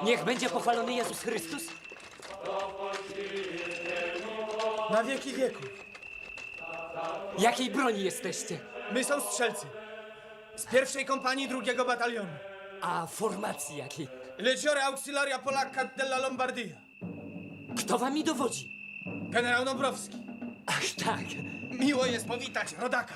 Niech będzie pochwalony Jezus Chrystus. Na wieki wieków. Jakiej broni jesteście? My są strzelcy. Z pierwszej kompanii drugiego batalionu. A formacji jakiej? Legiore Auxilaria Polacca della Lombardia. Kto wami dowodzi? Generał Dąbrowski. Ach tak. Miło jest powitać rodaka.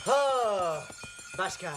O, Baśka.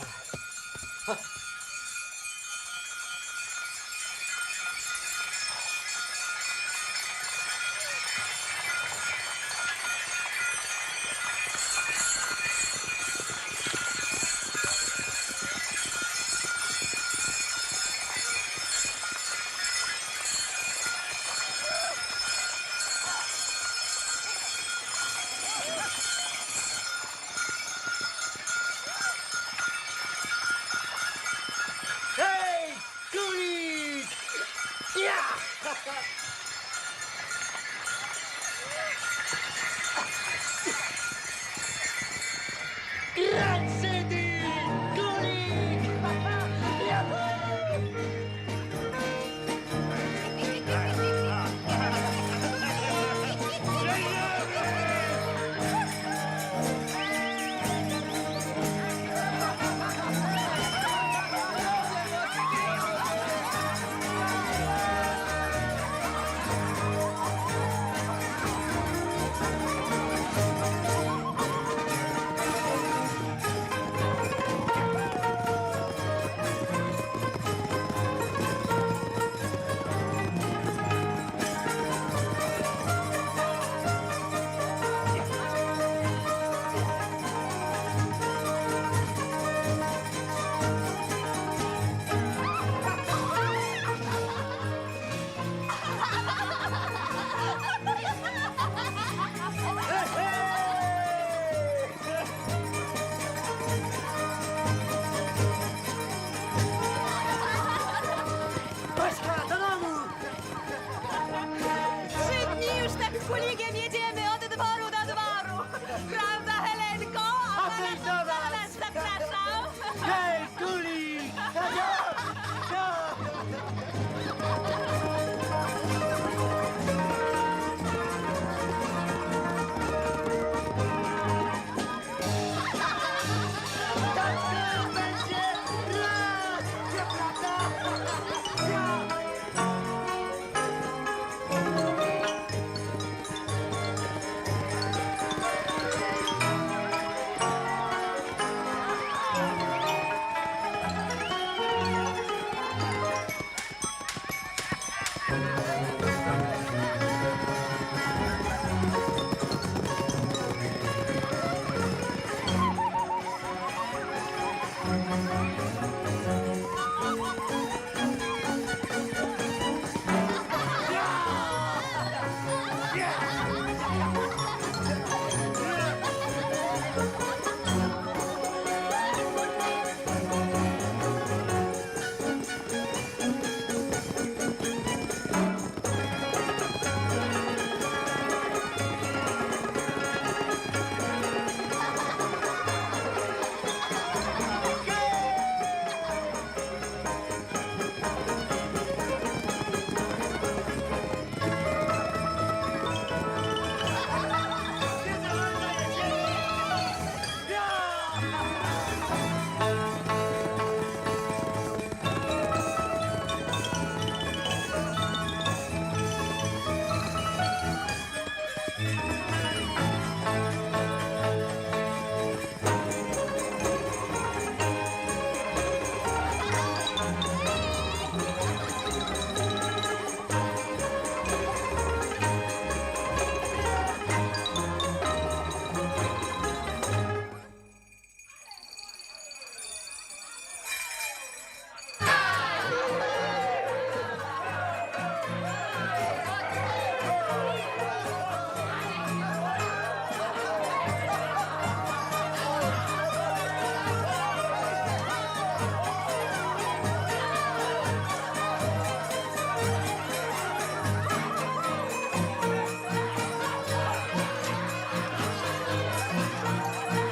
Hej, kulik! Ja! Rancedy! Kulik!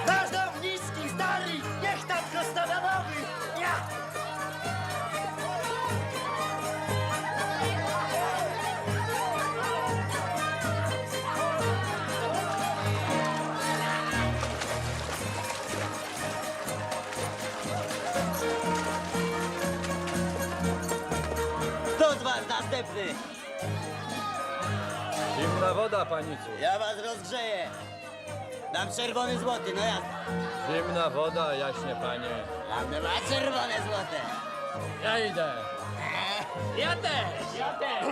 Nasz dom niski, stary, niech tam zostawia nowy! Ja! Kto z was następny? Zimna woda, panicu. Ja was rozgrzeję. Dam czerwony złoty, no jasne. Zimna woda, jaśnie panie. Dam dwa czerwone złote. Ja idę. Ja też! Ja też!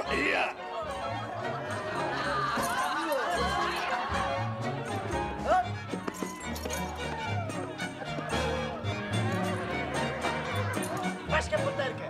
Baśka poterkę!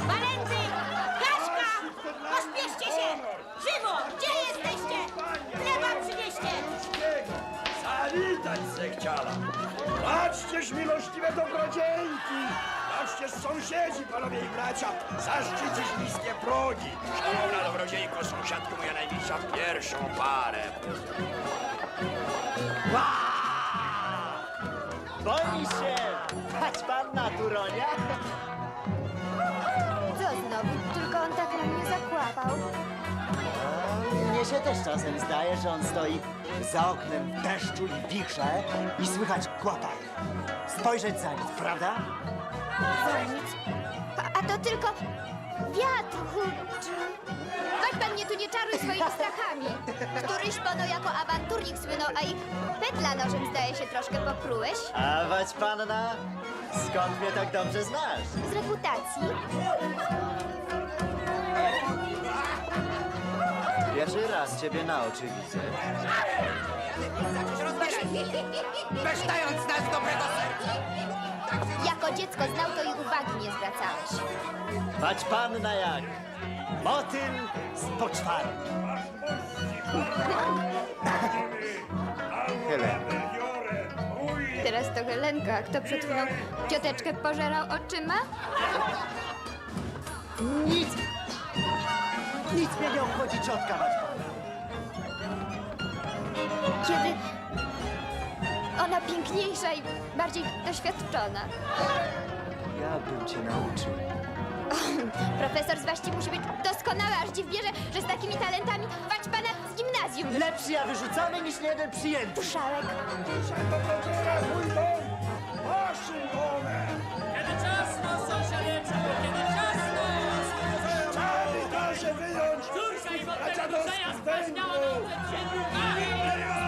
Walenty! Kaśka! Pośpieszcie się! Żywo! Gdzie jesteście? Chleba przynieście! Zawitać se chciała. Patrzcież, miłościwe dobrodziejki. Patrzcież, sąsiedzi, panowie i bracia. Zaszczycić niskie progi. Szanowna dobrodziejko, sąsiadko moja najmilsza, pierwszą parę. Boi się! Patrz pan na Turonia! Co znowu? Tylko on tak na mnie zakłapał. Mnie się też czasem zdaje, że on stoi za oknem w deszczu i wichrze i słychać kłapanie. Spojrzeć za nic, prawda? Za nic. A to tylko wiatr huczy. Weź pan mnie tu nie czaruj swoimi strachami. Któryś pono jako awanturnik słynął, a i pętla nożem zdaje się troszkę poprułeś. A wać panna, skąd mnie tak dobrze znasz? Z reputacji. Pierwszy raz ciebie na oczy widzę. Besztając nas dobrego serca. Jako dziecko znał to i uwagi nie zwracałeś. Patrz panna jak motyl z poczwarki. Teraz to Helenka. Kto przed chwilą cioteczkę pożerał oczyma? Nic! Nic mnie nie obchodzi ciotka, Waćpana. Kiedy ona piękniejsza i bardziej doświadczona. Ja bym cię nauczył. Profesor z Waści musi być doskonały, aż dziw bierze, że z takimi talentami Waćpana z gimnazjum. Lepszy ja wyrzucamy niż jeden przyjęty. Szałek. Mój dom waszym domem! Kiedy ciasno, sąsiadeczku, kiedy ciasno! Czary da się wyjąć! Córka i Bracia potem do duszenia spełniała węglu! na księdzu.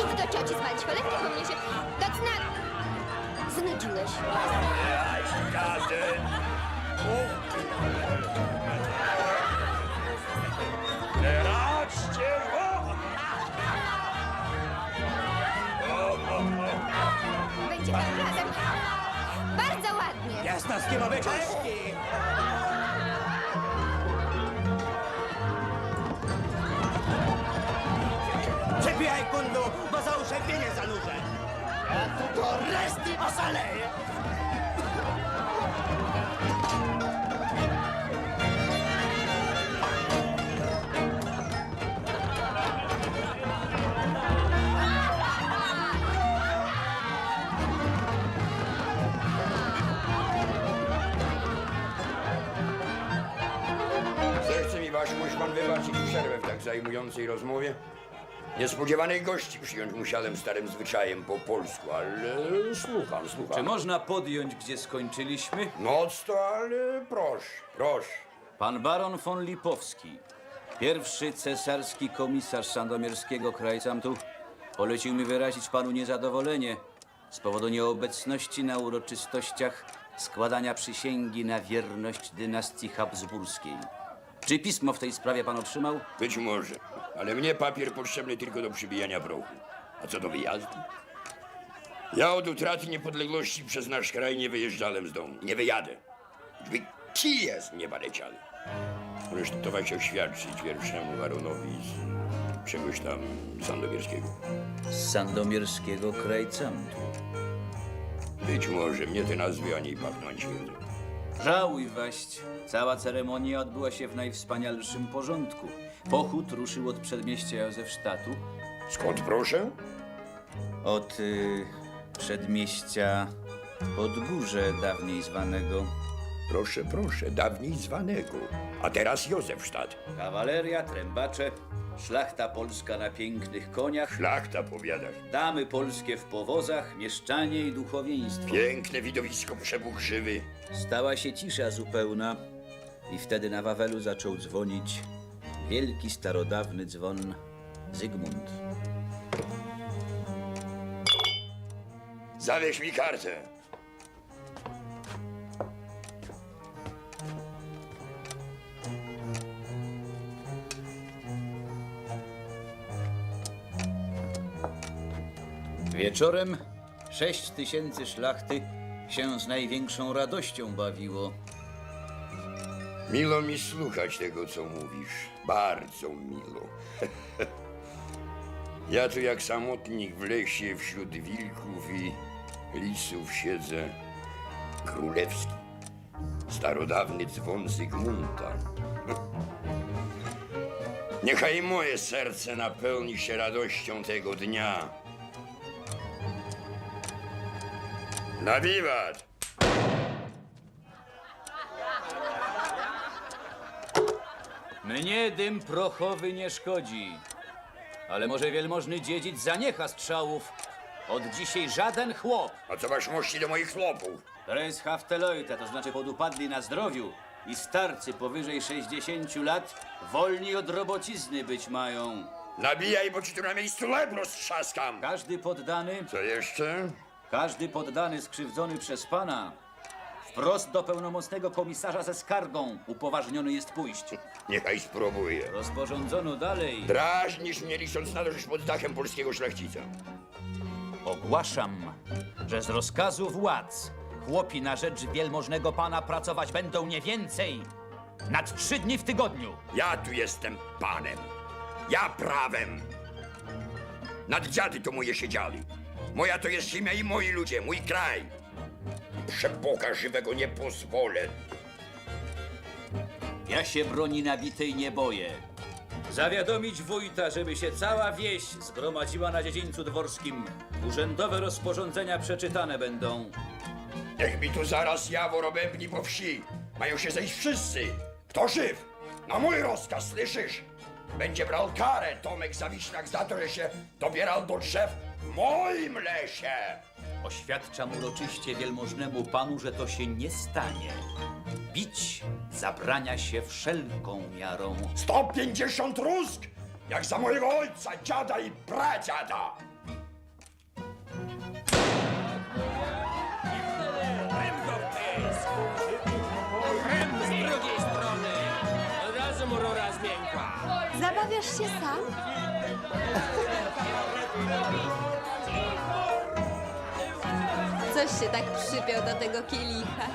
Idź do cioci zmalić cholewki, bo mnie się do cna znudziłeś. Raczcie go! Będzie tam razem. Bardzo ładnie. Jasnowskie moweczki! Przebijaj, kundu, bo za uszczepienie zanurzę! Ja tu do reszty oszaleję! Zechce mi, Waśmuś, pan wybaczyć przerwę w tak zajmującej rozmowie? Niespodziewanych gości przyjąć musiałem starym zwyczajem po polsku, ale słucham. Czy można podjąć, gdzie skończyliśmy? Noc to, ale proszę. Pan baron von Lipowski, pierwszy cesarski komisarz sandomierskiego krajcamtu, polecił mi wyrazić panu niezadowolenie z powodu nieobecności na uroczystościach składania przysięgi na wierność dynastii habsburskiej. Czy pismo w tej sprawie pan otrzymał? Być może, ale mnie papier potrzebny tylko do przybijania prochu. A co do wyjazdu? Ja od utraty niepodległości przez nasz kraj nie wyjeżdżałem z domu. Nie wyjadę. Choćby kije z nieba leciały. Zresztą to właśnie oświadczyć pierwszemu baronowi z czegoś tam sandomierskiego. Z sandomierskiego krajcamtu. Być może mnie te nazwy ani pachną nie świecą. Żałuj waść. Cała ceremonia odbyła się w najwspanialszym porządku. Pochód ruszył od przedmieścia Józefsztatu, Skąd proszę? od przedmieścia Podgórze, dawniej zwanego. Proszę, dawniej zwanego. A teraz Józefsztat. Kawaleria, trębacze, szlachta polska na pięknych koniach, Szlachta, powiadasz. damy polskie w powozach, mieszczanie i duchowieństwo. Piękne widowisko, przebuch żywy. Stała się cisza zupełna i wtedy na Wawelu zaczął dzwonić wielki, starodawny dzwon Zygmunt. Zawieź mi kartę. Wieczorem 6000 szlachty się z największą radością bawiło. Milo mi słuchać tego, co mówisz. Bardzo milo. Ja tu jak samotnik w lesie wśród wilków i lisów siedzę. Królewski. Starodawny dzwon Zygmunta. Niechaj moje serce napełni się radością tego dnia. Na wiwat! Mnie dym prochowy nie szkodzi, ale może wielmożny dziedzic zaniecha strzałów. Od dzisiaj żaden chłop. A co masz mości do moich chłopów? Res haftelojta, to znaczy podupadli na zdrowiu i starcy powyżej 60 lat wolni od robocizny być mają. Nabijaj, bo ci tu na miejscu łeb roztrzaskam. Każdy poddany, Co jeszcze? każdy poddany skrzywdzony przez pana Wprost do pełnomocnego komisarza ze skargą upoważniony jest pójść. Niechaj spróbuje. Rozporządzono dalej. Drażnisz mnie, licząc na to, żeś pod dachem polskiego szlachcica. Ogłaszam, że z rozkazu władz chłopi na rzecz wielmożnego pana pracować będą nie więcej nad 3 dni w tygodniu. Ja tu jestem panem. Ja prawem. Nad dziady to moje siedziali. Moja to jest ziemia i moi ludzie, mój kraj. Przeboga żywego nie pozwolę. Ja się broni nabitej nie boję. Zawiadomić wójta, żeby się cała wieś zgromadziła na dziedzińcu dworskim. Urzędowe rozporządzenia przeczytane będą. Niech mi tu zaraz jawor obębni po wsi. Mają się zejść wszyscy. Kto żyw? Na mój rozkaz, słyszysz? Będzie brał karę Tomek Zawiśniak za to, że się dobierał do drzew w moim lesie. Oświadczam uroczyście wielmożnemu panu, że to się nie stanie. Bić zabrania się wszelką miarą. 150 rusk! Jak za mojego ojca, dziada i pradziada! Rym go w pysk! Rym z drugiej strony! Od razu mu rura zmiękła. Zabawiasz się sam? Coś się tak przypiął do tego kielicha.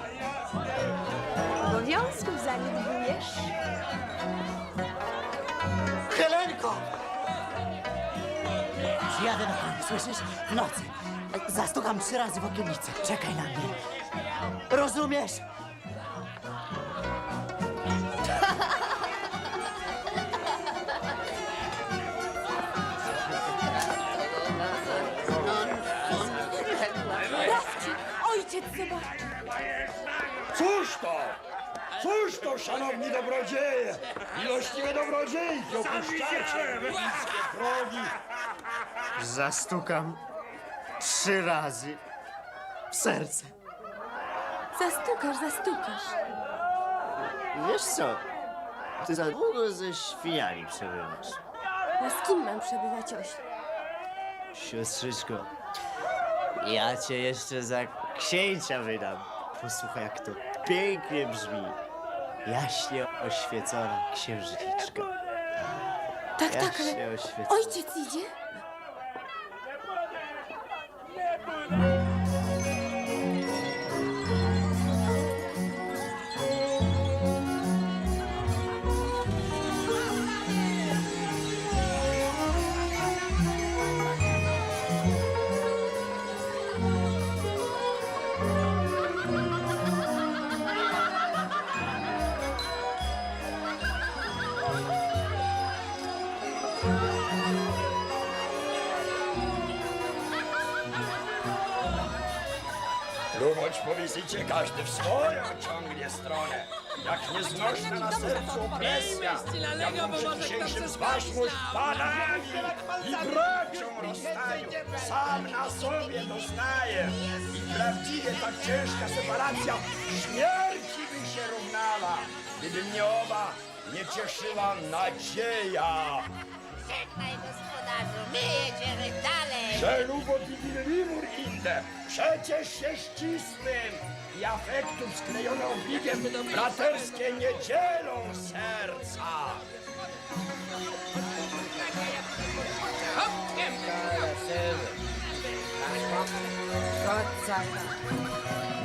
Obowiązków zaniedbujesz? Helenko! Jadę na koń, słyszysz? W nocy. Zastukam 3 razy w okienicę. Czekaj na mnie. Rozumiesz? Ojciec zobaczy. Cóż to? Cóż to, szanowni dobrodzieje? Miłościwe dobrodziejki, opuszczacie wiejskie progi. Zastukam 3 razy w serce. Zastukasz, zastukasz. Wiesz co? Ty za długo ze świniami przebywasz. A z kim mam przebywać, ośle? Siostrzyczko, ja cię jeszcze za księcia wydam. Posłuchaj, jak to pięknie brzmi. Jaśnie oświecona księżniczka. Tak, tak, ale Jaśnie oświecona. ojciec idzie? Choć po wizycie każdy w swoją ciągnie stronę. Jak nieznośna na sercu opresja, jaką przed dzisiejszym zwaśność panami i bracią rozstają. Sam na sobie doznaję. I prawdziwie tak ciężka separacja śmierci by się równała, gdyby mnie oba nie cieszyła nadzieja. Żegnaj, gospodarzu, my jedziemy dalej. Żelubot i Willimur inne, przecież się ścisłym i afektów sklejoną obligiem braterskie nie dzielą serca.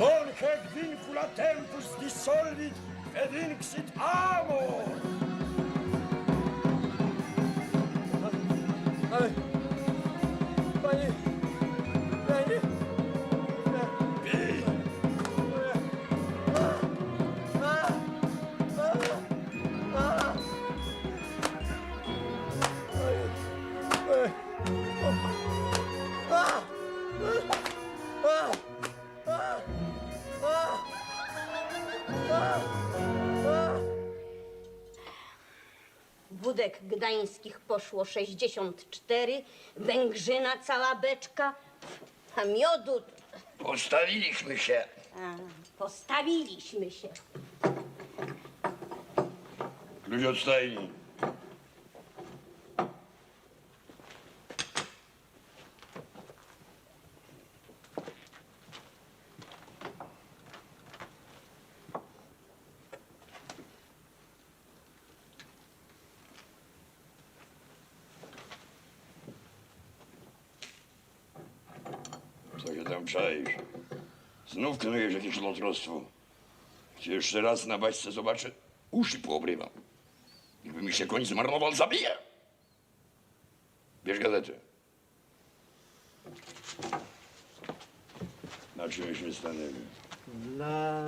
Non hec vincula tempus dissolvit, edinxit amor. Ale... Panie... Panie... Wódek gdańskich poszło 64, Węgrzyna cała beczka, a miodu... Postawiliśmy się. Postawiliśmy się. Ludzie od stajni. Co się tam czaisz? Znów knujesz jakieś lotrostwo. Gdzie jeszcze raz na baśce zobaczę, uszy poobrywam. Jakby mi się koń zmarnował, zabiję. Bierz gazetę. Na czymśmy stanęli? Na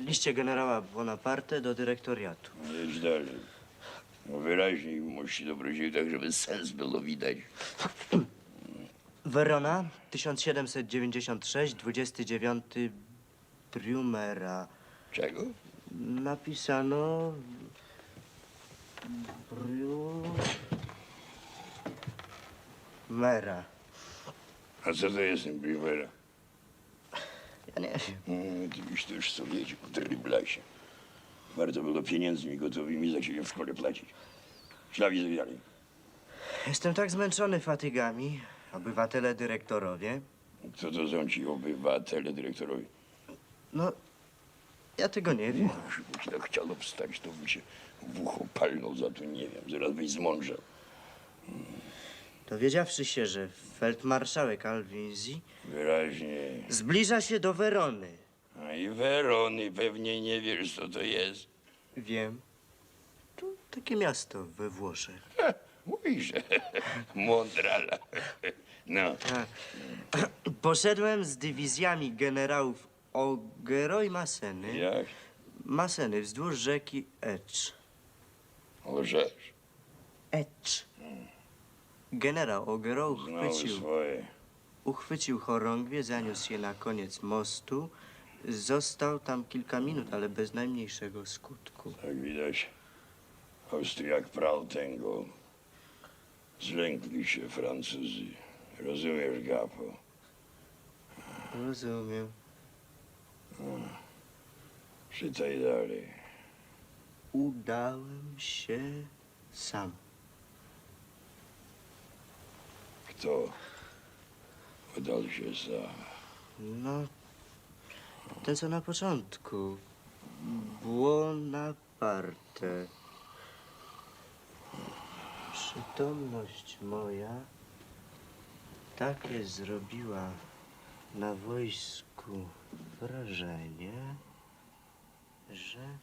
liście generała Bonaparte do dyrektoriatu. Jedź dalej. No wyraźniej mości dobrodziej, tak żeby sens było widać. Verona, 1796, 29 Brumera. Czego? Napisano... Brumera. A co to jest ten Brumera? Ja nie wiem. Ty byś też Sowiecie po dryblasie. Warto było pieniędzmi gotowymi za ciebie w szkole płacić. Ślawi dalej. Jestem tak zmęczony fatygami. Obywatele dyrektorowie. Co to są ci obywatele dyrektorowi? No, ja tego nie wiem. Gdyby ci tak chciano wstać, to by się w ucho palnął za to, nie wiem. Zaraz byś zmądrzał. Dowiedziawszy się, że feldmarszałek Alwinzi Wyraźnie. zbliża się do Werony. A i Werony pewnie nie wiesz, co to jest. Wiem. To takie miasto we Włoszech. Mówisz, mądrala. No. Poszedłem z dywizjami generałów Ogero i Masseny. Jak? Masseny wzdłuż rzeki Ecz. Orzesz. Ecz. Generał Ogero Znowu swoje. uchwycił chorągwie, zaniósł je na koniec mostu. Został tam kilka minut, ale bez najmniejszego skutku. Tak widać, Austriak prał tęgo. Zlękli się Francuzi. Rozumiesz, Gapo? Rozumiem. Czytaj dalej. Udałem się sam. Kto udał się sam? No, ten co na początku. Bonaparte. Przytomność moja takie zrobiła na wojsku wrażenie, że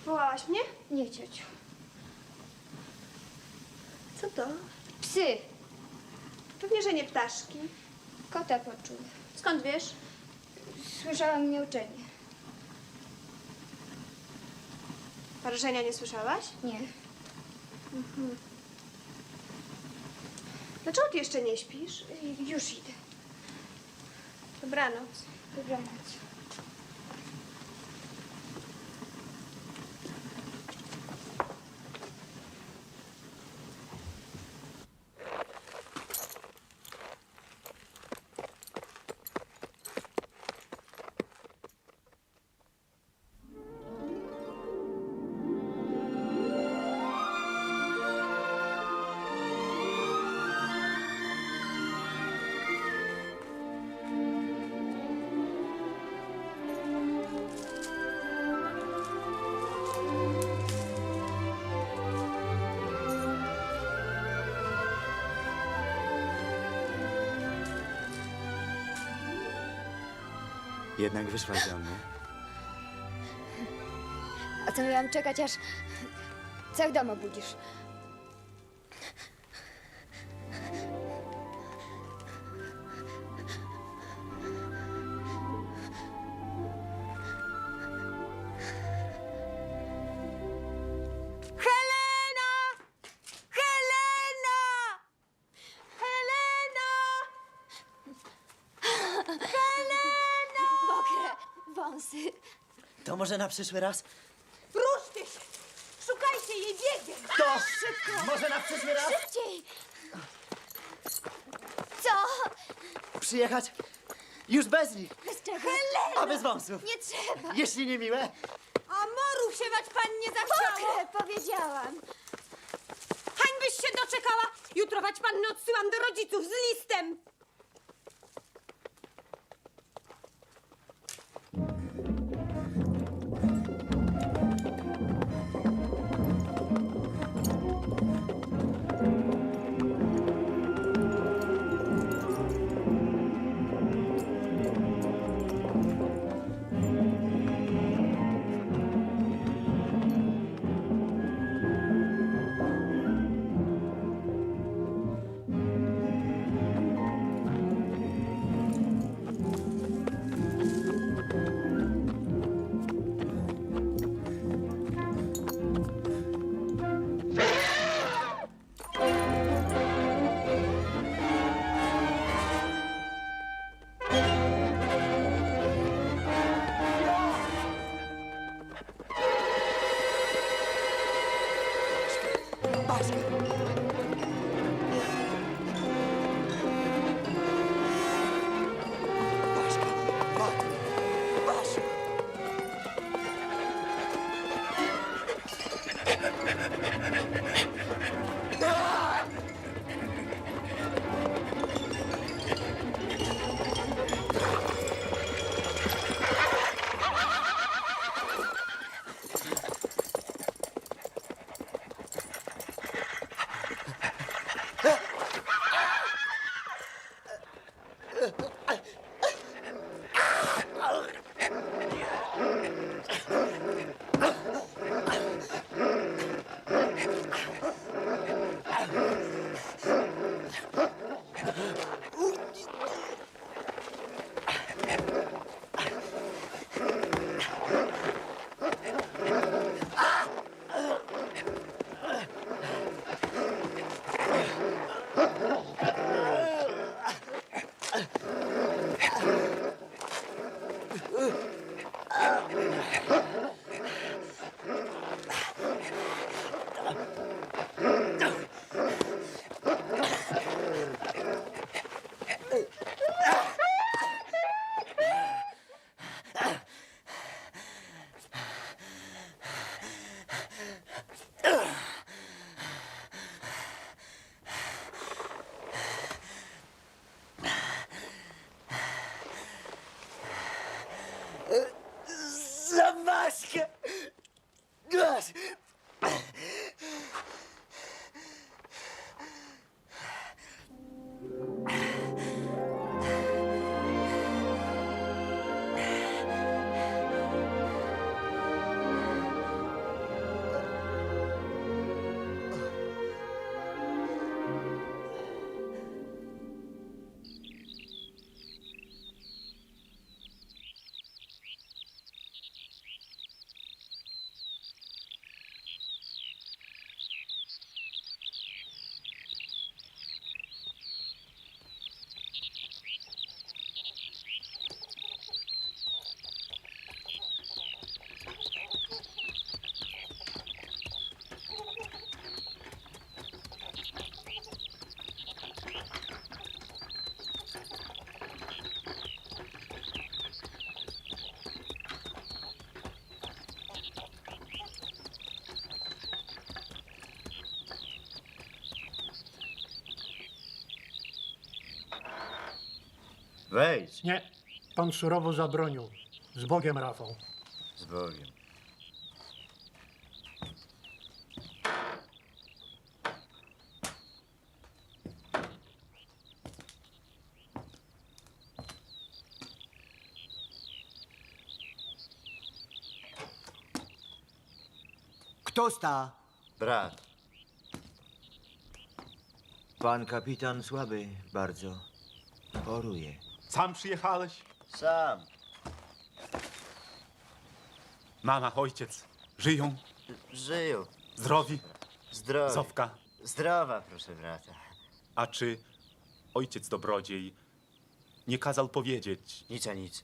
Wołałaś mnie? Nie, ciociu. Co to? Psy. Pewnie, że nie ptaszki. Kota poczuł. Skąd wiesz? Słyszałam miauczenie. Parzenia nie słyszałaś? Nie. Dlaczego ty jeszcze nie śpisz? Już idę. Dobranoc. Dobranoc. Jednak wyszłaś za mnie. A co miałam czekać, aż cały dom obudzisz? Helena! Helena! Helena! Mokre wąsy. To może na przyszły raz? Ruszcie się! Szukajcie jej biegiem! To szybko! Może na przyszły raz? Szybciej! Co? Przyjechać? Już bez nich, Bez czego? a bez wąsów. Nie trzeba. Jeśli nie miłe. A moru siewać pan nie zachciało! Mokre, powiedziałam. Hańbyś się doczekała! Jutro wać panny odsyłam do rodziców z listem! Wejdź. Nie, pan surowo zabronił. Z Bogiem, Rafał. Z Bogiem. Kto sta? Brat. Pan kapitan słaby bardzo. Choruje. Sam przyjechałeś? Sam. Mama, ojciec, żyją? Żyją. Zdrowi? Zdrowi. Zofka? Zdrowa, proszę brata. A czy ojciec dobrodziej nie kazał powiedzieć? Nic a nic.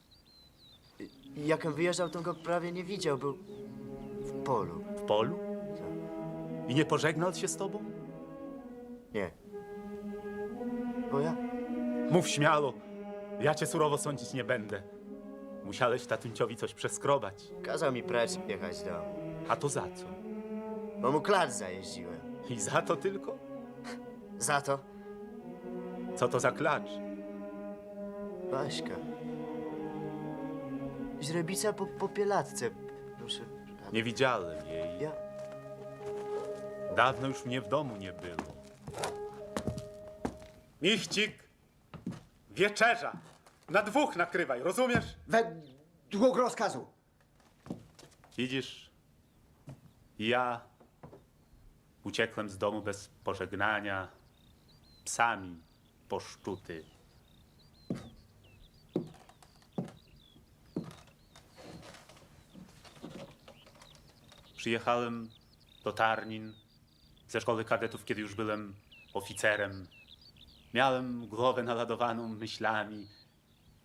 Jakem wyjeżdżał, to go prawie nie widział. Był w polu. W polu? I nie pożegnał się z tobą? Nie. Bo ja? Mów śmiało. Ja cię surowo sądzić nie będę. Musiałeś tatunciowi coś przeskrobać. Kazał mi precz jechać z domu. A to za co? Bo mu klacz zajeździłem. I za to tylko? Za to Co to za klacz? Baśka. Źrebica po popielatce. Proszę. Nie widziałem jej. Ja. Dawno już mnie w domu nie było. Michcik! Wieczerza! Na dwóch nakrywaj, rozumiesz? Według rozkazu. Widzisz, ja uciekłem z domu bez pożegnania, psami poszczuty. Przyjechałem do Tarnin ze szkoły kadetów, kiedy już byłem oficerem. Miałem głowę naladowaną myślami.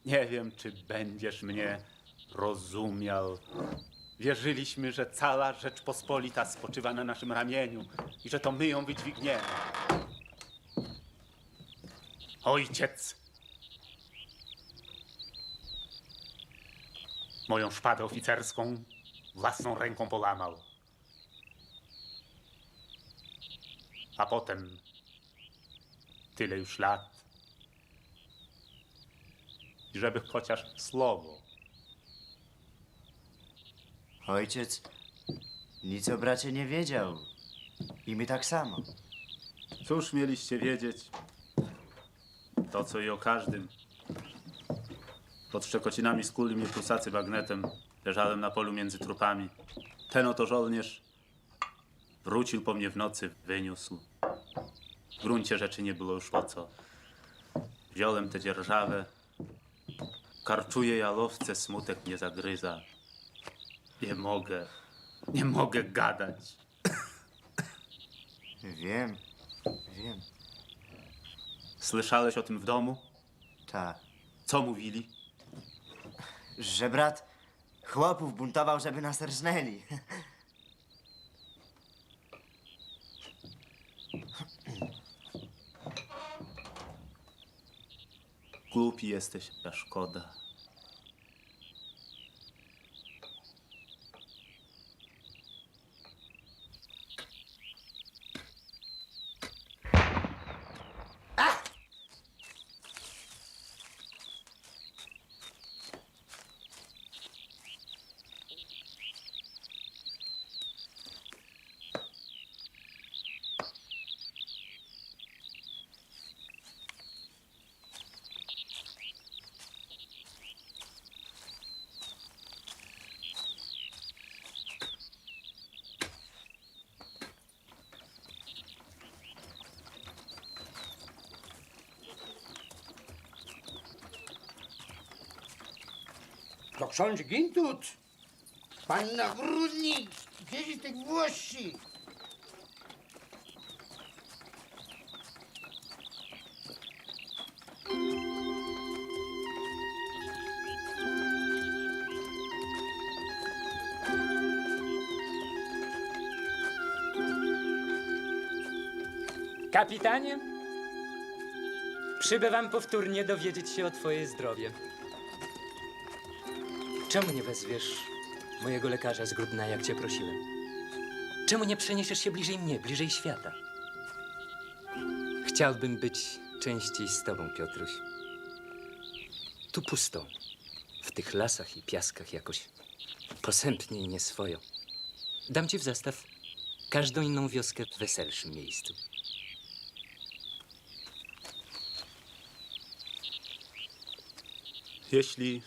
Nie wiem, czy będziesz mnie rozumiał. Wierzyliśmy, że cała Rzeczpospolita spoczywa na naszym ramieniu i że to my ją wydźwigniemy. Ojciec moją szpadę oficerską własną ręką połamał. A potem tyle już lat. I żeby chociaż słowo. Ojciec nic o bracie nie wiedział. I my tak samo. Cóż mieliście wiedzieć? To, co i o każdym. Pod Szczekocinami skuli mnie prusacy bagnetem. Leżałem na polu między trupami. Ten oto żołnierz wrócił po mnie w nocy, wyniósł. W gruncie rzeczy nie było już po co. Wziąłem tę dzierżawę. Karczuję jalowce, smutek mnie zagryza. Nie mogę gadać. Wiem. Słyszałeś o tym w domu? Tak. Co mówili? Że brat chłopów buntował, żeby nas rżnęli. Głupi jesteś, a szkoda. To ksiądz Gintut, pan nagródnik, gdzieś tych głości. Kapitanie, przybywam powtórnie dowiedzieć się o twoje zdrowie. Czemu nie wezwiesz mojego lekarza z Grudna, jak cię prosiłem? Czemu nie przeniesiesz się bliżej mnie, bliżej świata? Chciałbym być częściej z tobą, Piotruś. Tu pusto, w tych lasach i piaskach jakoś posępnie i nieswojo. Dam ci w zestaw każdą inną wioskę w weselszym miejscu. Jeśli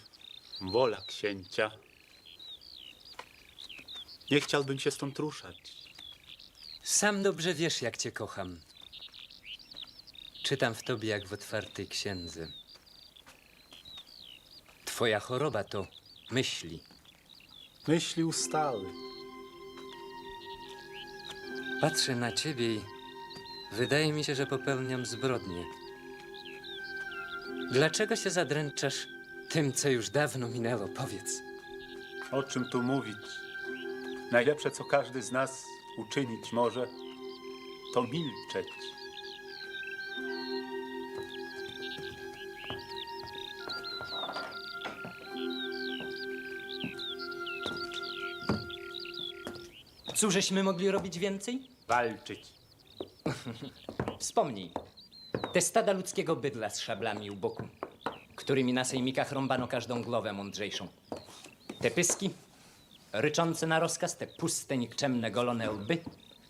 wola księcia, nie chciałbym się stąd ruszać. Sam dobrze wiesz, jak cię kocham. Czytam w tobie jak w otwartej księdze. Twoja choroba to myśli. Myśli ustały. Patrzę na ciebie i wydaje mi się, że popełniam zbrodnię. Dlaczego się zadręczasz tym, co już dawno minęło? Powiedz. O czym tu mówić? Najlepsze, co każdy z nas uczynić może, to milczeć. Cóżeśmy mogli robić więcej? Walczyć. Wspomnij. Te stada ludzkiego bydla z szablami u boku, którymi na sejmikach rąbano każdą głowę mądrzejszą. Te pyski, ryczące na rozkaz, te puste, nikczemne, golone łby,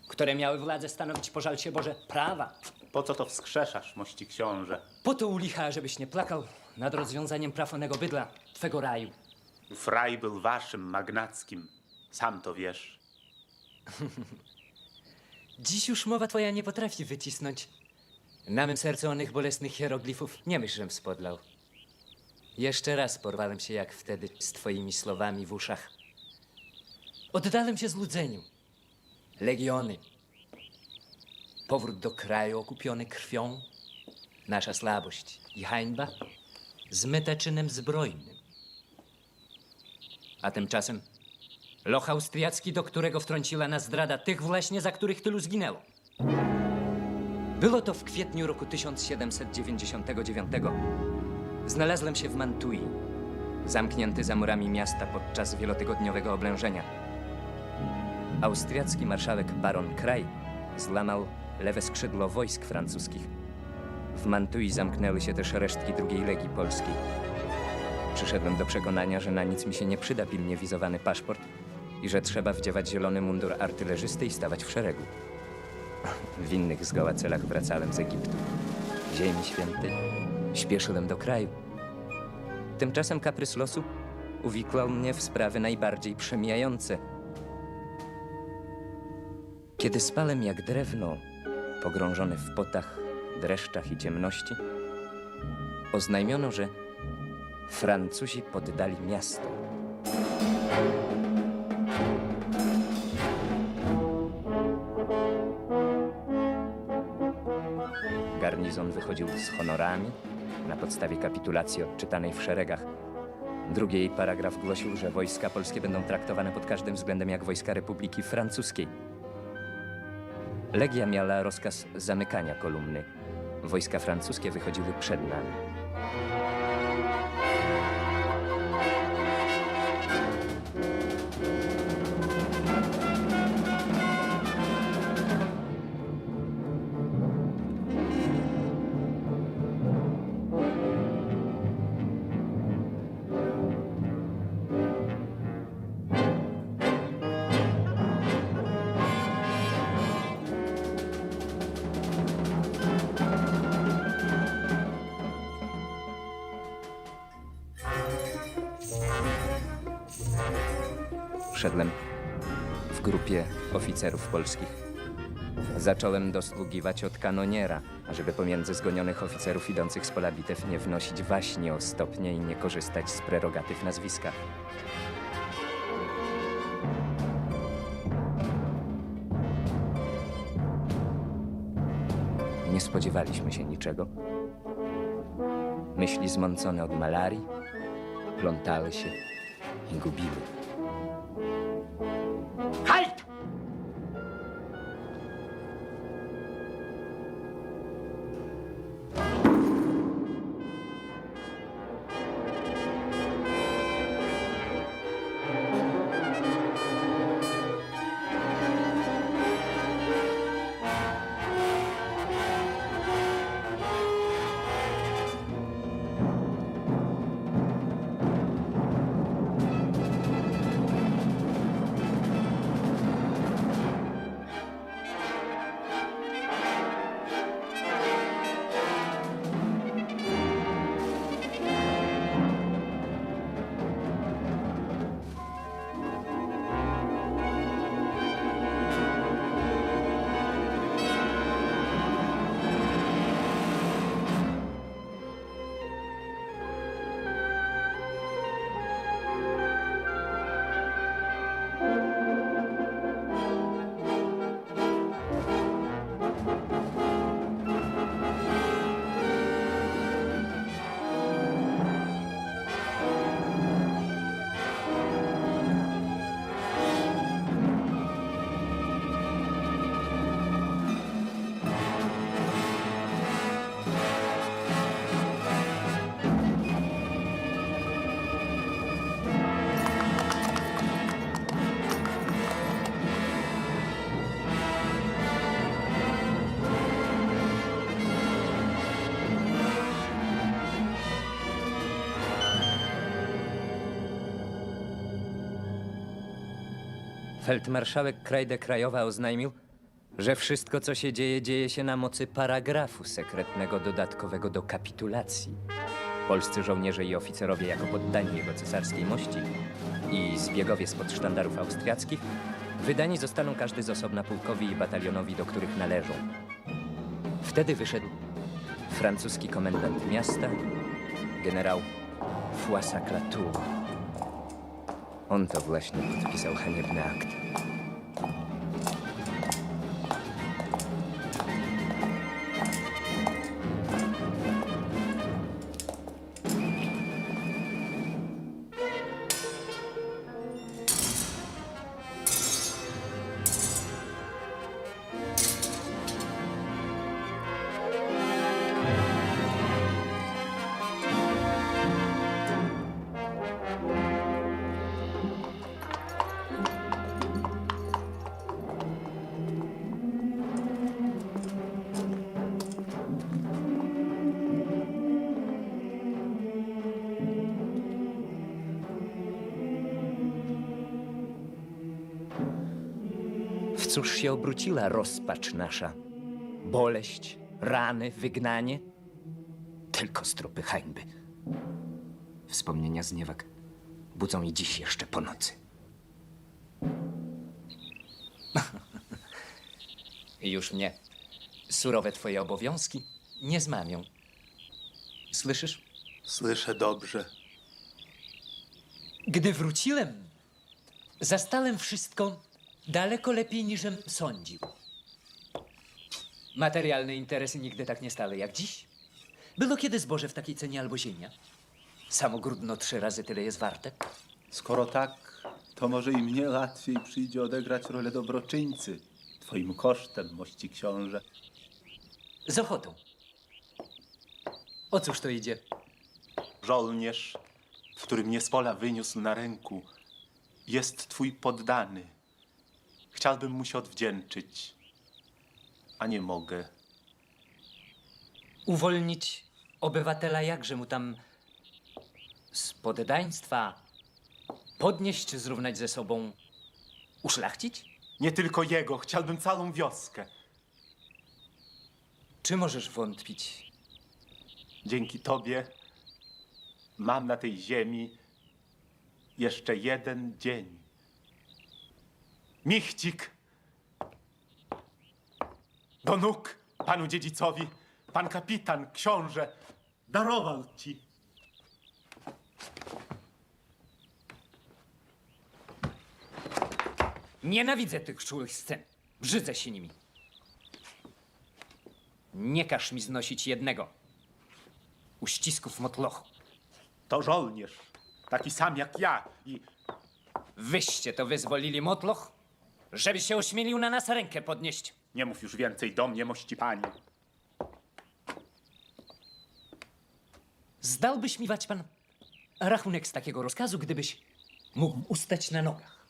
które miały władzę stanowić, pożal się Boże, prawa. Po co to wskrzeszasz, mości książę? Po to u licha, żebyś nie plakał nad rozwiązaniem praw onego bydla, twego raju. Ów raj był waszym, magnackim. Sam to wiesz. Dziś już mowa twoja nie potrafi wycisnąć na mym sercu onych bolesnych hieroglifów. Nie myśl, żem spodlał. Jeszcze raz porwałem się jak wtedy z twoimi słowami w uszach. Oddałem się złudzeniu. Legiony. Powrót do kraju okupiony krwią. Nasza słabość i hańba zmyte czynem zbrojnym. A tymczasem loch austriacki, do którego wtrąciła nas zdrada tych właśnie, za których tylu zginęło. Było to w kwietniu roku 1799. Znalazłem się w Mantui, zamknięty za murami miasta podczas wielotygodniowego oblężenia. Austriacki marszałek baron Kraj złamał lewe skrzydło wojsk francuskich. W Mantui zamknęły się też resztki II Legii Polskiej. Przyszedłem do przekonania, że na nic mi się nie przyda pilnie wizowany paszport i że trzeba wdziewać zielony mundur artylerzysty i stawać w szeregu. W innych zgoła celach wracałem z Egiptu, Ziemi Świętej. Śpieszyłem do kraju. Tymczasem kaprys losu uwikłał mnie w sprawy najbardziej przemijające. Kiedy spałem jak drewno, pogrążony w potach, dreszczach i ciemności, oznajmiono, że Francuzi poddali miasto. Garnizon wychodził z honorami na podstawie kapitulacji odczytanej w szeregach. Drugi jej paragraf głosił, że wojska polskie będą traktowane pod każdym względem jak wojska Republiki Francuskiej. Legia miała rozkaz zamykania kolumny. Wojska francuskie wychodziły przed nami. Szedłem w grupie oficerów polskich. Zacząłem dosługiwać od kanoniera, ażeby pomiędzy zgonionych oficerów idących z pola bitew nie wnosić waśni o stopnie i nie korzystać z prerogatyw nazwiska. Nie spodziewaliśmy się niczego. Myśli zmącone od malarii plątały się i gubiły. Halt! Feldmarszałek Krajde Krajowa oznajmił, że wszystko, co się dzieje, dzieje się na mocy paragrafu sekretnego dodatkowego do kapitulacji. Polscy żołnierze i oficerowie jako poddani jego cesarskiej mości i zbiegowie spod sztandarów austriackich wydani zostaną każdy z osobna pułkowi i batalionowi, do których należą. Wtedy wyszedł francuski komendant miasta, generał Fouassaclatour. On to właśnie podpisał haniebny akt. W cóż się obróciła rozpacz nasza? Boleść, rany, wygnanie? Tylko stropy hańby. Wspomnienia zniewag budzą i dziś jeszcze po nocy. Już mnie surowe twoje obowiązki nie zmamią. Słyszysz? Słyszę dobrze. Gdy wróciłem, zastałem wszystko daleko lepiej niżem sądził. Materialne interesy nigdy tak nie stały jak dziś. Było kiedy zboże w takiej cenie albo ziemia. Samo grudno 3 razy tyle jest warte. Skoro tak, to może i mnie łatwiej przyjdzie odegrać rolę dobroczyńcy. Twoim kosztem, mości książę. Z ochotą. O cóż to idzie? Żołnierz, w którym mnie z pola wyniósł na ręku, jest twój poddany. Chciałbym mu się odwdzięczyć, a nie mogę. Uwolnić obywatela jakże mu tam z poddaństwa podnieść, zrównać ze sobą, uszlachcić? Nie tylko jego, chciałbym całą wioskę. Czy możesz wątpić? Dzięki tobie mam na tej ziemi jeszcze jeden dzień. Michcik! Do nóg panu dziedzicowi, pan kapitan, książę, darował ci. Nienawidzę tych czułych scen. Brzydzę się nimi. Nie każ mi znosić jednego. Uścisków motlochu. To żołnierz, taki sam jak ja i... Wyście to wyzwolili motloch, żeby się ośmielił na nas rękę podnieść. Nie mów już więcej do mnie, mości pani. Zdałbyś mi, wać pan, rachunek z takiego rozkazu, gdybyś mógł ustać na nogach.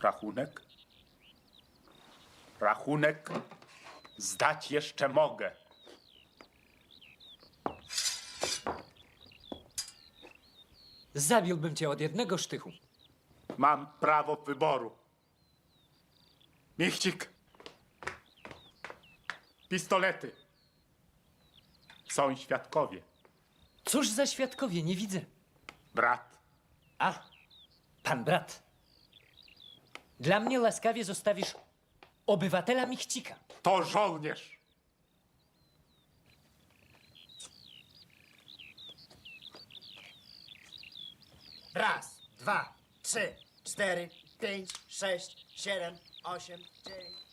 Rachunek? Rachunek zdać jeszcze mogę. Zabiłbym cię od jednego sztychu. Mam prawo wyboru. Michcik! Pistolety! Są świadkowie. Cóż za świadkowie, nie widzę. Brat. A, pan brat. Dla mnie łaskawie zostawisz obywatela Michcika. To żołnierz. Raz, 2, 3, 4, 5, 6, 7, 8, 9...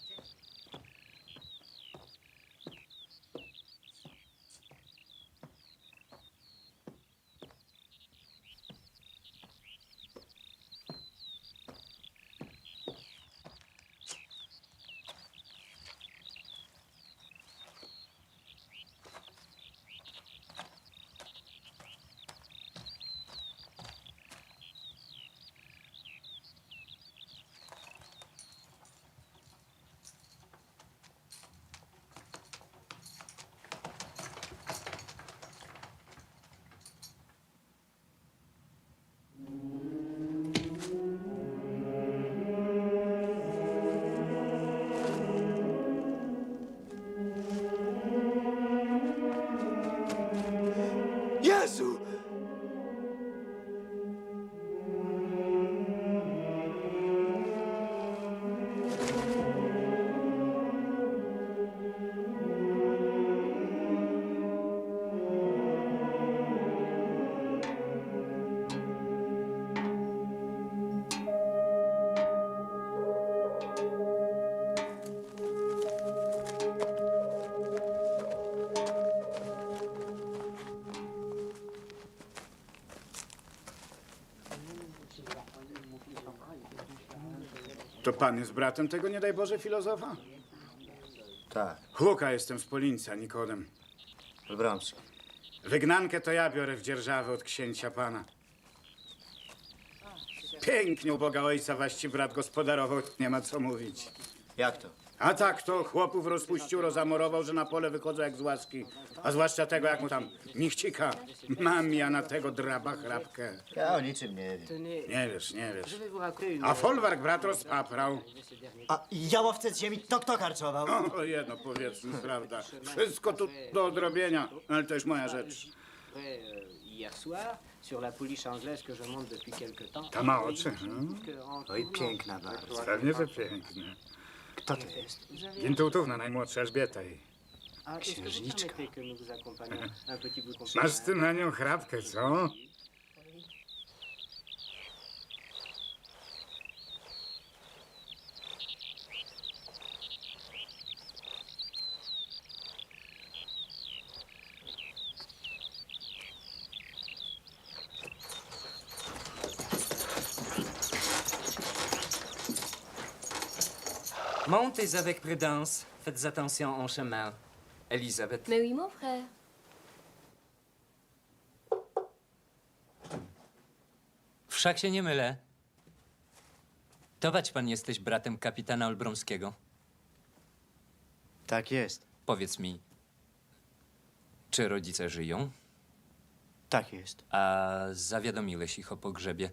To pan jest bratem tego, nie daj Boże, filozofa? Tak, Chłuka jestem z Polinca, Nikodem. Bromski. Wygnankę to ja biorę w dzierżawę od księcia pana. Pięknie u Boga ojca waści brat gospodarował, nie ma co mówić. Jak to? A tak to chłopów rozpuścił, rozamorował, że na pole wychodzą jak z łaski. A zwłaszcza tego, jak mu tam nichcika. Mam ja na tego draba chrapkę. Ja o niczym nie wiem. Nie wiesz, nie wiesz. A folwark brat rozpaprał. A jałowce z ziemi kto karczował? O, jedno powiedzmy, prawda. Wszystko tu do odrobienia, ale to już moja rzecz. Ta ma oczy. Oj, piękna bardzo. Pewnie, że piękne. Kto to jest? Gintutówna, najmłodsza Elżbieta jej. Księżniczka. Masz ty na nią chrapkę, co? Montez avec prudence. Faites attention en chemin. Elisabeth. Mais oui, mon frère. Wszak się nie mylę. Tować pan jesteś bratem kapitana Olbromskiego. Tak jest. Powiedz mi, czy rodzice żyją? Tak jest. A zawiadomiłeś ich o pogrzebie?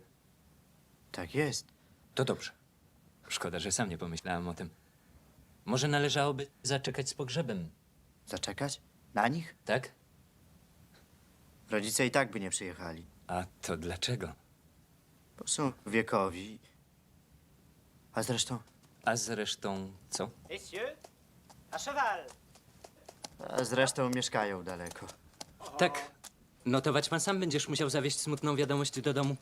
Tak jest. To dobrze. Szkoda, że sam nie pomyślałem o tym. Może należałoby zaczekać z pogrzebem, Zaczekać? Na nich? tak? Rodzice i tak by nie przyjechali. A to dlaczego? Bo są wiekowi. A zresztą co? A zresztą mieszkają daleko. Tak. Notować pan sam będziesz musiał zawieźć smutną wiadomość do domu.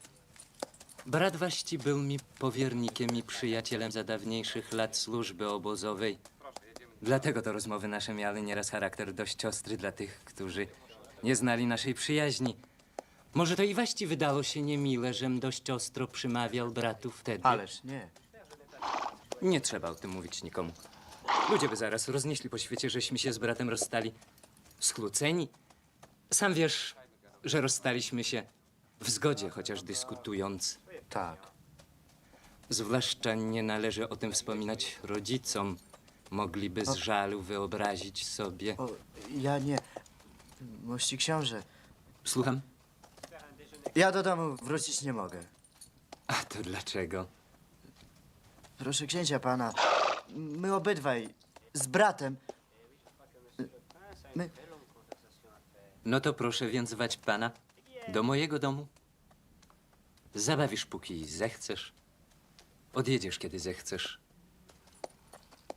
Brat waści był mi powiernikiem i przyjacielem za dawniejszych lat służby obozowej. Dlatego to rozmowy nasze miały nieraz charakter dość ostry dla tych, którzy nie znali naszej przyjaźni. Może to i waści wydało się niemile, żem dość ostro przymawiał bratu wtedy. Ależ nie. Nie trzeba o tym mówić nikomu. Ludzie by zaraz roznieśli po świecie, żeśmy się z bratem rozstali. Skłóceni. Sam wiesz, że rozstaliśmy się w zgodzie, chociaż dyskutując. Tak. Zwłaszcza nie należy o tym wspominać rodzicom. Mogliby z żalu wyobrazić sobie. O, ja nie. Mości książę. Słucham? Ja do domu wrócić nie mogę. A to dlaczego? Proszę księcia pana, my obydwaj z bratem. My. No to proszę więc wać pana do mojego domu. Zabawisz, póki zechcesz. Odjedziesz, kiedy zechcesz.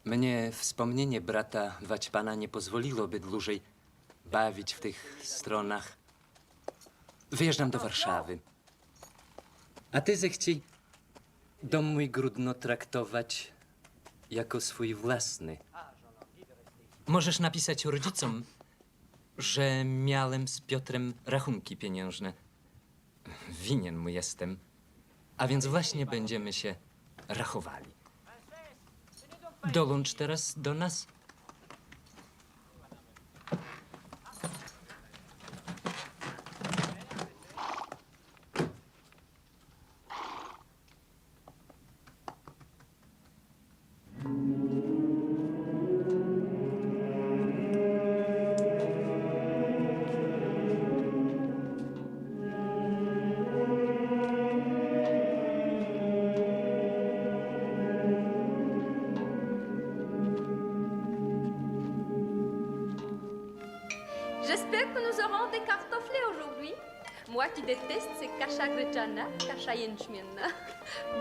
Mnie wspomnienie brata Waćpana nie pozwoliłoby dłużej bawić w tych stronach. Wyjeżdżam do Warszawy. A ty zechciej dom mój Gródno traktować jako swój własny. Możesz napisać rodzicom, że miałem z Piotrem rachunki pieniężne. Winien mu jestem, a więc właśnie będziemy się rachowali. Dołącz teraz do nas. J'espère que nous aurons des cartoflets aujourd'hui. Moi qui déteste ces kachagretjana, kachayenchmienna,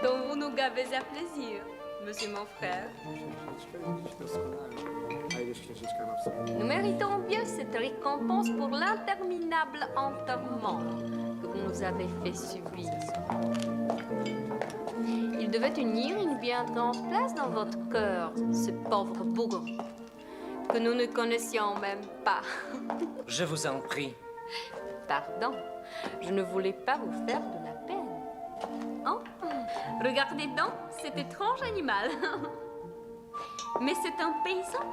dont vous nous gavez à plaisir, monsieur mon frère. Nous méritons bien cette récompense pour l'interminable enterrement que vous nous avez fait subir. Il devait unir une bien grande place dans votre cœur, ce pauvre bougre, que nous ne connaissions même pas. Je vous en prie. Pardon, je ne voulais pas vous faire de la peine. Oh, Regardez donc cet étrange animal. Mais c'est un paysan.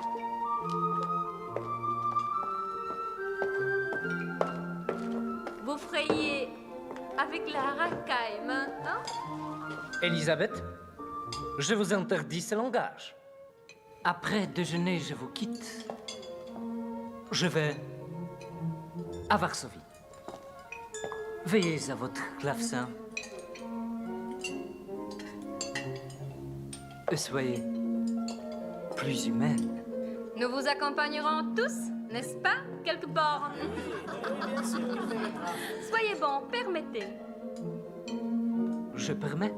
Vous frayez avec la racaille maintenant? Elisabeth, je vous interdis ce langage. Après déjeuner, je vous quitte. Je vais à Varsovie. Veillez à votre clavecin. Et soyez plus humaine. Nous vous accompagnerons tous, n'est-ce pas, quelque bornes? Soyez bon, permettez. Je permets.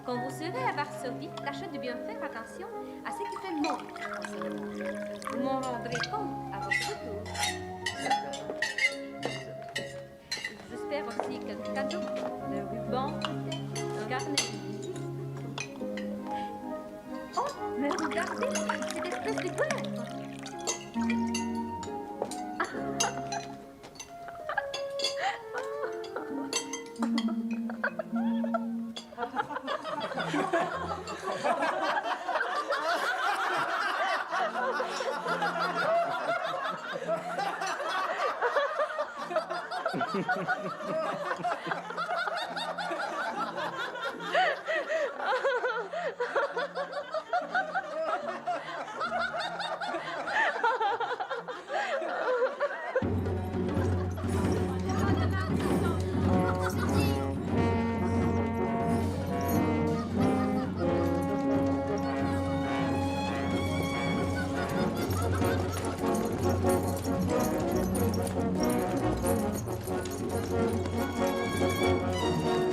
Quand vous serez à Varsovie, tâchez de bien faire attention à ce qui fait le monde. Vous m'en rendrez compte à votre retour. J'espère aussi quelques cadeaux, des rubans, un carnet de visite. Oh, mais regardez, cette espèce de guêpe.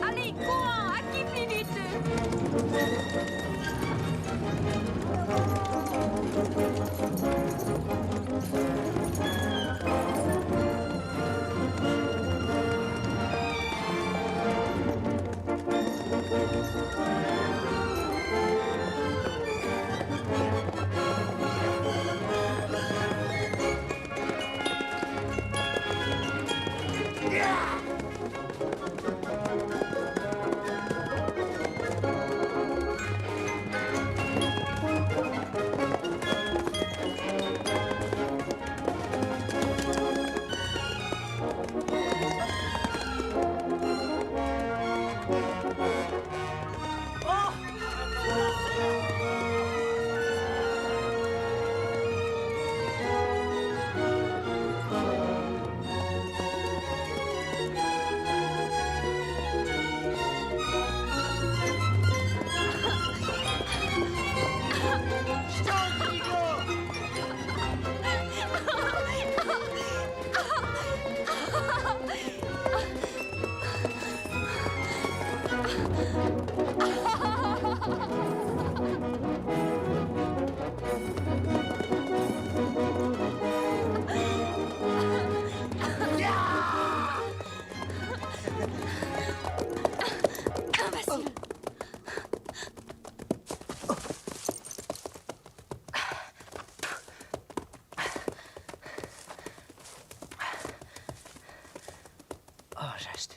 Allez, courons, à qui plus vite? Oh, reste.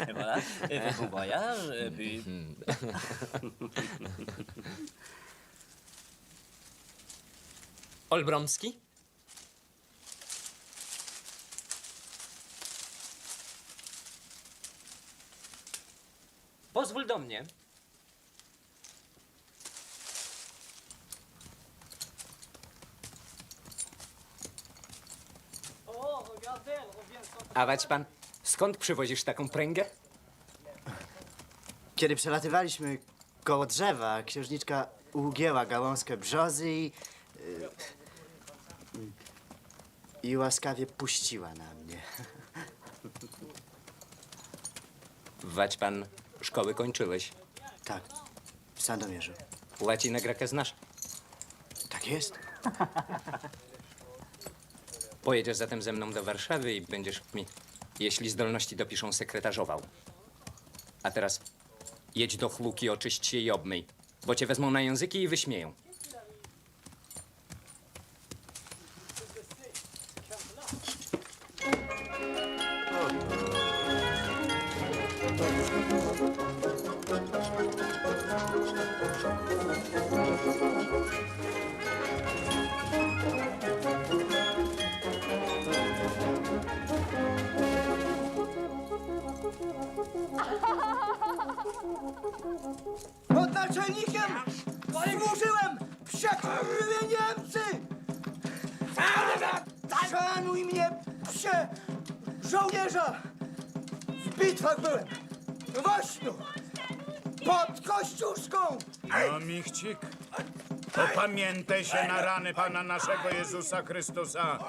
Et voilà, et bon voyage, et puis... Olbromski? Pozwól do mnie. A wać pan, skąd przywozisz taką pręgę? Kiedy przelatywaliśmy koło drzewa, księżniczka ugięła gałązkę brzozy i łaskawie puściła na mnie. Wać pan, szkoły kończyłeś. Tak, w Sandomierzu. Łacinę grekę znasz. Tak jest. Pojedziesz zatem ze mną do Warszawy i będziesz mi, jeśli zdolności dopiszą, sekretarzował. A teraz jedź do chłuki, oczyść się i obmyj. bo cię wezmą na języki i wyśmieją. Pod naczelnikiem służyłem! Przekurwy Niemcy! Szanuj mnie, psie żołnierza! W bitwach byłem! W Ośniu! Pod Kościuszką! No, Michcik, opamiętaj się na rany Pana naszego Jezusa Chrystusa,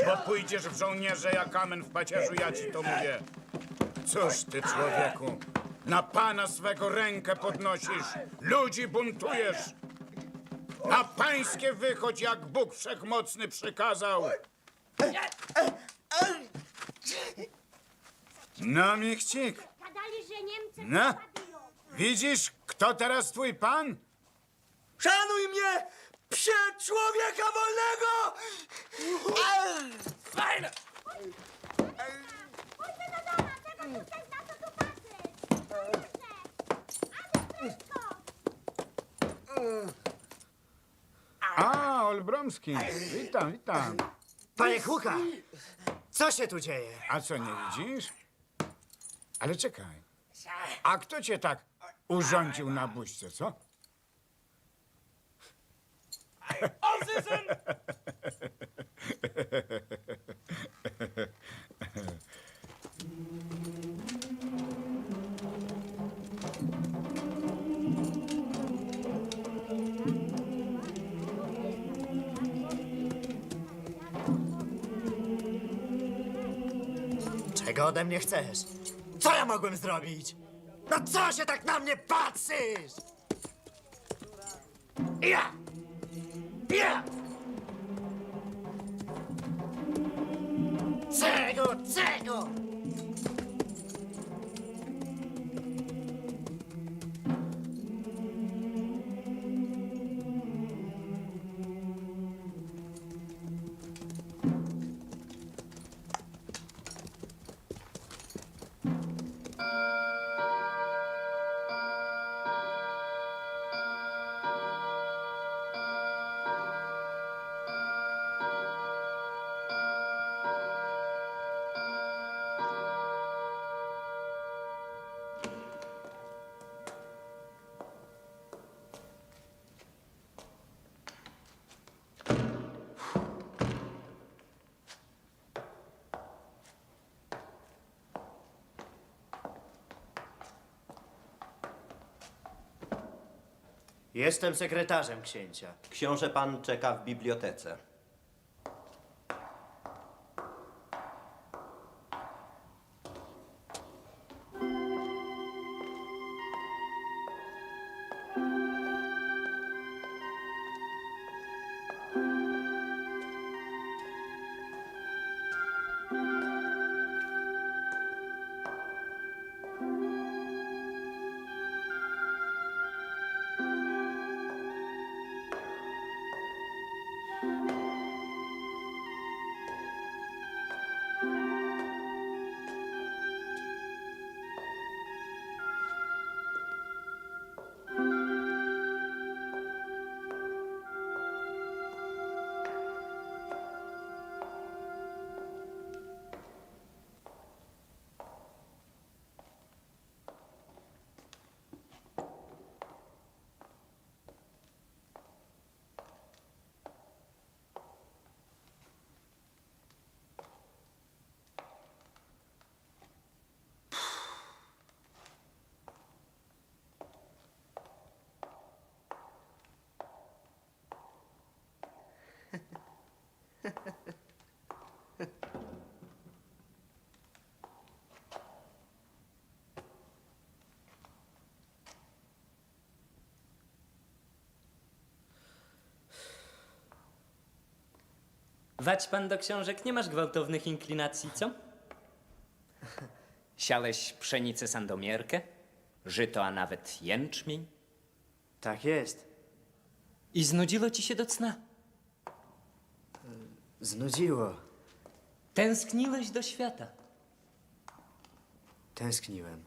bo pójdziesz w żołnierze jak amen w pacierzu, ja ci to mówię. Cóż ty, człowieku, na Pana swego rękę podnosisz, ludzi buntujesz. Na pańskie wychodź, jak Bóg Wszechmocny przykazał. No, Michcik, no, widzisz, kto teraz twój pan? Szanuj mnie, psie człowieka wolnego! Fajne! A, Olbromski, witam, witam. Panie Chucha, co się tu dzieje? A co, nie widzisz? Ale czekaj, a kto cię tak urządził na buźce, co? Czego ode mnie chcesz? Co ja mogłem zrobić? No co się tak na mnie patrzysz? Ja! Ja! Czego? Jestem sekretarzem księcia. Książę pan czeka w bibliotece. Wać pan do książek, nie masz gwałtownych inklinacji, co? Siałeś pszenicę sandomierkę, żyto, a nawet jęczmień? Tak jest. I znudziło ci się do cna? Znudziło. Tęskniłeś do świata. Tęskniłem.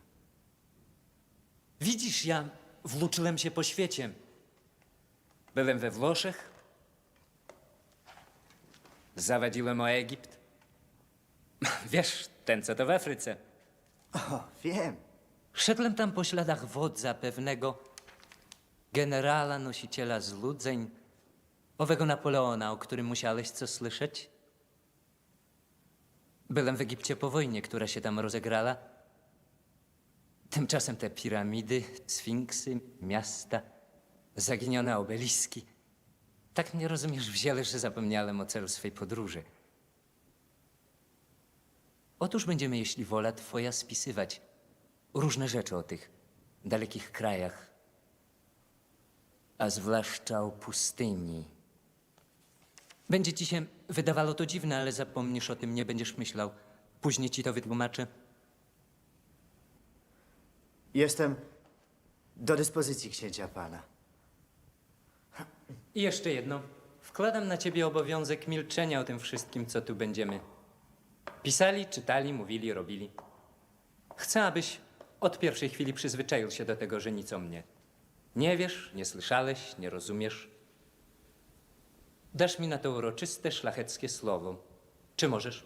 Widzisz, ja włóczyłem się po świecie. Byłem we Włoszech. Zawadziłem o Egipt. Wiesz, ten co to w Afryce. O, wiem. Szedłem tam po śladach wodza pewnego generała, nosiciela złudzeń, owego Napoleona, o którym musiałeś co słyszeć. Byłem w Egipcie po wojnie, która się tam rozegrała. Tymczasem te piramidy, sfinksy, miasta, zaginione obeliski. Tak mnie, rozumiesz, wzięły, że zapomniałem o celu swej podróży. Otóż będziemy, jeśli wola twoja, spisywać różne rzeczy o tych dalekich krajach, a zwłaszcza o pustyni. Będzie ci się wydawało to dziwne, ale zapomnisz o tym, nie będziesz myślał. Później ci to wytłumaczę. Jestem do dyspozycji księcia pana. I jeszcze jedno. Wkładam na ciebie obowiązek milczenia o tym wszystkim, co tu będziemy pisali, czytali, mówili, robili. Chcę, abyś od pierwszej chwili przyzwyczaił się do tego, że nic o mnie nie wiesz, nie słyszałeś, nie rozumiesz. Dasz mi na to uroczyste, szlacheckie słowo. Czy możesz?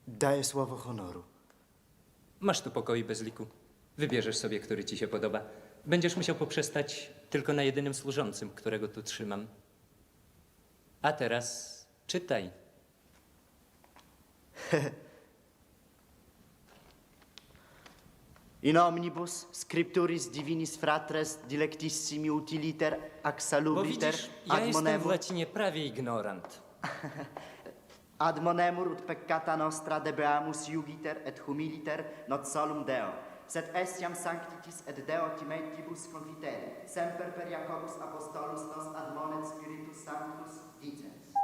Daję słowo honoru. Masz tu pokoi bez liku. Wybierzesz sobie, który ci się podoba. Będziesz musiał poprzestać tylko na jedynym służącym, którego tu trzymam. A teraz czytaj. In omnibus scripturis divinis fratres dilectissimi utiliter Bo axalubiter widzisz, ja jestem w łacinie prawie ignorant. admonemur ut peccata nostra debeamus iugiter et humiliter not solum Deo. Sed estiam sanctitis et Deo timentibus confiteri. Semper per Jacobus apostolus nos admonet Spiritus Sanctus dicens.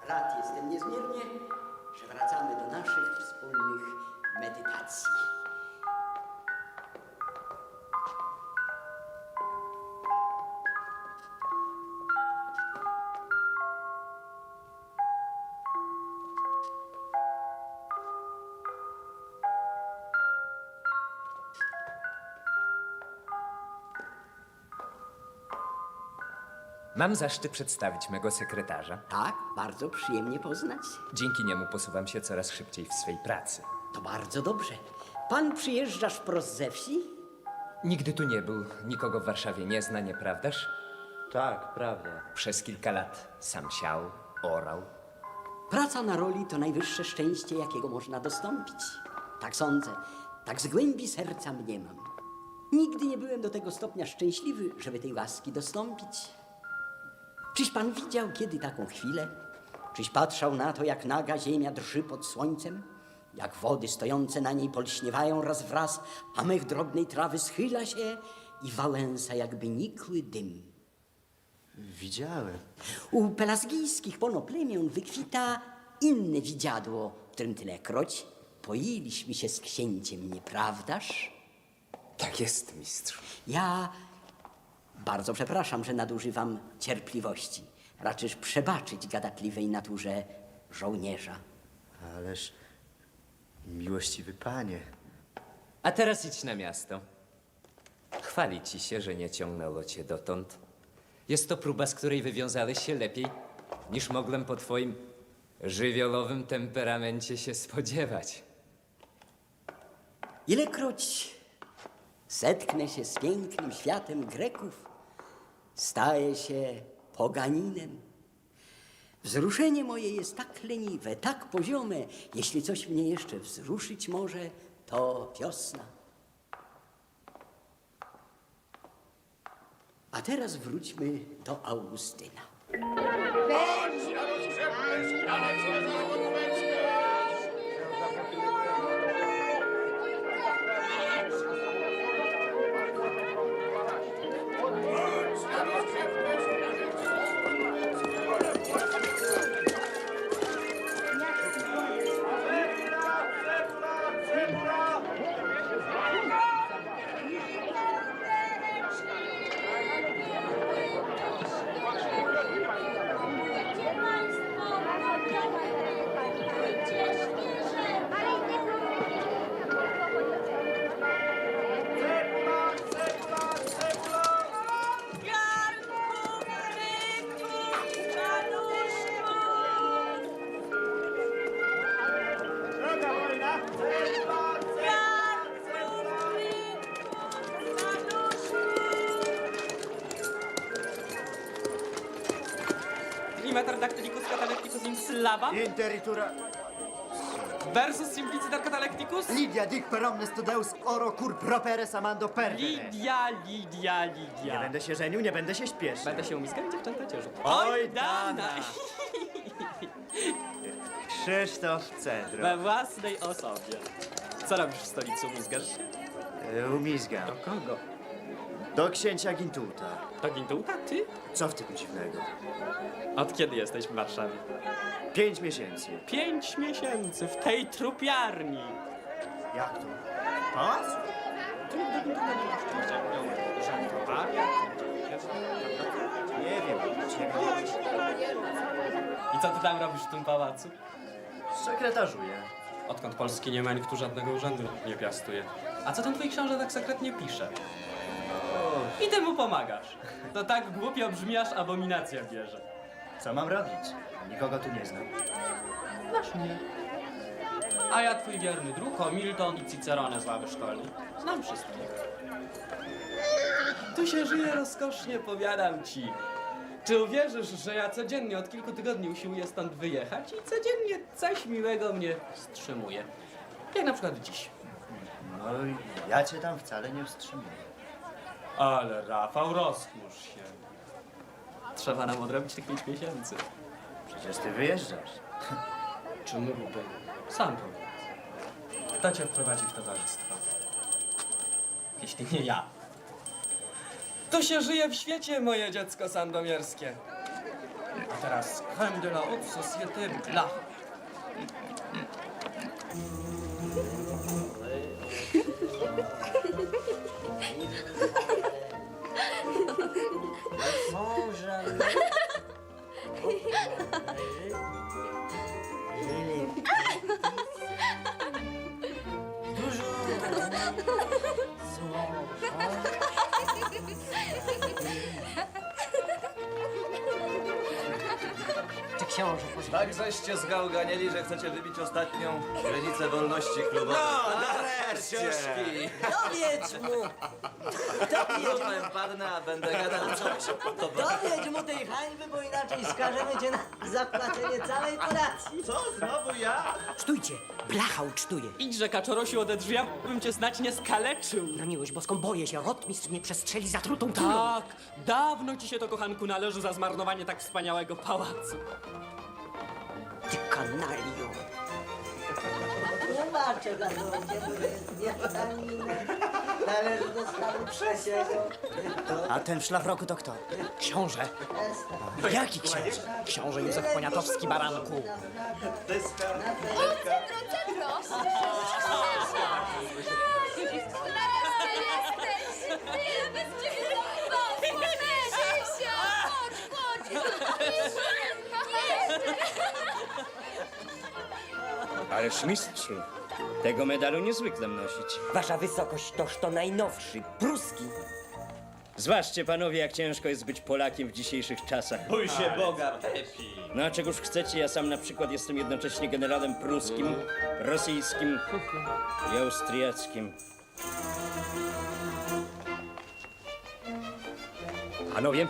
Rad jestem niezmiernie, że wracamy do naszych wspólnych medytacji. Mam zaszczyt przedstawić mego sekretarza. Tak, bardzo przyjemnie poznać. Dzięki niemu posuwam się coraz szybciej w swej pracy. To bardzo dobrze. Pan przyjeżdżasz wprost ze wsi? Nigdy tu nie był, nikogo w Warszawie nie zna, nieprawdaż? Tak, prawda. Przez kilka lat sam siał, orał. Praca na roli to najwyższe szczęście, jakiego można dostąpić. Tak sądzę, tak z głębi serca mniemam. Nigdy nie byłem do tego stopnia szczęśliwy, żeby tej łaski dostąpić. Czyś pan widział kiedy taką chwilę? Czyś patrzał na to, jak naga ziemia drży pod słońcem? Jak wody stojące na niej polśniewają raz w raz, a mech drobnej trawy schyla się i wałęsa jakby nikły dym. Widziałem. U pelasgijskich ponoplemion wykwita inne widziadło, którym tylekroć poiliśmy się z księciem, nieprawdaż? Tak jest, mistrzu. Ja bardzo przepraszam, że nadużywam cierpliwości. Raczysz przebaczyć gadatliwej naturze żołnierza. Ależ, miłościwy panie. A teraz idź na miasto. Chwali ci się, że nie ciągnęło cię dotąd. Jest to próba, z której wywiązałeś się lepiej, niż mogłem po twoim żywiołowym temperamencie się spodziewać. Ilekroć zetknę się z pięknym światem Greków, staję się poganinem. Wzruszenie moje jest tak leniwe, tak poziome. Jeśli coś mnie jeszcze wzruszyć może, to wiosna. A teraz wróćmy do Augustyna. Bądź na rozgrzewne szklane Unimeter dactylicus catalecticus in syllaba? Interitura... Versus simpliciter catalecticus? Lidia dic per omnes tudeus oro cur propere samando perdere. Lidia. Nie będę się żenił, nie będę się śpieszył. Będę się umiskał, dziewczęta ciężko. Oj, Dana! Krzysztof Cedro. We własnej osobie. Co robisz w stolicy, umizgasz się? Umizgam. Do kogo? Do księcia Gintuta. Do Gintuta? Ty? Co w tym dziwnego? Od kiedy jesteś w Warszawie? 5 miesięcy. 5 miesięcy w tej trupiarni. Jak to? Pałac? Ty do Gintuta nie masz szczęścia. Żartowaria? Nie wiem, I co ty tam robisz w tym pałacu? sekretarzuję. Odkąd polski niemańk tu żadnego urzędu nie piastuje. A co ten twój książę tak sekretnie pisze? I ty mu pomagasz. To tak głupio brzmi, aż abominacja bierze. Co mam robić? Nikogo tu nie znam. Znasz mnie. A ja twój wierny druh, Milton i Cicerone z ławy szkolnej. Znam wszystkich. Tu się żyje rozkosznie, powiadam ci. Czy uwierzysz, że ja codziennie od kilku tygodni usiłuję stąd wyjechać i codziennie coś miłego mnie wstrzymuje? Jak na przykład dziś. No i ja cię tam wcale nie wstrzymuję. Ale Rafał, rozchmurz się. Trzeba nam odrobić tych 5 miesięcy. Przecież ty wyjeżdżasz. Czy mógłbym? Sam powiedz. Kto cię wprowadzi w towarzystwo? Jeśli nie ja. Tu się żyje w świecie, moje dziecko sandomierskie. A teraz crème de la haute société bla. Czy książę pozwoli? Tak żeście zgałganieli, że chcecie wybić ostatnią granicę wolności klubowej. No, nareszcie! Książki! Dowiedz mu! Rozumiem, padnę, a będę gadał, co mi się podoba. Dowiedz mu tej hańby, bo inaczej skażemy cię na zapłacenie całej kolacji. Co, znowu ja? Cztujcie, blacha ucztuje. Idźże, kaczorosiu, ode drzwi, ja bym cię znać nie skaleczył. Na miłość boską boję się, rotmistrz mnie przestrzeli zatrutą kulą. Tak, dawno ci się to, kochanku, należy za zmarnowanie tak wspaniałego pałacu. Ty kanalio. Tłumaczę dla ludzie, który jest niepotaminy. Należy do stanu trzeciego. A ten w szlafroku to kto? Książę. Jaki książę? Książę Józef Poniatowski, baranku. Ależ mistrzu, tego medalu niezwykle nosić. Wasza wysokość, toż to najnowszy, pruski. Zważcie panowie, jak ciężko jest być Polakiem w dzisiejszych czasach. Bój się Boga, Pepi. No a czegoż chcecie, ja sam na przykład jestem jednocześnie generałem pruskim, rosyjskim i austriackim. Panowie,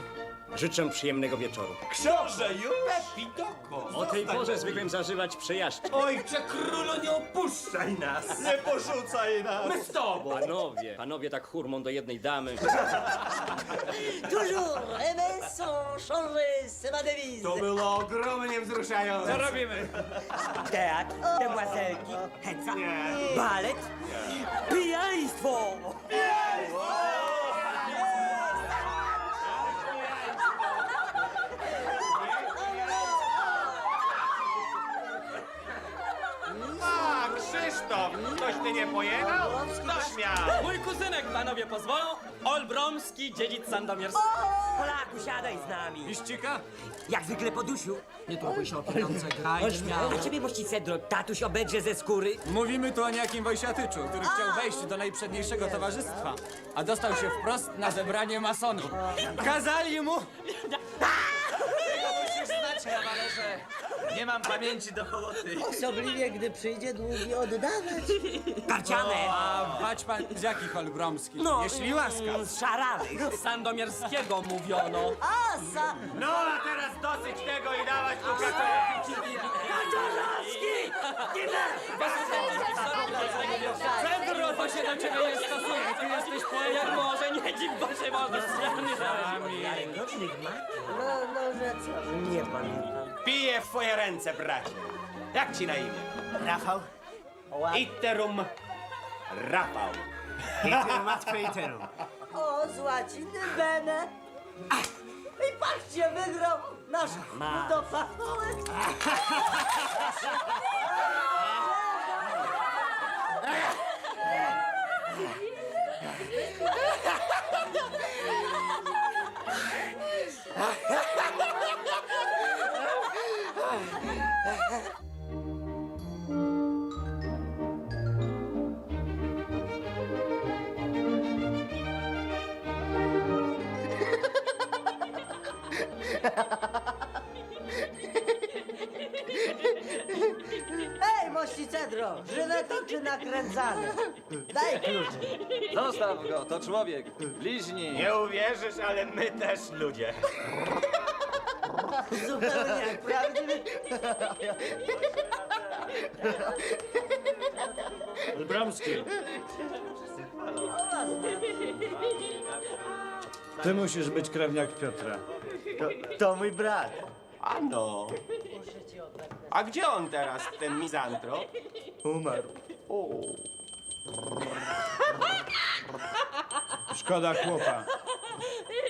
życzę przyjemnego wieczoru. Książę już? Pepi, dokąd? O tej porze zwykłem zażywać przejażdżki. Ojcze królu, nie opuszczaj nas! Nie porzucaj nas! My z tobą! Panowie tak hurmą do jednej damy. Toujours, aimer sans changer, c'est ma devise. To było ogromnie wzruszające. Co robimy? Teatr, demoiselki, heca, balet, pijaństwo. A, Krzysztof, ktoś ty nie pojechał? Kto śmiał? Mój kuzynek, panowie pozwolą? Olbromski, dziedzic sandomierski. Polaku, siadaj z nami. Liścika? Jak zwykle po dusiu. Nie turbuj się o pieniądze, graj śmiało. A ciebie mości Cedro, tatuś obedrze ze skóry. Mówimy tu o niejakim Wojsiatyczu, który chciał wejść do najprzedniejszego towarzystwa, a dostał się wprost na zebranie masonów. Kazali mu... Musisz znać, kawalerze. Nie mam pamięci do hołoty. Osobliwie, gdy przyjdzie długi oddawać. Karciane! A bać pan z jakich olbromskich? Jeśli łaskaw. Z szaranych. Sandomierskiego mówiono. A, za... No, a teraz dosyć tego i dawać tu katolicki. Kaczorowski! Pedro, to się do ciebie nie stosuje. Ty jesteś pojem może, nie dziw Boże Boże. No, że co? Nie pamiętam. Piję w twoje ręce, bracie. Jak ci na imię? Rafał? Iterum Rafał. Iterum atque iterum. O, złaciny bene. I patrzcie, wygrał nasz budopachołek. Ej, mości Cedro, żywe to czy nakręcane? Daj klucze. Zostaw go, to człowiek. Bliźni. Nie uwierzysz, ale my też ludzie. Zupełnie jak prawdziwy. Olbramski. Ty musisz być krewniak Piotra. To mój brat. Ano. A gdzie on teraz, ten mizantrop? Umarł. Szkoda chłopa.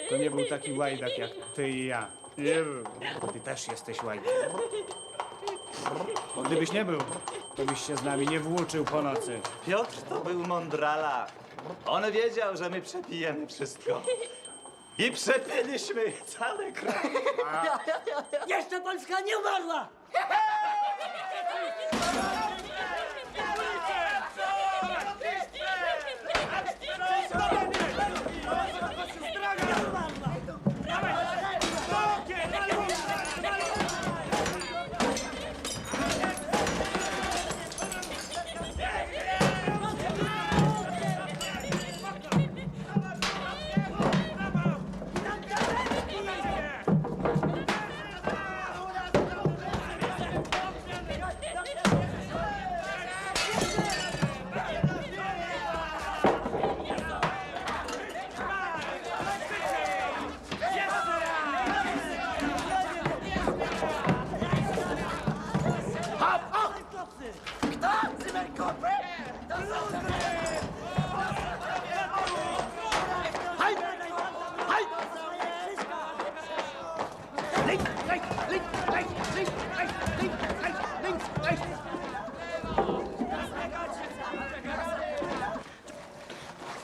To nie był taki łajdak jak ty i ja. Nie był. Ty też jesteś łajdak. Bo gdybyś nie był, to byś się z nami nie włóczył po nocy. Piotr to był mądrala. On wiedział, że my przepijemy wszystko. I przepiliśmy cały kraj. Jeszcze Polska nie umarła!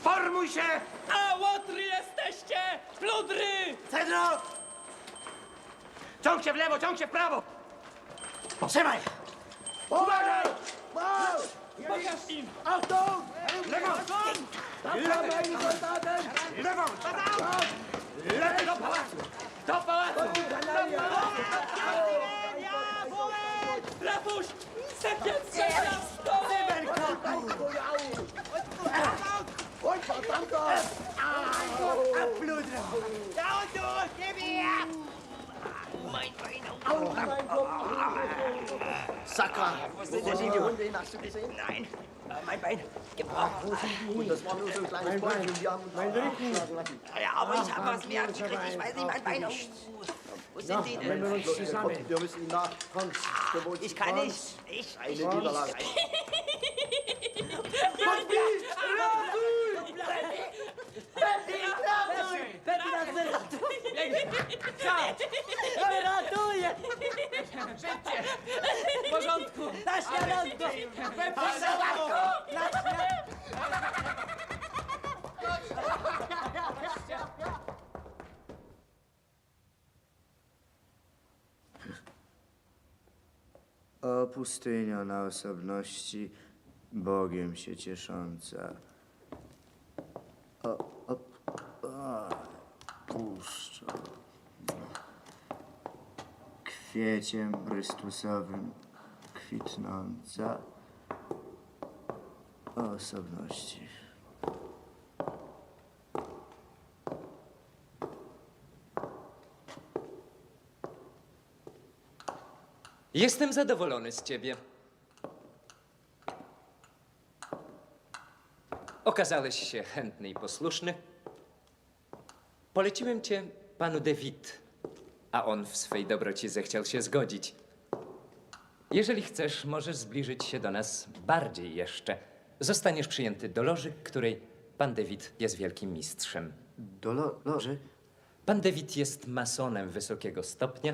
Formuj się! A łotry jesteście! Pludry! Cedro! Ciąg się w lewo, ciąg się w prawo! Trzymaj! Uwaga! Pokaż im! Achtung! Lewo! Lewo! Lewo! Lewo do pałacu! Do pałacu! Rafuś! Sekience na stole! Sacker! Sind die Hunde in Asche gesehen? Nein. Mein Bein. Gebrochen. Und das war nur so ein kleines Bein. Und wir haben mein Rücken. Ja, aber ich habe was mehr gekriegt. Ich weiß nicht, mein Bein. Wo sind die denn? Wir uns zusammen. Wir müssen nach Franz. Ich kann nicht. Ich. Eine Niederlage. Wyratuję! Szybcie! W porządku! Na śniadanko! Na śniadanko! O pustynia na osobności, Bogiem się ciesząca. Puszcza. kwieciem Chrystusowym kwitnąca osobności. Jestem zadowolony z ciebie. Okazałeś się chętny i posłuszny. Poleciłem cię panu de Witt, a on w swej dobroci zechciał się zgodzić. Jeżeli chcesz, możesz zbliżyć się do nas bardziej jeszcze. Zostaniesz przyjęty do loży, której pan de Witt jest wielkim mistrzem. Do loży? Pan de Witt jest masonem wysokiego stopnia.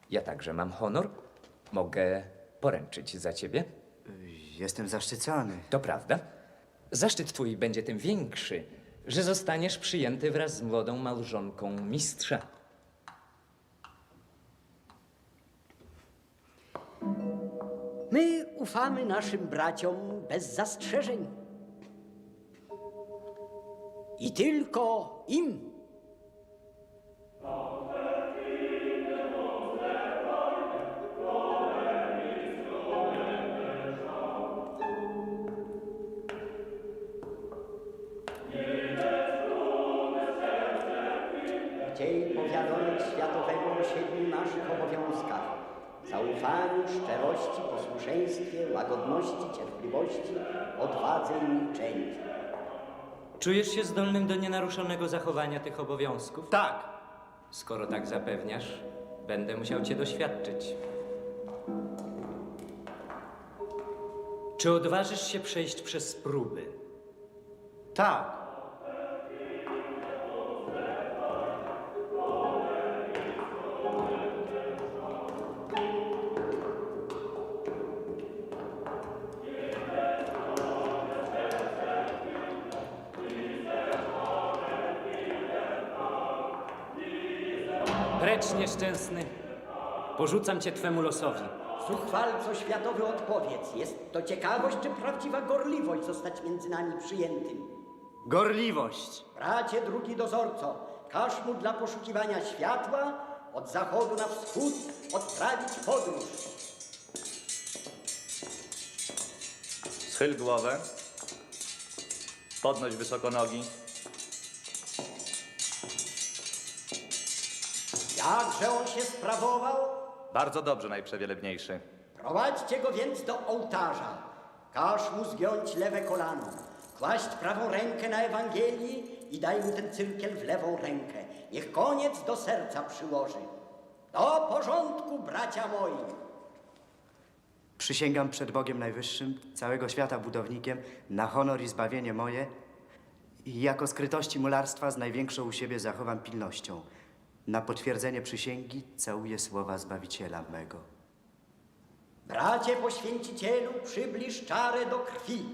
Ja także mam honor. Mogę poręczyć za ciebie. Jestem zaszczycony. To prawda. Zaszczyt twój będzie tym większy, że zostaniesz przyjęty wraz z młodą małżonką mistrza. My ufamy naszym braciom bez zastrzeżeń. I tylko im. Chciej powiadomić światowemu o 7 naszych obowiązkach. Zaufaniu, szczerości, posłuszeństwie, łagodności, cierpliwości, odwadze i milczeniu. Czujesz się zdolnym do nienaruszonego zachowania tych obowiązków? Tak. Skoro tak zapewniasz, będę musiał cię doświadczyć. Czy odważysz się przejść przez próby? Tak. Precz, nieszczęsny. Porzucam cię twemu losowi. Zuchwalco światowy, odpowiedz. Jest to ciekawość czy prawdziwa gorliwość zostać między nami przyjętym? Gorliwość. Bracie, drugi dozorco, każ mu dla poszukiwania światła od zachodu na wschód odprawić podróż. Schyl głowę. Podnoś wysoko nogi. Jakże on się sprawował? Bardzo dobrze, najprzewielebniejszy. Prowadźcie go więc do ołtarza. Każ mu zgiąć lewe kolano, kłaść prawą rękę na Ewangelii i daj mu ten cyrkiel w lewą rękę. Niech koniec do serca przyłoży. Do porządku, bracia moi! Przysięgam przed Bogiem Najwyższym, całego świata budownikiem, na honor i zbawienie moje i jako skrytości mularstwa z największą u siebie zachowam pilnością. Na potwierdzenie przysięgi całuję słowa Zbawiciela mego. Bracie poświęcicielu, przybliż czarę do krwi.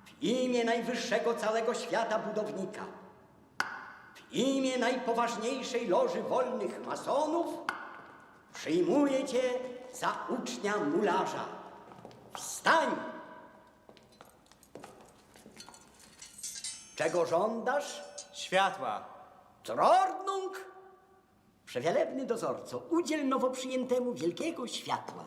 W imię najwyższego całego świata budownika, w imię najpoważniejszej loży wolnych masonów, przyjmuję cię za ucznia mularza. Wstań! Czego żądasz? Światła. Zordnung! Przewielebny dozorco, udziel nowo przyjętemu wielkiego światła.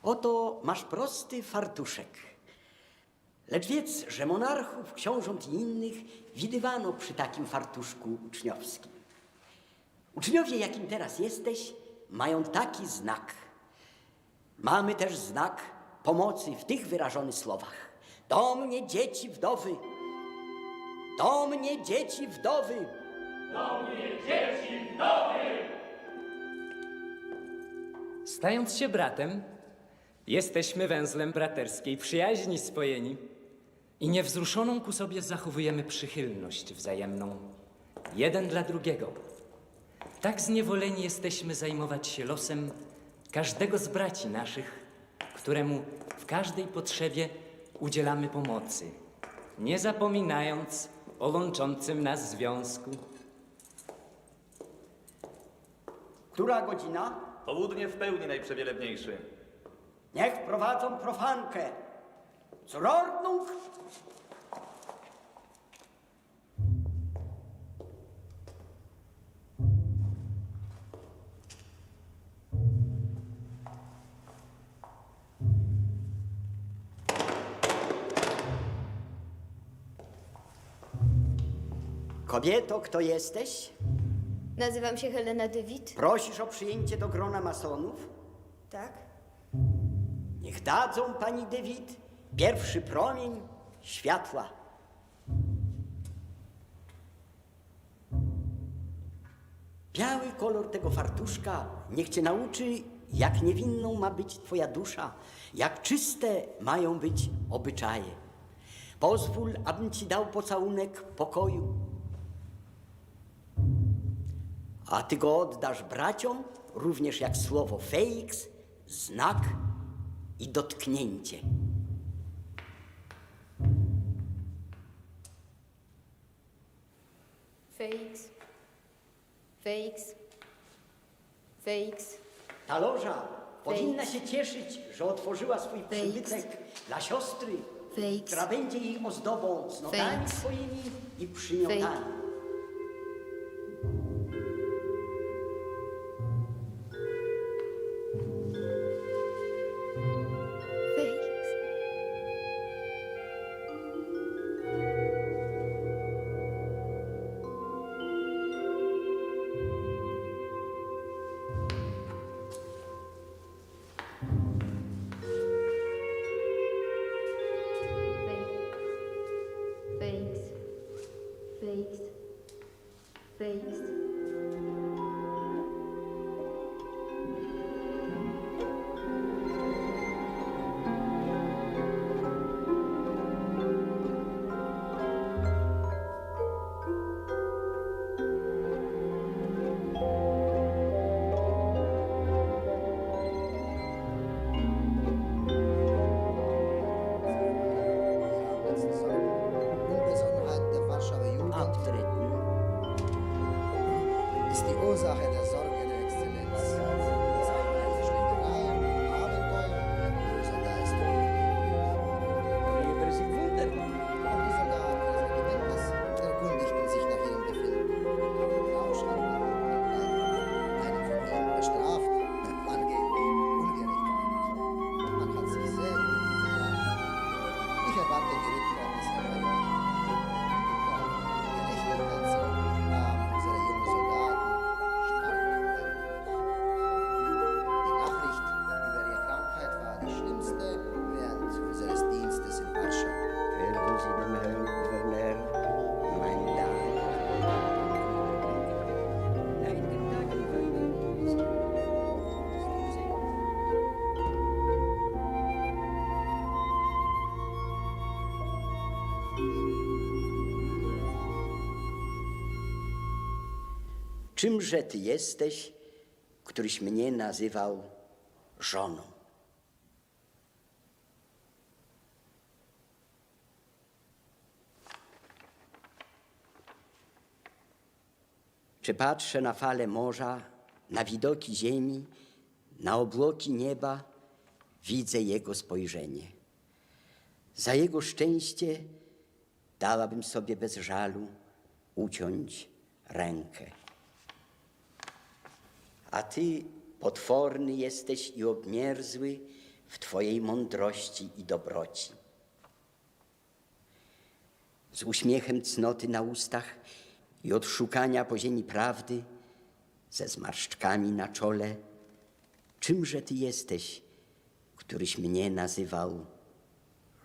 Oto masz prosty fartuszek. Lecz wiedz, że monarchów, książąt i innych widywano przy takim fartuszku uczniowskim. Uczniowie, jakim teraz jesteś, mają taki znak. Mamy też znak pomocy w tych wyrażonych słowach. Do mnie dzieci wdowy. Do mnie dzieci wdowy. Do mnie dzieci wdowy! Stając się bratem, jesteśmy węzlem braterskiej przyjaźni spojeni i niewzruszoną ku sobie zachowujemy przychylność wzajemną, jeden dla drugiego. Tak zniewoleni jesteśmy zajmować się losem każdego z braci naszych, któremu w każdej potrzebie udzielamy pomocy, nie zapominając o łączącym nas związku. Która godzina? Południe w pełni, najprzewielebniejszy. Niech wprowadzą profankę. Zur Ordnung. Kobieto, kto jesteś? Nazywam się Helena de Witt. Prosisz o przyjęcie do grona masonów? Tak? Niech dadzą pani de Witt pierwszy promień światła. Biały kolor tego fartuszka niech cię nauczy, jak niewinną ma być twoja dusza, jak czyste mają być obyczaje. Pozwól, abym ci dał pocałunek pokoju. A ty go oddasz braciom, również jak słowo feix, znak i dotknięcie. Feix. Feix. Feix. Ta loża powinna się cieszyć, że otworzyła swój przybytek dla siostry, która będzie jej ozdobą cnotami swoimi i przymiotami. Czymże ty jesteś, któryś mnie nazywał żoną? Czy patrzę na fale morza, na widoki ziemi, na obłoki nieba, widzę jego spojrzenie. Za jego szczęście dałabym sobie bez żalu uciąć rękę. A ty potworny jesteś i obmierzły w twojej mądrości i dobroci. Z uśmiechem cnoty na ustach i odszukania po ziemi prawdy, ze zmarszczkami na czole, czymże ty jesteś, któryś mnie nazywał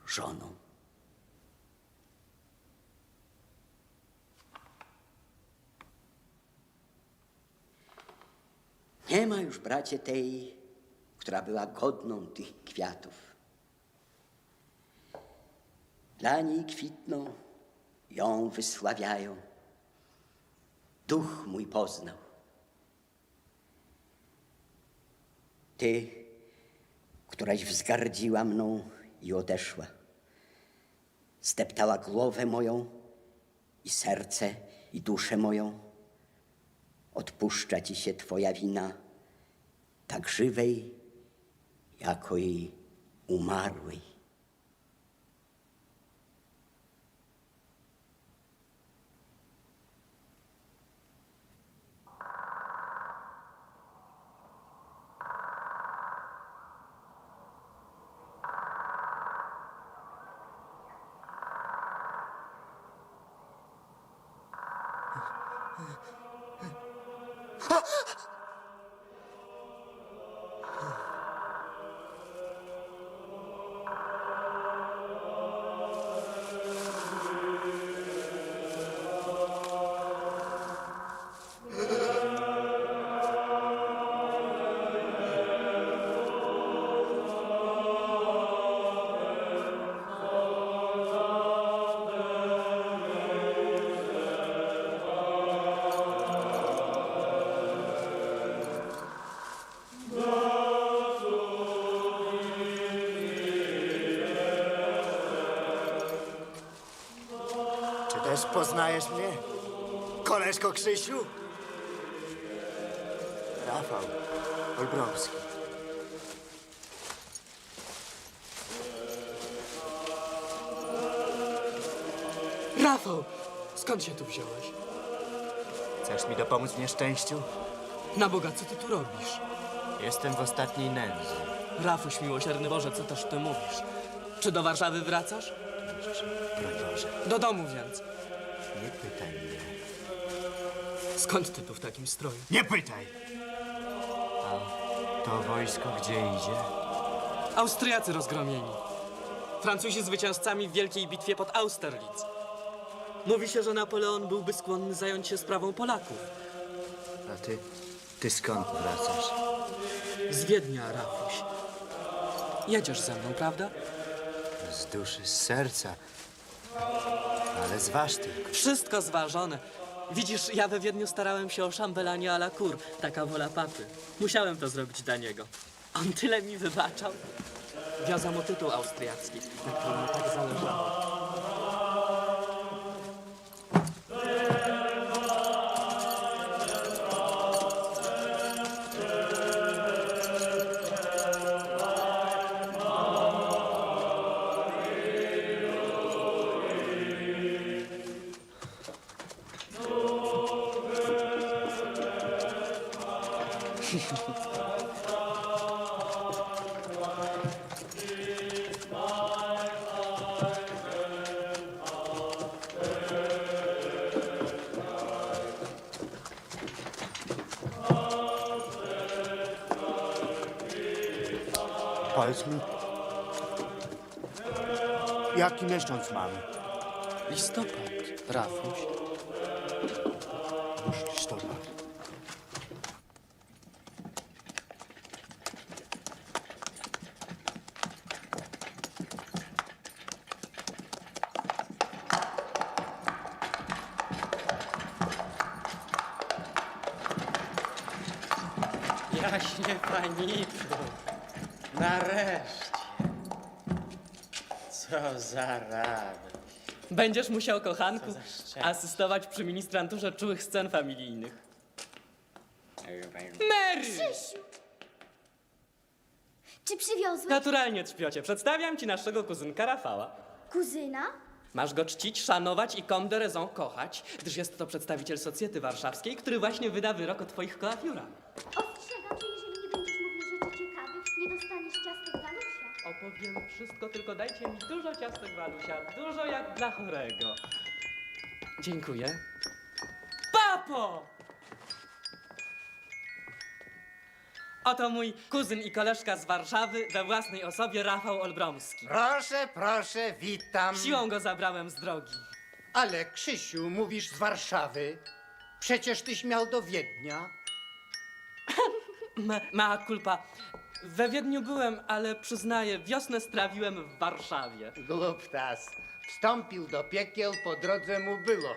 żoną? Nie ma już, bracie, tej, która była godną tych kwiatów. Dla niej kwitną, ją wysławiają. Duch mój poznał. Ty, któraś wzgardziła mną i odeszła, zdeptała głowę moją i serce i duszę moją, odpuszcza ci się twoja wina, tak żywej jako i umarły. Czy też poznajesz mnie, koleżko Krzysiu? Rafał Olbromski. Rafał! Skąd się tu wziąłeś? Chcesz mi dopomóc w nieszczęściu? Na Boga, co ty tu robisz? Jestem w ostatniej nędzy. Rafuś, miłosierny Boże, co też ty mówisz? Czy do Warszawy wracasz? Broń Boże. Do domu więc. Nie pytaj mnie. Skąd ty tu w takim stroju? Nie pytaj! A to wojsko gdzie idzie? Austriacy rozgromieni. Francuzi zwycięzcami w wielkiej bitwie pod Austerlitz. Mówi się, że Napoleon byłby skłonny zająć się sprawą Polaków. A ty skąd wracasz? Z Wiednia, Rafuś. Jedziesz ze mną, prawda? Z duszy, z serca. Ale zważ tylko. Wszystko zważone. Widzisz, ja we Wiedniu starałem się o szambelanie à la cour. Taka wola papy. Musiałem to zrobić dla niego. On tyle mi wybaczał. Wiozą mu tytuł austriacki, na którym mu tak zależało. Powiedz mi, jaki miesiąc mamy? Listopad, Rafuś. Już listopad. Jaśnie, paniku. Nareszcie. Co za radość. Będziesz musiał, kochanku, asystować przy ministranturze czułych scen familijnych. Mary! Krzysiu! Czy przywiozłeś Naturalnie, trzpiocie. Przedstawiam ci naszego kuzynka Rafała. kuzyna? Masz go czcić, szanować i comme de raison kochać, gdyż jest to przedstawiciel socjety warszawskiej, który właśnie wyda wyrok o twoich klawiurach. Ostrzegam cię, jeżeli nie będziesz mówił rzeczy ciekawych, nie dostaniesz ciastek Walusia. Opowiem wszystko, tylko dajcie mi dużo ciastek Walusia, dużo jak dla chorego. Dziękuję. Papo! Oto mój kuzyn i koleżka z Warszawy we własnej osobie, Rafał Olbromski. Proszę, proszę, witam. Siłą go zabrałem z drogi. Ale Krzysiu, mówisz z Warszawy. Przecież tyś miał do Wiednia. Mea culpa. We Wiedniu byłem, ale przyznaję, wiosnę strawiłem w Warszawie. Głuptas. Wstąpił do piekieł, po drodze mu było.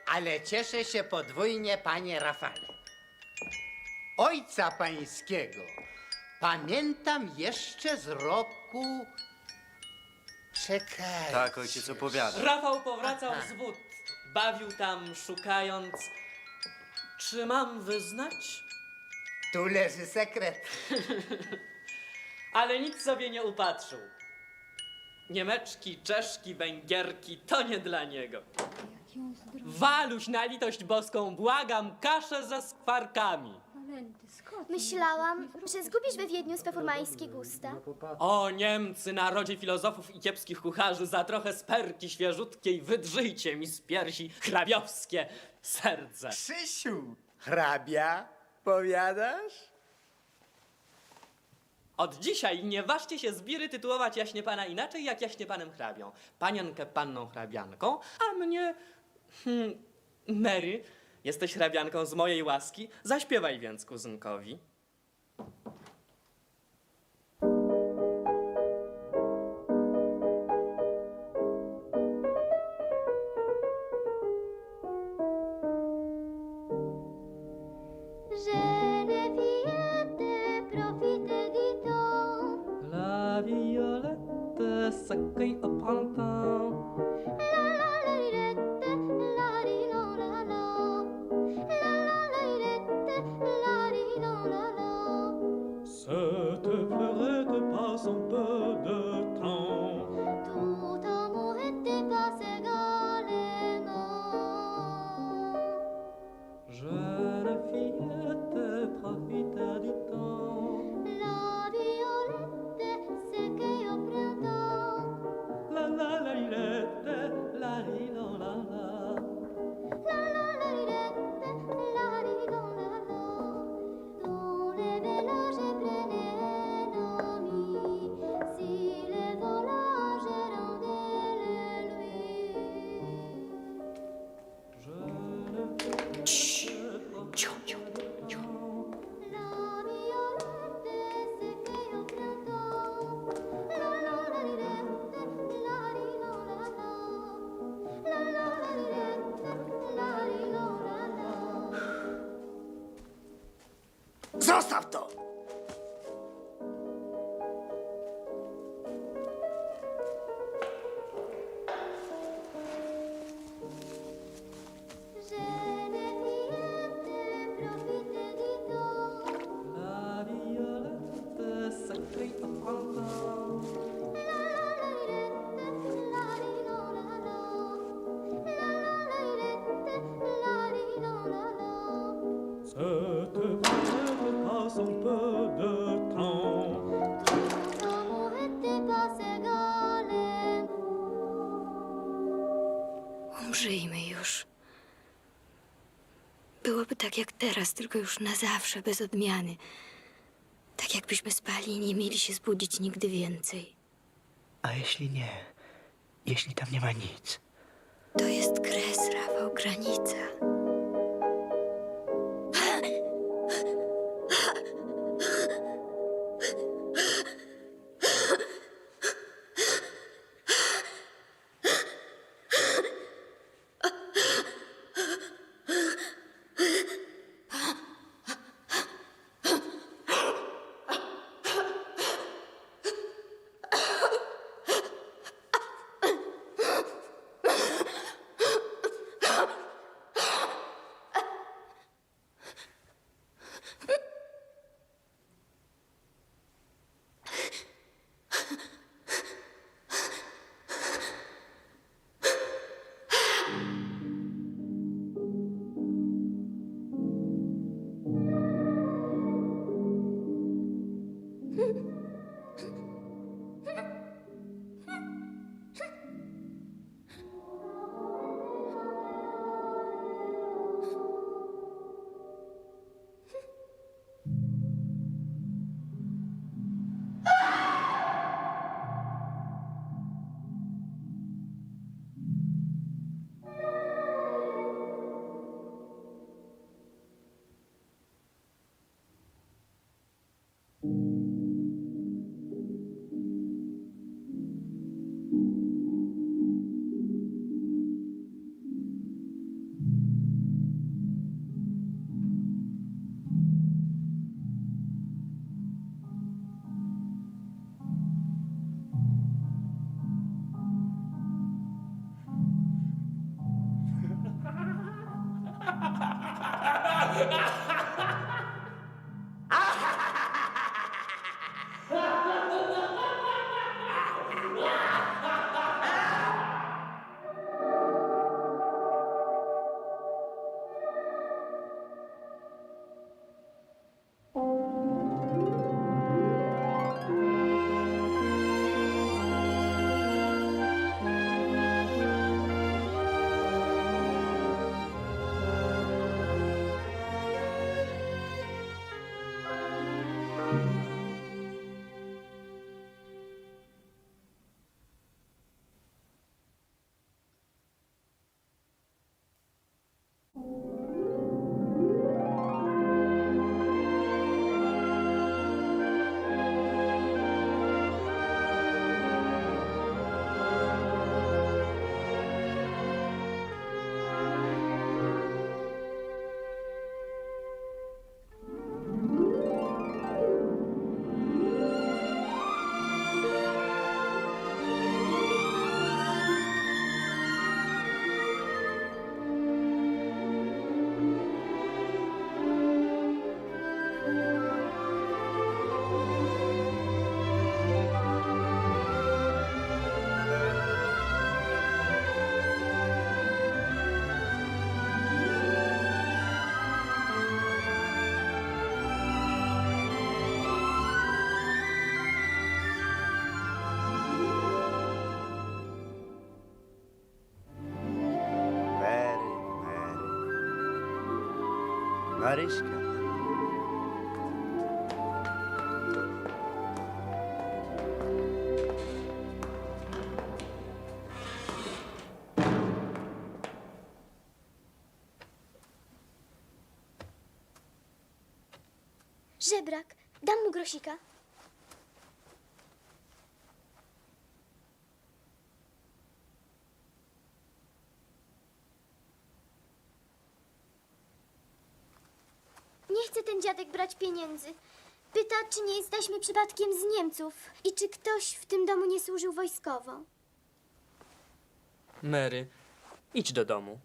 Ale cieszę się podwójnie, panie Rafale. Ojca pańskiego pamiętam jeszcze z roku... Czekaj. Tak, ojciec opowiada. Rafał powracał z wód. Bawił tam, szukając... Czy mam wyznać? Tu leży sekret. ale nic sobie nie upatrzył. Niemeczki, Czeszki, Węgierki to nie dla niego. Waluś, na litość boską, błagam, kaszę ze skwarkami. Myślałam, że zgubisz we Wiedniu swe furmańskie gusta. O Niemcy, narodzie filozofów i kiepskich kucharzy, za trochę sperki świeżutkiej wydrzyjcie mi z piersi hrabiowskie serce. Krzysiu, hrabia, powiadasz? Od dzisiaj nie ważcie się zbiry tytułować jaśnie pana inaczej, jak jaśnie panem hrabią. Panienkę panną hrabianką, a mnie... Mary, jesteś hrabianką z mojej łaski, zaśpiewaj więc kuzynkowi. La violette s'accueille au printemps. Cette fleurette passe un peu de temps. Tout amour était passé galement. Jeune fillette, profite du temps. La violette s'écueille au printemps. La la la lilette, la li la la la. La la la lilette, la li la la la. Dans les villages prenaient l'ami. Si les volages rendaient les lui. Jeune fillette, profite du temps. La violette s'écueille au printemps. La la la lilette, la li la la la. La la la lilette, la li la la la. Zostaw to! Jeune fillette, profite du temps. La violette s'accueille au printemps. La la la lilette, la li la la la. La la la lilette, la li la la la. Cette fleurette passe un peu de temps. Tout amour était passé galement. Umrzyjmy już. Byłoby tak jak teraz, tylko już na zawsze, bez odmiany. Tak jakbyśmy spali i nie mieli się zbudzić nigdy więcej. A jeśli nie? Jeśli tam nie ma nic? To jest kres, Rafał, granica. Maryśka. Żebrak, dam mu grosika. Nie chce ten dziadek brać pieniędzy. Pyta, czy nie jesteśmy przypadkiem z Niemców i czy ktoś w tym domu nie służył wojskowo. Mary, idź do domu.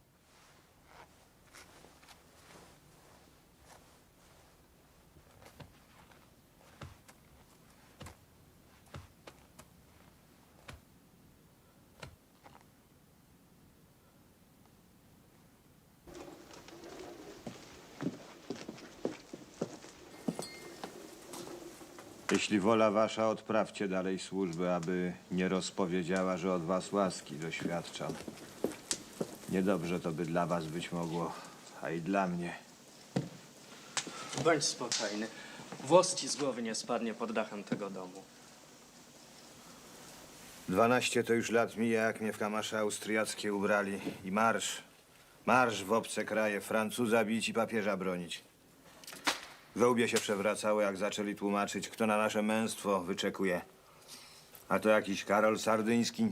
Jeśli wola wasza, odprawcie dalej służbę, aby nie rozpowiedziała, że od was łaski doświadczam. Niedobrze to by dla was być mogło, a i dla mnie. Bądź spokojny. Włos ci z głowy nie spadnie pod dachem tego domu. 12 to już lat mija, jak mnie w kamasze austriackie ubrali. I marsz. Marsz w obce kraje. Francuza bić i papieża bronić. We łbie się przewracało, jak zaczęli tłumaczyć, kto na nasze męstwo wyczekuje. A to jakiś Karol Sardyński,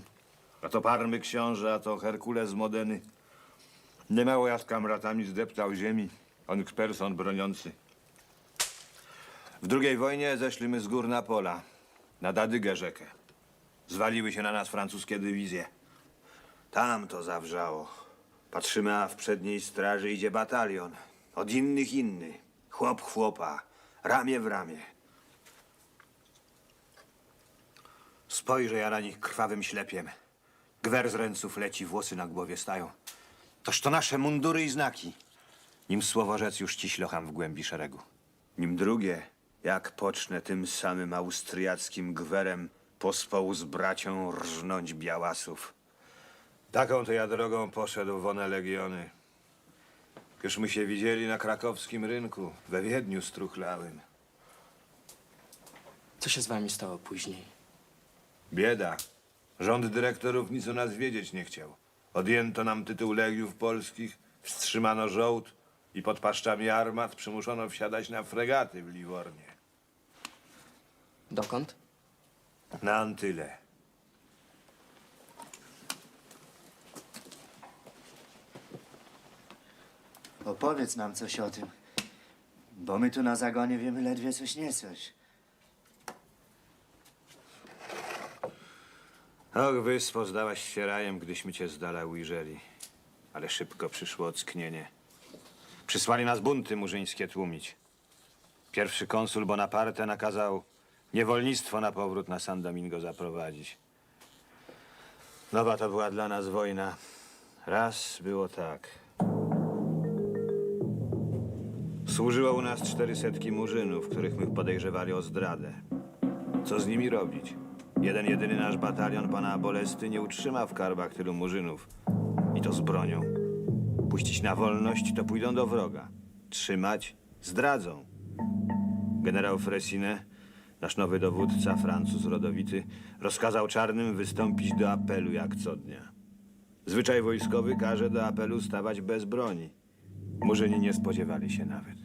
a to Parmy książę, a to Herkules z Modeny. Nie mało ja z kamratami zdeptał ziemi, on person broniący. W II wojnie zeszliśmy z gór na pola, na Dadygę rzekę. Zwaliły się na nas francuskie dywizje. Tam to zawrzało. Patrzymy, a w przedniej straży idzie batalion. Od innych inny. Chłop chłopa. Ramię w ramię. Spojrzę ja na nich krwawym ślepiem. Gwer z ręców leci, włosy na głowie stają. Toż to nasze mundury i znaki. Nim słowo rzec już ci ślocham w głębi szeregu. Nim drugie, jak pocznę tym samym austriackim gwerem pospołu z bracią rżnąć białasów. Taką to ja drogą poszedł w one legiony. Kieżmy się widzieli na krakowskim rynku, we Wiedniu struchlałym. Co się z wami stało później? Bieda. Rząd dyrektorów nic o nas wiedzieć nie chciał. Odjęto nam tytuł Legiów Polskich, wstrzymano żołd i pod paszczami armat przymuszono wsiadać na fregaty w Liwornie. Dokąd? Na Antyle. Opowiedz nam coś o tym, bo my tu na zagonie wiemy ledwie coś niecoś. Och, wyspo, zdałaś się rajem, gdyśmy cię z dala ujrzeli. Ale szybko przyszło ocknienie. Przysłali nas bunty murzyńskie tłumić. Pierwszy konsul Bonaparte nakazał niewolnictwo na powrót na San Domingo zaprowadzić. Nowa to była dla nas wojna. Raz było tak. Służyło u nas 400 murzynów, których my podejrzewali o zdradę. Co z nimi robić? Jeden jedyny nasz batalion pana Bolesty nie utrzyma w karbach tylu murzynów. I to z bronią. Puścić na wolność, to pójdą do wroga. Trzymać, zdradzą. Generał Freycinet, nasz nowy dowódca, Francuz rodowity, rozkazał czarnym wystąpić do apelu jak co dnia. Zwyczaj wojskowy każe do apelu stawać bez broni. Murzyni nie spodziewali się nawet.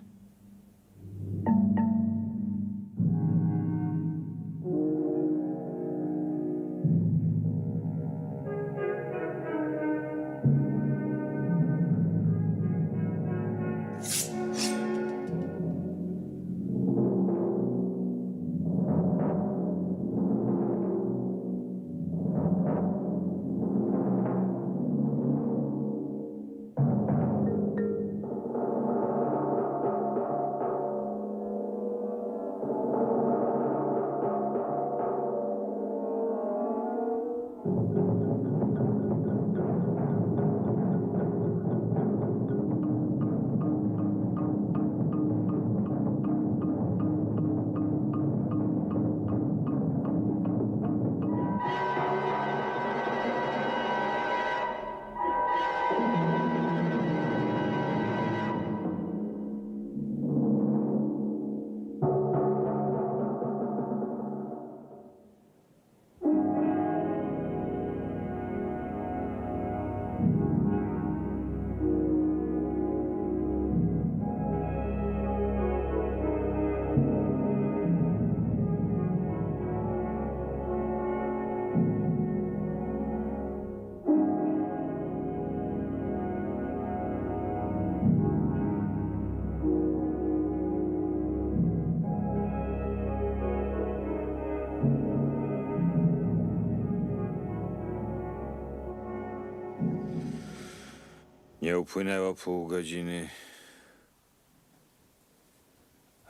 Nie upłynęło pół godziny.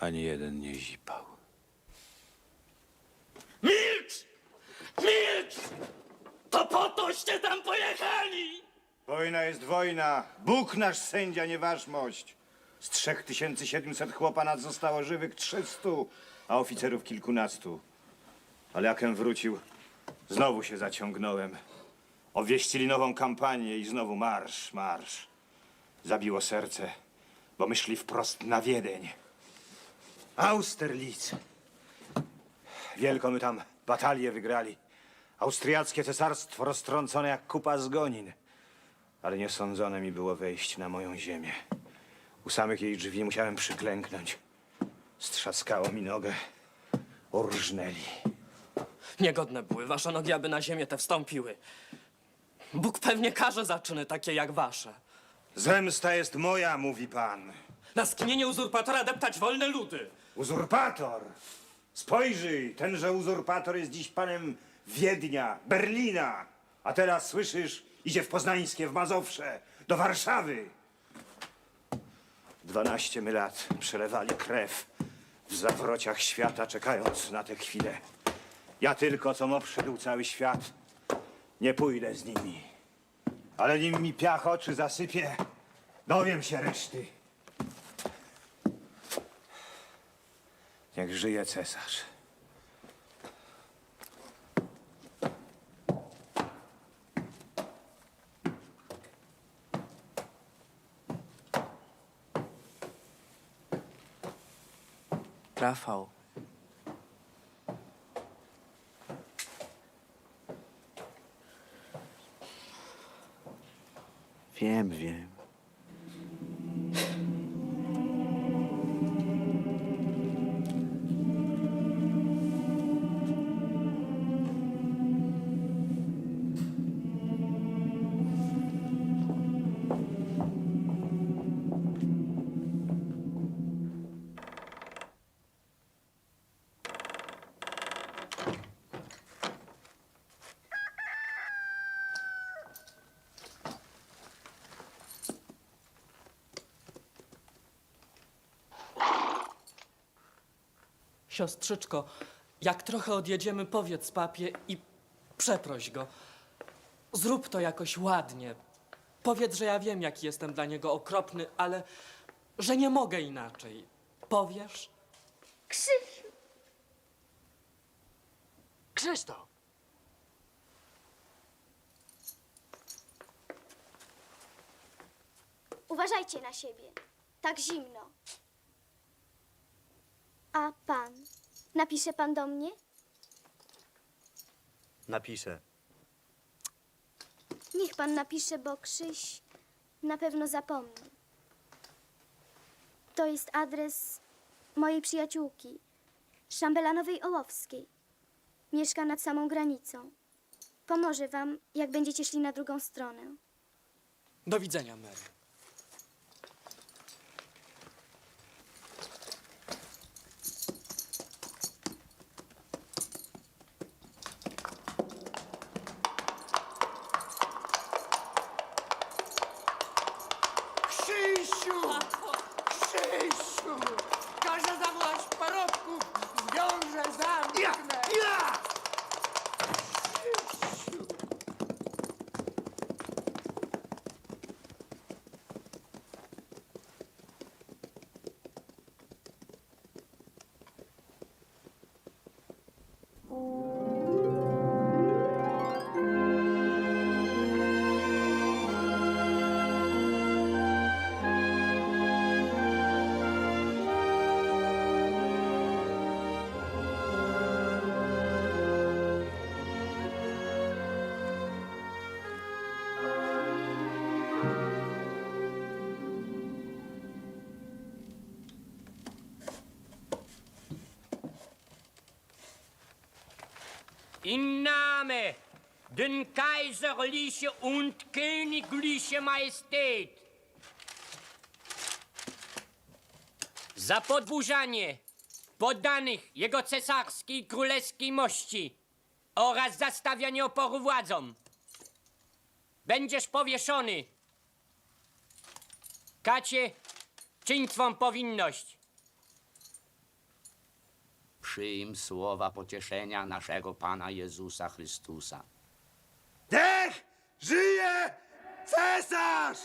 Ani jeden nie zipał. Milcz! Milcz! To po toście tam pojechali! Wojna jest wojna. Bóg nasz sędzia, nie wasz mość. Z 3700 chłopa nas zostało żywych 300, a oficerów kilkunastu. Ale jakem wrócił, znowu się zaciągnąłem. Obwieścili nową kampanię i znowu marsz, marsz. Zabiło serce, bo my szli wprost na Wiedeń. Austerlitz. Wielką my tam batalię wygrali. Austriackie cesarstwo roztrącone jak kupa zgonin. Ale nie sądzone mi było wejść na moją ziemię. U samych jej drzwi musiałem przyklęknąć. Strzaskało mi nogę. Urżnęli. Niegodne były wasze nogi, aby na ziemię te wstąpiły. Bóg pewnie karze za czyny takie jak wasze. Zemsta jest moja, mówi pan. Na skinienie uzurpatora deptać wolne ludy. Uzurpator! Spojrzyj, tenże uzurpator jest dziś panem Wiednia, Berlina. A teraz, słyszysz, idzie w Poznańskie, w Mazowsze, do Warszawy. 12 my lat przelewali krew w zawrociach świata, czekając na tę chwilę. Ja tylko, com obszedł cały świat, nie pójdę z nimi. Ale nim mi piach oczy zasypie, dowiem się reszty. Niech żyje cesarz. Rafał. Wiem, wiem. Siostrzyczko, jak trochę odjedziemy, powiedz papie i przeproś go. Zrób to jakoś ładnie. Powiedz, że ja wiem, jaki jestem dla niego okropny, ale że nie mogę inaczej. Powiesz? Krzysiu! Krzysztof! Uważajcie na siebie. Tak zimno. A pan? Napisze pan do mnie? Napiszę. Niech pan napisze, bo Krzyś na pewno zapomni. To jest adres mojej przyjaciółki, szambelanowej Ołowskiej. Mieszka nad samą granicą. Pomoże wam, jak będziecie szli na drugą stronę. Do widzenia, Mary. Krzysiu! Krzysiu! Każę zawołać parobków! Zwiążę, zamknę! Ja! Im Namen den kaiserliche und königliche Majestät. Za podburzanie poddanych jego cesarskiej królewskiej mości oraz za stawianie oporu władzom będziesz powieszony Kacie, czyń twą powinność. Przyjm słowa pocieszenia naszego Pana Jezusa Chrystusa. Niech żyje cesarz!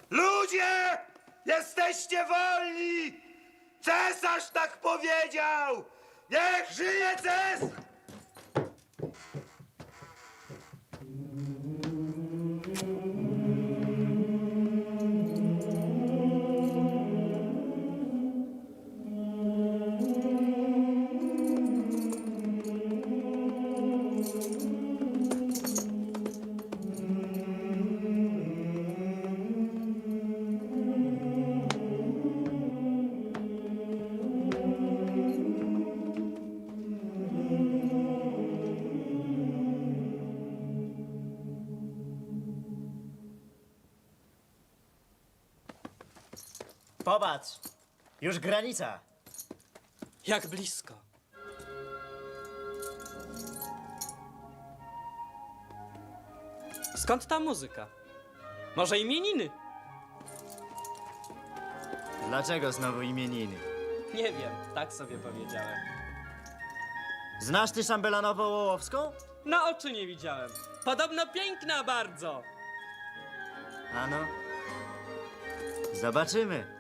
Ludzie! Jesteście wolni! Cesarz tak powiedział! Niech żyje cesarz! Popatrz, już granica. Jak blisko. Skąd ta muzyka? Może imieniny? Dlaczego znowu imieniny? Nie wiem, tak sobie powiedziałem. Znasz ty szambelanową Wołowską? Na oczy nie widziałem. Podobno piękna bardzo. Ano. Zobaczymy.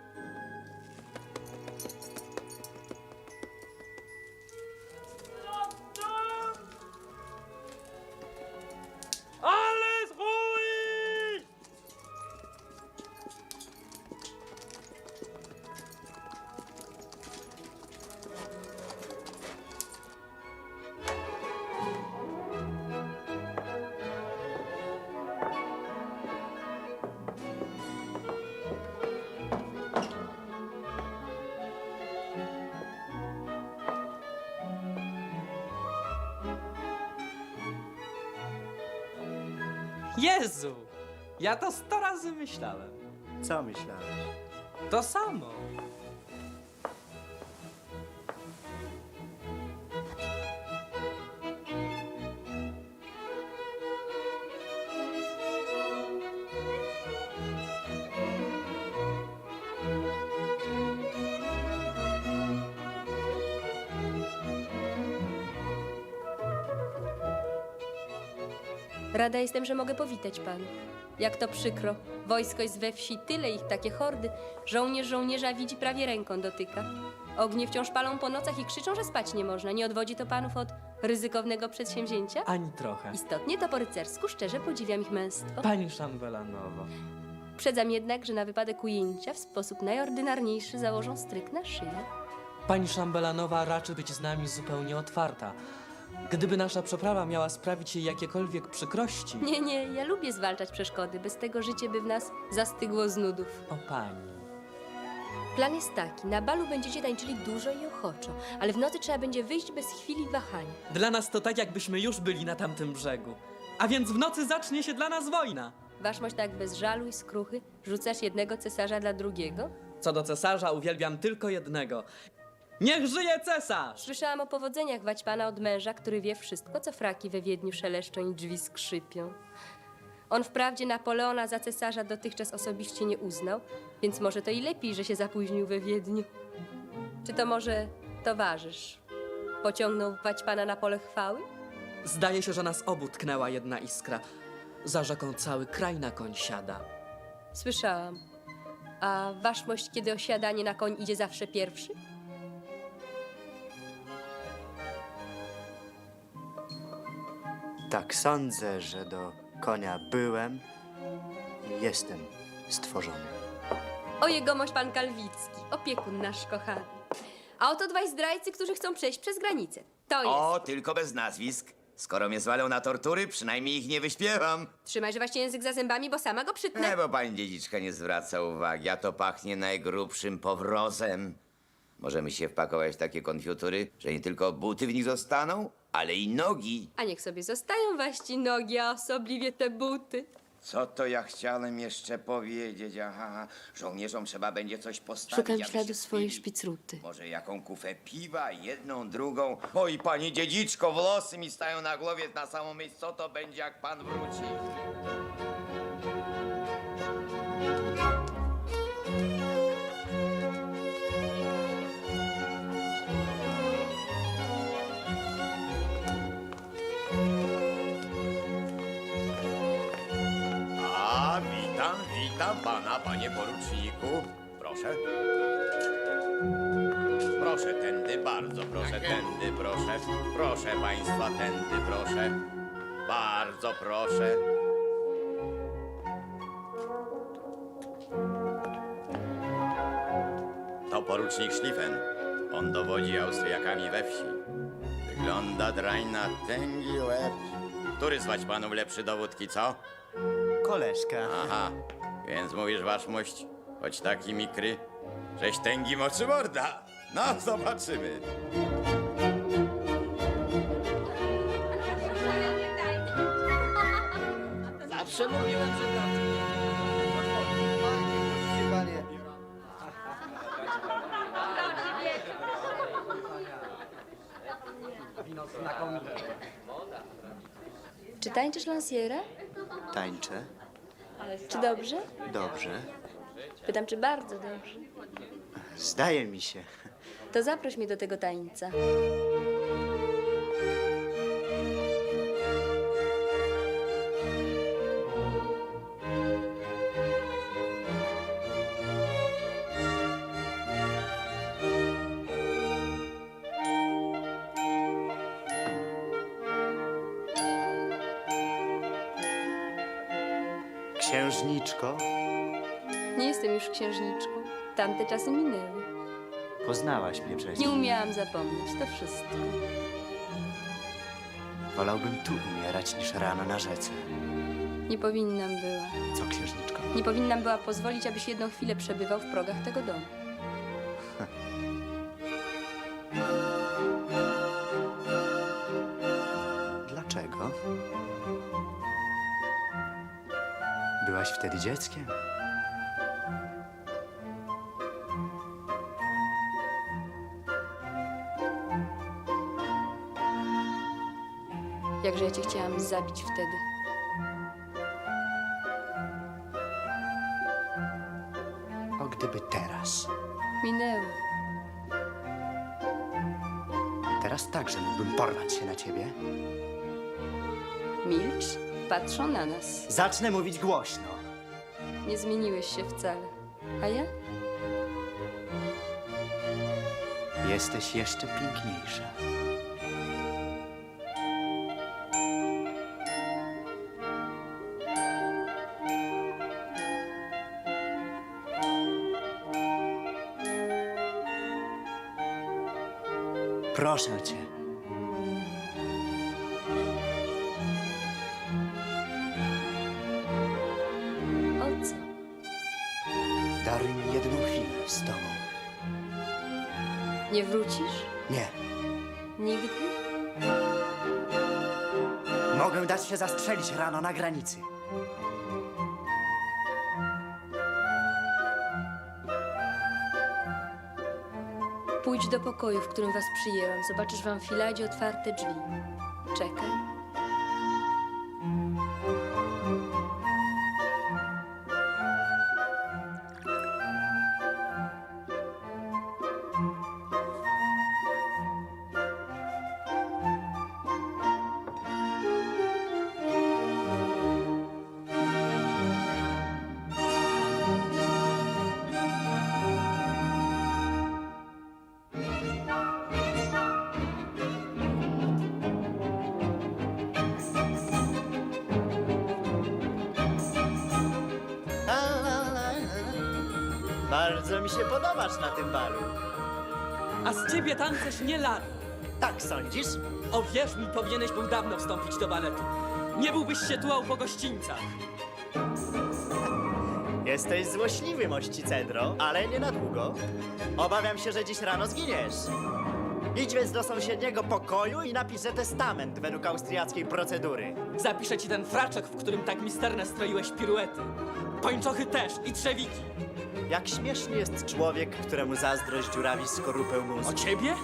Ale zrój! Jezu! Ja to 100 razy myślałem. Co myślałeś? To samo. Rada jestem, że mogę powitać panów. Jak to przykro. Wojsko jest we wsi, tyle ich, takie hordy. Żołnierz żołnierza widzi, prawie ręką dotyka. Ognie wciąż palą po nocach i krzyczą, że spać nie można. Nie odwodzi to panów od ryzykownego przedsięwzięcia? Ani trochę. Istotnie to po rycersku, szczerze podziwiam ich męstwo. Pani Szambelanowa. Uprzedzam jednak, że na wypadek ujęcia w sposób najordynarniejszy założą stryk na szyję. Pani Szambelanowa raczy być z nami zupełnie otwarta. Gdyby nasza przeprawa miała sprawić jej jakiekolwiek przykrości... Nie, ja lubię zwalczać przeszkody. Bez tego życie by w nas zastygło z nudów. O pani. Plan jest taki. Na balu będziecie tańczyli dużo i ochoczo, ale w nocy trzeba będzie wyjść bez chwili wahania. Dla nas to tak, jakbyśmy już byli na tamtym brzegu. A więc w nocy zacznie się dla nas wojna. Waszmość tak bez żalu i skruchy rzucasz jednego cesarza dla drugiego? Co do cesarza, uwielbiam tylko jednego. Niech żyje cesarz! Słyszałam o powodzeniach Waćpana od męża, który wie wszystko, co fraki we Wiedniu szeleszczą i drzwi skrzypią. On wprawdzie Napoleona za cesarza dotychczas osobiście nie uznał, więc może to i lepiej, że się zapóźnił we Wiedniu. Czy to może towarzysz pociągnął Waćpana na pole chwały? Zdaje się, że nas obu tknęła jedna iskra. Za rzeką cały kraj na koń siada. Słyszałam. A waszmość, kiedy o siadanie na koń idzie zawsze pierwszy? Tak sądzę, że do konia byłem i jestem stworzony. O jegomość pan Kalwicki, opiekun nasz kochany. A oto dwaj zdrajcy, którzy chcą przejść przez granicę. To jest. O, tylko bez nazwisk. Skoro mnie zwalą na tortury, przynajmniej ich nie wyśpiewam. Trzymaj, że właśnie język za zębami, bo sama go przytnę. Nie, bo pani dziedziczka nie zwraca uwagi, a to pachnie najgrubszym powrozem. Możemy się wpakować w takie konfiutury, że nie tylko buty w nich zostaną, ale i nogi. A niech sobie zostają waści nogi, a osobliwie te buty. Co to ja chciałem jeszcze powiedzieć? Aha, żołnierzom trzeba będzie coś postawić. Szukam aby śladu się swojej spili. szpicruty. Może jaką kufę piwa, jedną, drugą. Oj, pani dziedziczko, włosy mi stają na głowie na samą myśl, co to będzie, jak pan wróci. A, witam pana, panie poruczniku. Proszę. Proszę tędy, bardzo proszę, tędy, proszę. Proszę państwa, tędy, proszę. Bardzo proszę. To porucznik Schlieffen. On dowodzi Austriakami we wsi. Wygląda drań na tęgi łeb. Który zwać panów lepszy dowódki, co? Koleżka. Aha, więc mówisz, waszmość, choć taki mikry, żeś tęgi moczy morda. No, zobaczymy. Zawsze mówiłem, że tak. Czy tańczysz lansierę? Tańczę. Czy dobrze? Dobrze. Pytam, czy bardzo dobrze. Zdaje mi się. To zaproś mnie do tego tańca. Księżniczko, Nie jestem już księżniczką. Tamte czasy minęły. poznałaś mnie przecież. Nie umiałam zapomnieć, to wszystko. Wolałbym tu umierać niż rano na rzece. Nie powinnam była. Co, księżniczko? Nie powinnam była pozwolić, abyś jedną chwilę przebywał w progach tego domu. Dlaczego? Byłaś wtedy dzieckiem. Jakże ja cię chciałam zabić wtedy. O, gdyby teraz. Minęło. Teraz także mógłbym porwać się na ciebie. Milcz, patrzą na nas. Zacznę mówić głośno. Nie zmieniłeś się wcale. A ja? Jesteś jeszcze piękniejsza. Proszę cię. O co? Daruj mi jedną chwilę z tobą. Nie wrócisz? Nie. Nigdy? Mogę dać się zastrzelić rano na granicy. Pójdź do pokoju, w którym was przyjęłam. Zobaczysz w anfiladzie otwarte drzwi. Czekaj. Bardzo mi się podobasz na tym balu. A z ciebie tancerz nie lada. Tak sądzisz? O, wierz mi, powinieneś był dawno wstąpić do baletu. Nie byłbyś się tułał po gościńcach. Jesteś złośliwy, mości Cedro, ale nie na długo. Obawiam się, że dziś rano zginiesz. Idź więc do sąsiedniego pokoju i napiszę testament według austriackiej procedury. Zapiszę ci ten fraczek, w którym tak misterne stroiłeś piruety. Pończochy też i trzewiki. Jak śmieszny jest człowiek, któremu zazdrość dziurawi skorupę mózgu. O ciebie?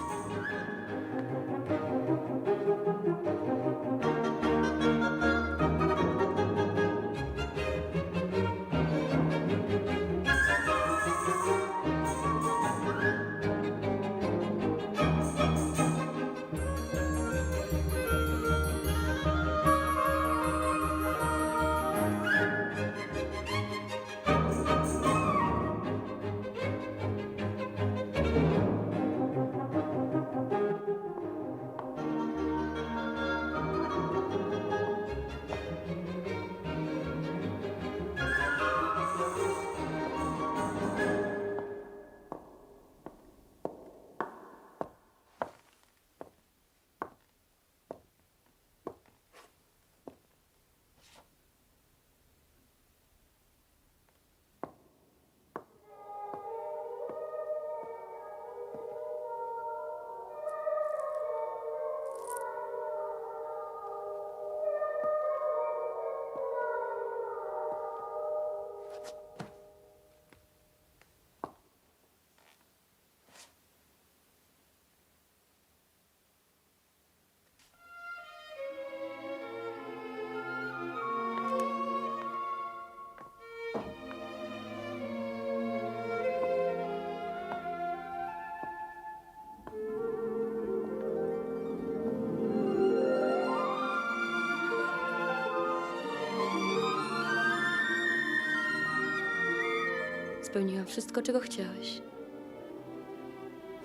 Spełniłam wszystko, czego chciałeś.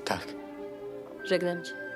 Tak. Żegnam cię.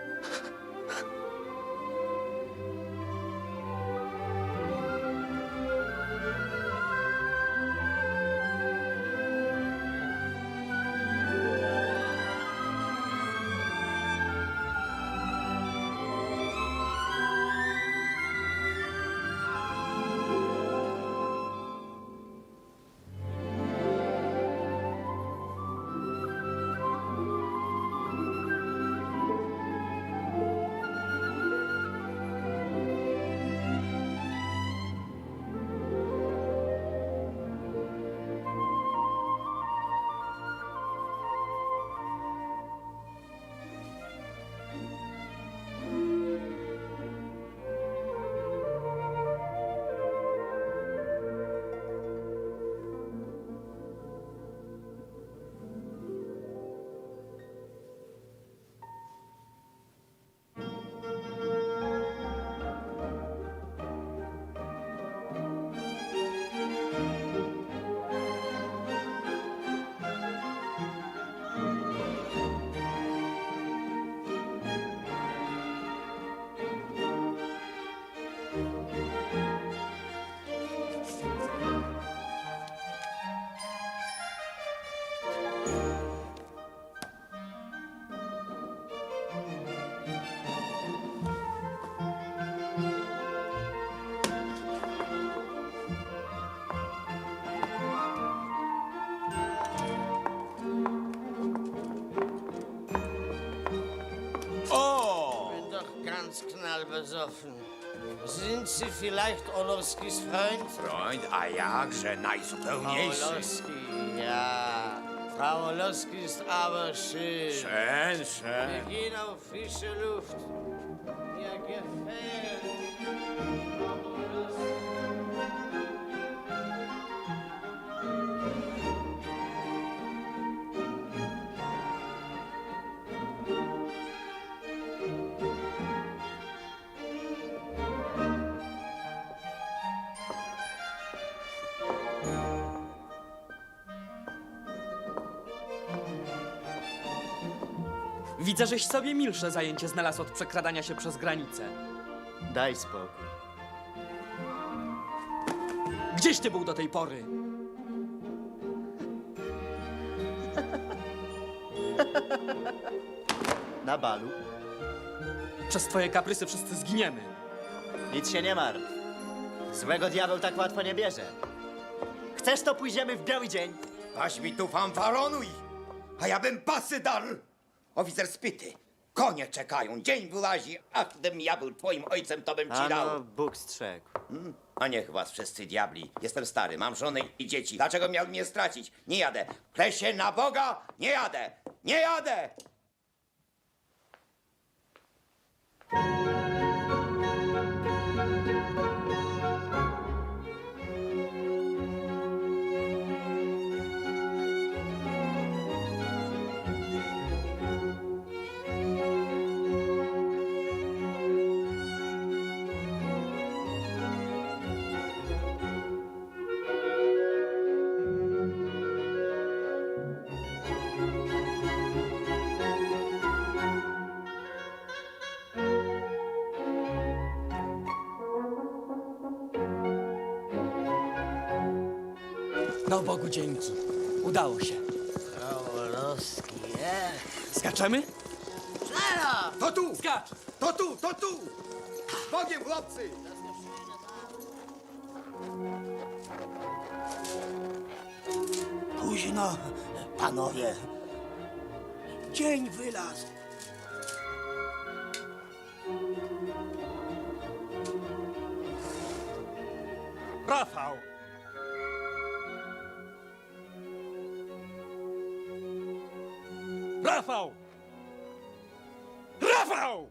Knallbesoffen. Sind Sie vielleicht Olorskis Freund? Freund? A jakże, najzupełniejszy. Frau Olorski, ja. Frau Olorski ist aber schön. Schön, schön. Wir gehen auf frische Luft. Mir gefällt. Widzę, żeś sobie milsze zajęcie znalazł od przekradania się przez granicę. Daj spokój. Gdzieś ty był do tej pory? Na balu. Przez twoje kaprysy wszyscy zginiemy. Nic się nie martw. Złego diabeł tak łatwo nie bierze. Chcesz, to pójdziemy w biały dzień. Aś mi tu fanfaronuj, a ja bym pasy dal. Oficer spyty. Konie czekają, dzień wyłazi. Ach, gdybym ja był twoim ojcem, to bym ci dał. Ano, Bóg strzegł. A niech was wszyscy diabli. Jestem stary, mam żonę i dzieci. Dlaczego miałbym mnie stracić? Nie jadę. Klę się na Boga, nie jadę. Nie jadę! No Bogu dzięki. Udało się. Rowolowski, Skaczemy? To tu! Skacz! To tu, to tu! Z Bogiem, chłopcy! Późno, panowie. Dzień wylazł. Rafał! Rafał! Rafał!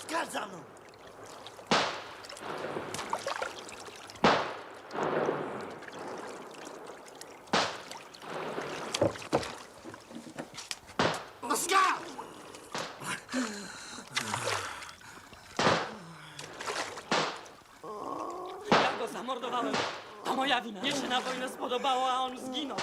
Skacz za mną! No skacz! Ja go zamordowałem. To moja wina. Mnie się na wojnę spodobało, a on zginął.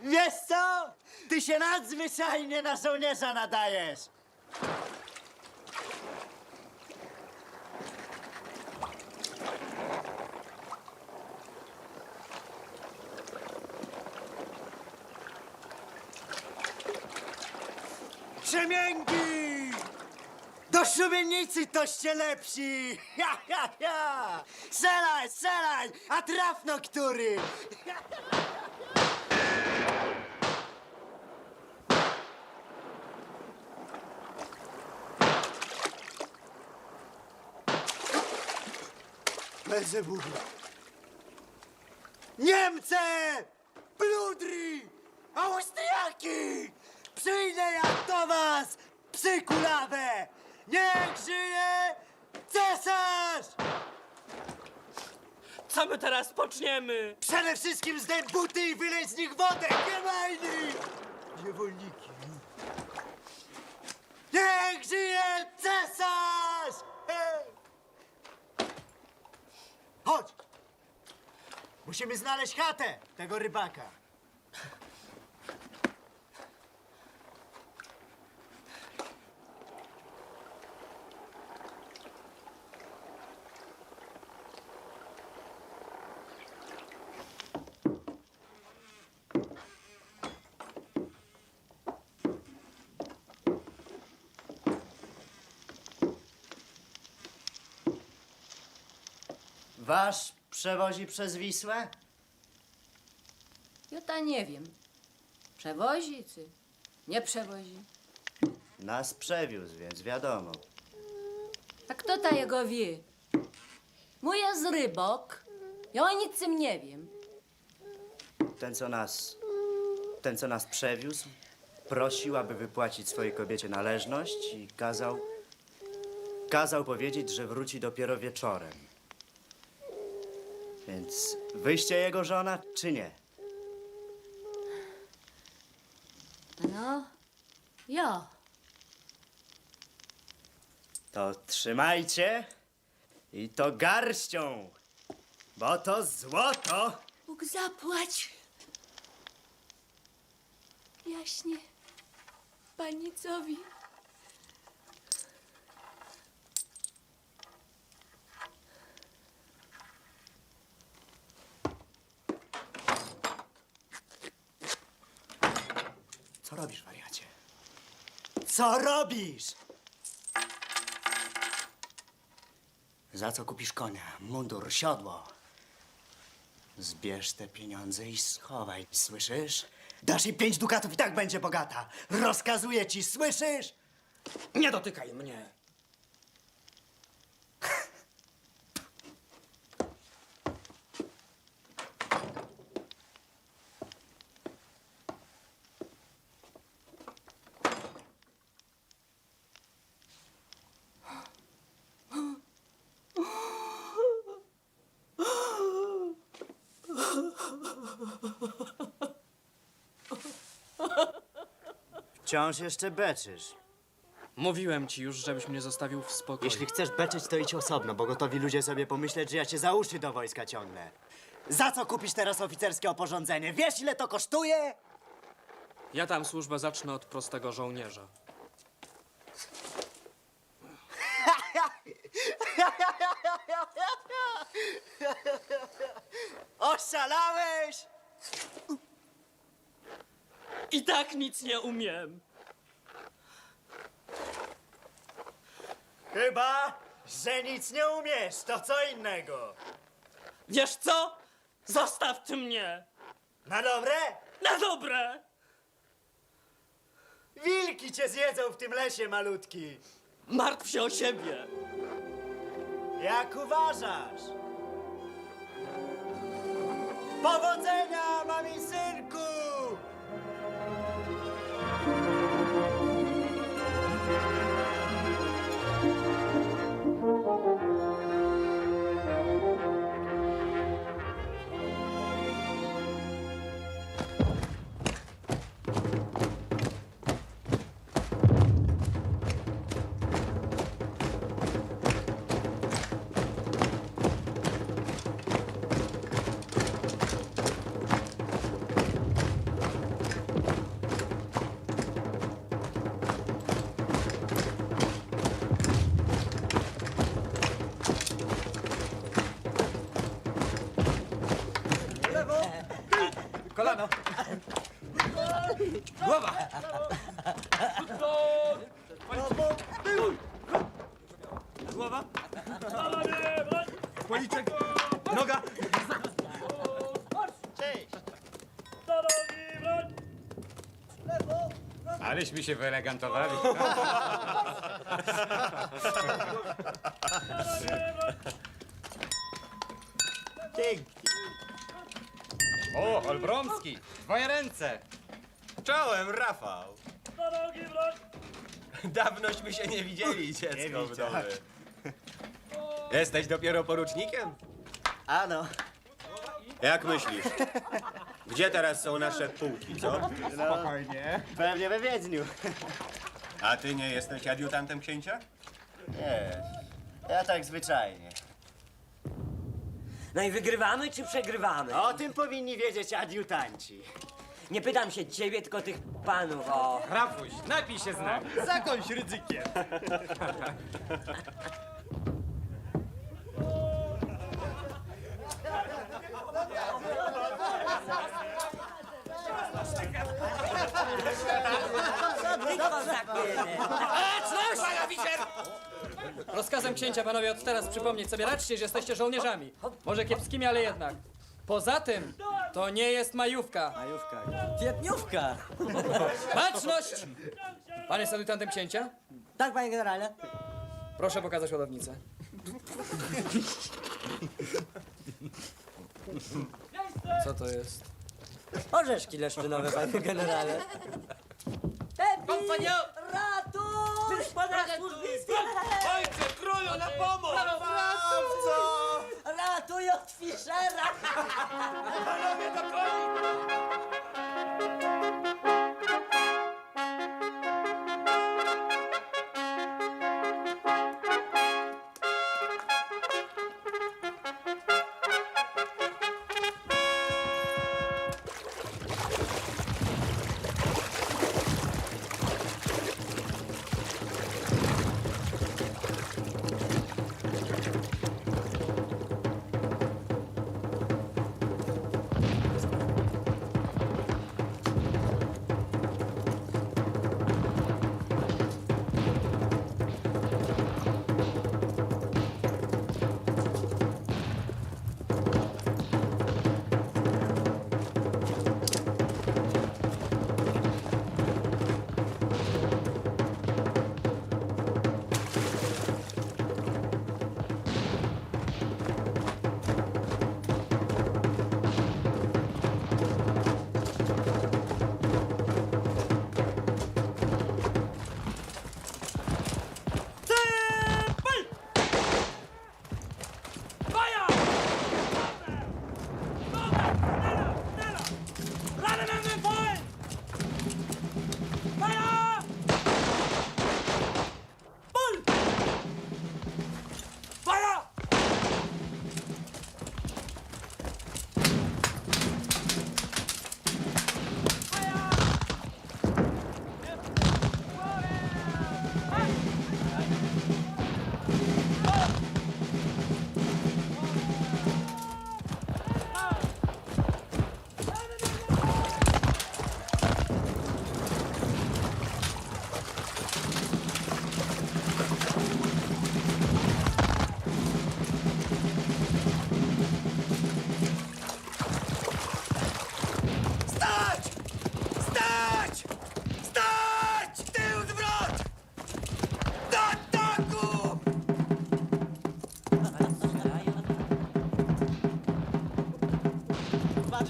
Wiesz co? Ty się nadzwyczajnie na żołnierza nadajesz. Krzemięgi! Do szubienicy toście lepsi! Ha, ha, ha! Strzelaj, strzelaj! A trafno który! Belzebubu! Niemcy! Pludry! Austriaki! Przyjdę ja do was, psy kulawe! Niech żyje cesarz! Co my teraz poczniemy? Przede wszystkim zdejm buty i wylej z nich wodę! Niewolni! Niewolniki! Niech żyje cesarz! Hej! Chodź! Musimy znaleźć chatę tego rybaka. Wasz przewozi przez Wisłę? Ja ta nie wiem. Przewozi, czy nie przewozi? Nas przewiózł, więc wiadomo. A kto ta jego wie? Mój jest rybok. Ja o niczym nie wiem. Ten, co nas przewiózł, prosił, aby wypłacić swojej kobiecie należność i kazał powiedzieć, że wróci dopiero wieczorem. Więc wyście jego żona, czy nie? No, ja. To trzymajcie i to garścią, bo to złoto. Bóg zapłać. Jaśnie. Panicowi. Co robisz, wariacie? Co robisz? Za co kupisz konia, mundur, siodło? Zbierz te pieniądze i schowaj, słyszysz? Dasz jej 5 dukatów i tak będzie bogata. Rozkazuję ci, słyszysz? Nie dotykaj mnie! Wciąż jeszcze beczysz. Mówiłem ci już, żebyś mnie zostawił w spokoju. Jeśli chcesz beczyć, to idź osobno, bo gotowi ludzie sobie pomyśleć, że ja cię za uszy do wojska ciągnę. Za co kupisz teraz oficerskie oporządzenie? Wiesz, ile to kosztuje? Ja tam służbę zacznę od prostego żołnierza. Oszalałeś? I tak nic nie umiem. Chyba, że nic nie umiesz, to co innego. Wiesz co? Zostaw ty mnie! Na dobre? Na dobre! Wilki cię zjedzą w tym lesie, malutki. Martw się o siebie! Jak uważasz? Powodzenia, mami synku! Kolano! Głowa! Głowa! Policzek! Noga! Cześć! Aleśmy się wyelegantowali. Pięknie. O, Olbromski! Twoje ręce! Czołem, Rafał. Dawnośmy się nie widzieli, dziecko wdowy. Jesteś dopiero porucznikiem? Ano. Jak myślisz? Gdzie teraz są nasze pułki, co? Spokojnie. Pewnie we Wiedniu. A ty nie jesteś adiutantem księcia? Nie, ja tak zwyczajnie. No i wygrywamy czy przegrywamy? O tym powinni wiedzieć adiutanci. Nie pytam się ciebie, tylko tych panów o... Rafuś, napij się z nami. Zakończ ryzykiem. Rozkazem Kantem księcia, panowie, od teraz przypomnieć sobie, raczcie, że jesteście żołnierzami. Może kiepskimi, ale jednak. Poza tym, to nie jest majówka. Majówka. Kwietniówka. Baczność! Pan jest adjutantem księcia? Tak, panie generale. Proszę pokazać ładownicę. Co to jest? Orzeszki leszczynowe, panie generale. Kompanio! Ratuj! Wyszpada służbisty! Ojcze, królu, na pomoc! Ratuj od Fischera! Panowie, do koni!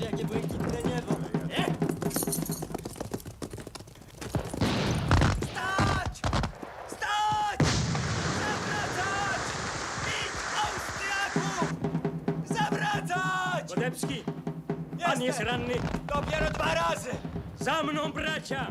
Jakie błękitne niebo. Stać! Stać! Zawracać! Bić Austriaków! Zawracać! Godebski, pan jest ranny. Dopiero 2 razy! Za mną, bracia!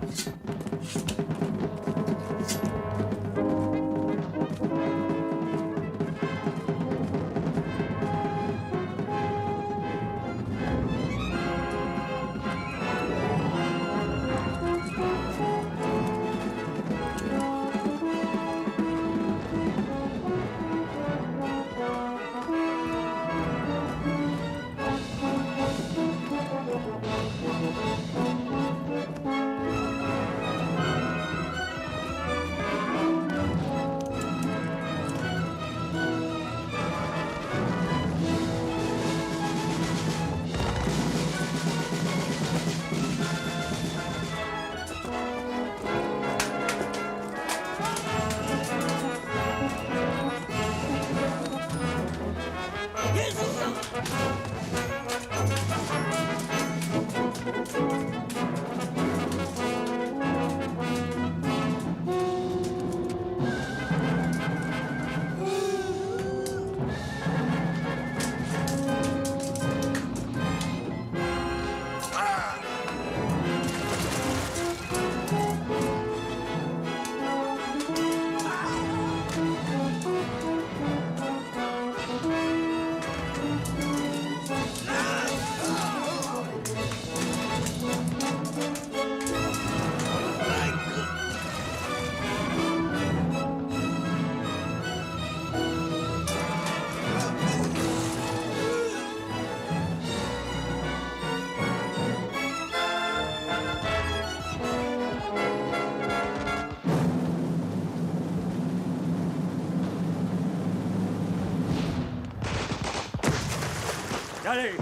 dalej!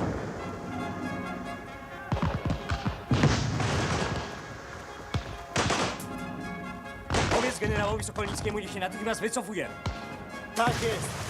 Powiedz generałowi Sokolnickiemu, niech się natychmiast wycofuje. Tak jest.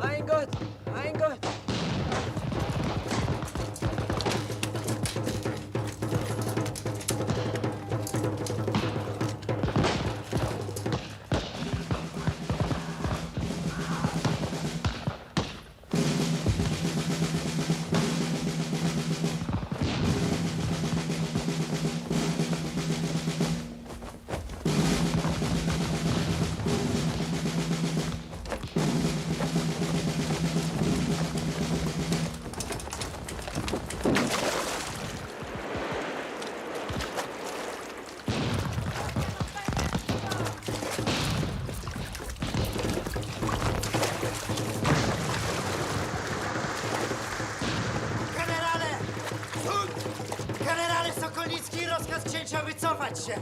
Mein Gott, mein Gott. Generale! Generale Sokolnicki, rozkaz księcia wycofać się!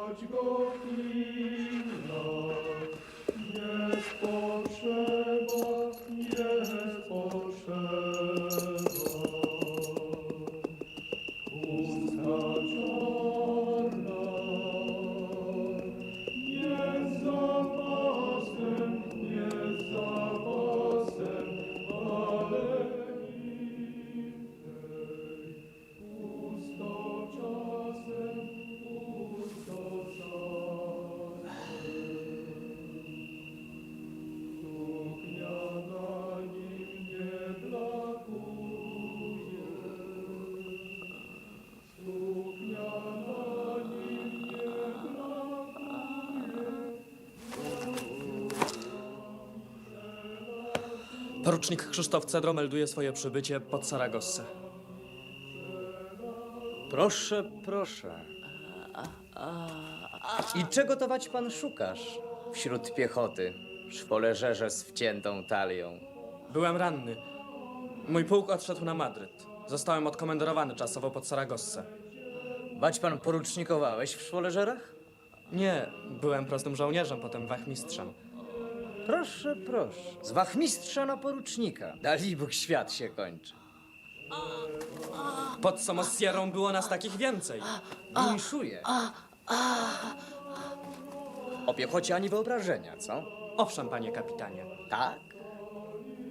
Chodź go chwila, Porucznik Krzysztof Cedro melduje swoje przybycie pod Saragossę. Proszę, proszę. I czego to wać pan szukasz wśród piechoty, szwoleżerze z wciętą talią? Byłem ranny. Mój pułk odszedł na Madryt. Zostałem odkomendowany czasowo pod Saragossę. Wać pan porucznikowałeś w szwoleżerach? Nie, byłem prostym żołnierzem, potem wachmistrzem. Proszę, proszę. Z wachmistrza na porucznika. Dalibóg świat się kończy. Pod Somosierrą było nas takich więcej. Winszuję. O piechocie ani wyobrażenia, co? Owszem, panie kapitanie. Tak?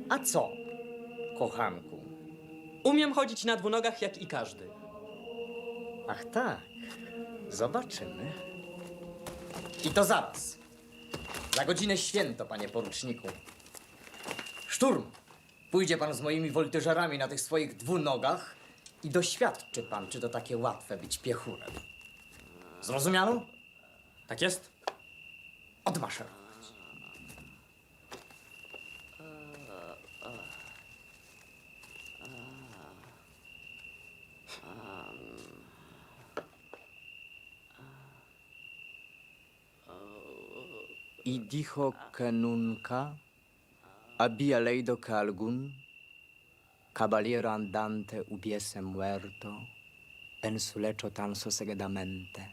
A co, kochanku? Umiem chodzić na dwunogach jak i każdy. Ach tak. Zobaczymy. I to zaraz. Za godzinę święto, panie poruczniku. Szturm! Pójdzie pan z moimi woltyżerami na tych swoich dwunogach i doświadczy pan, czy to takie łatwe być piechurem. Zrozumiano? Tak jest? Odmaszerować. I dijo que nunca había leído que algún caballero andante hubiese muerto en su lecho tan sosegadamente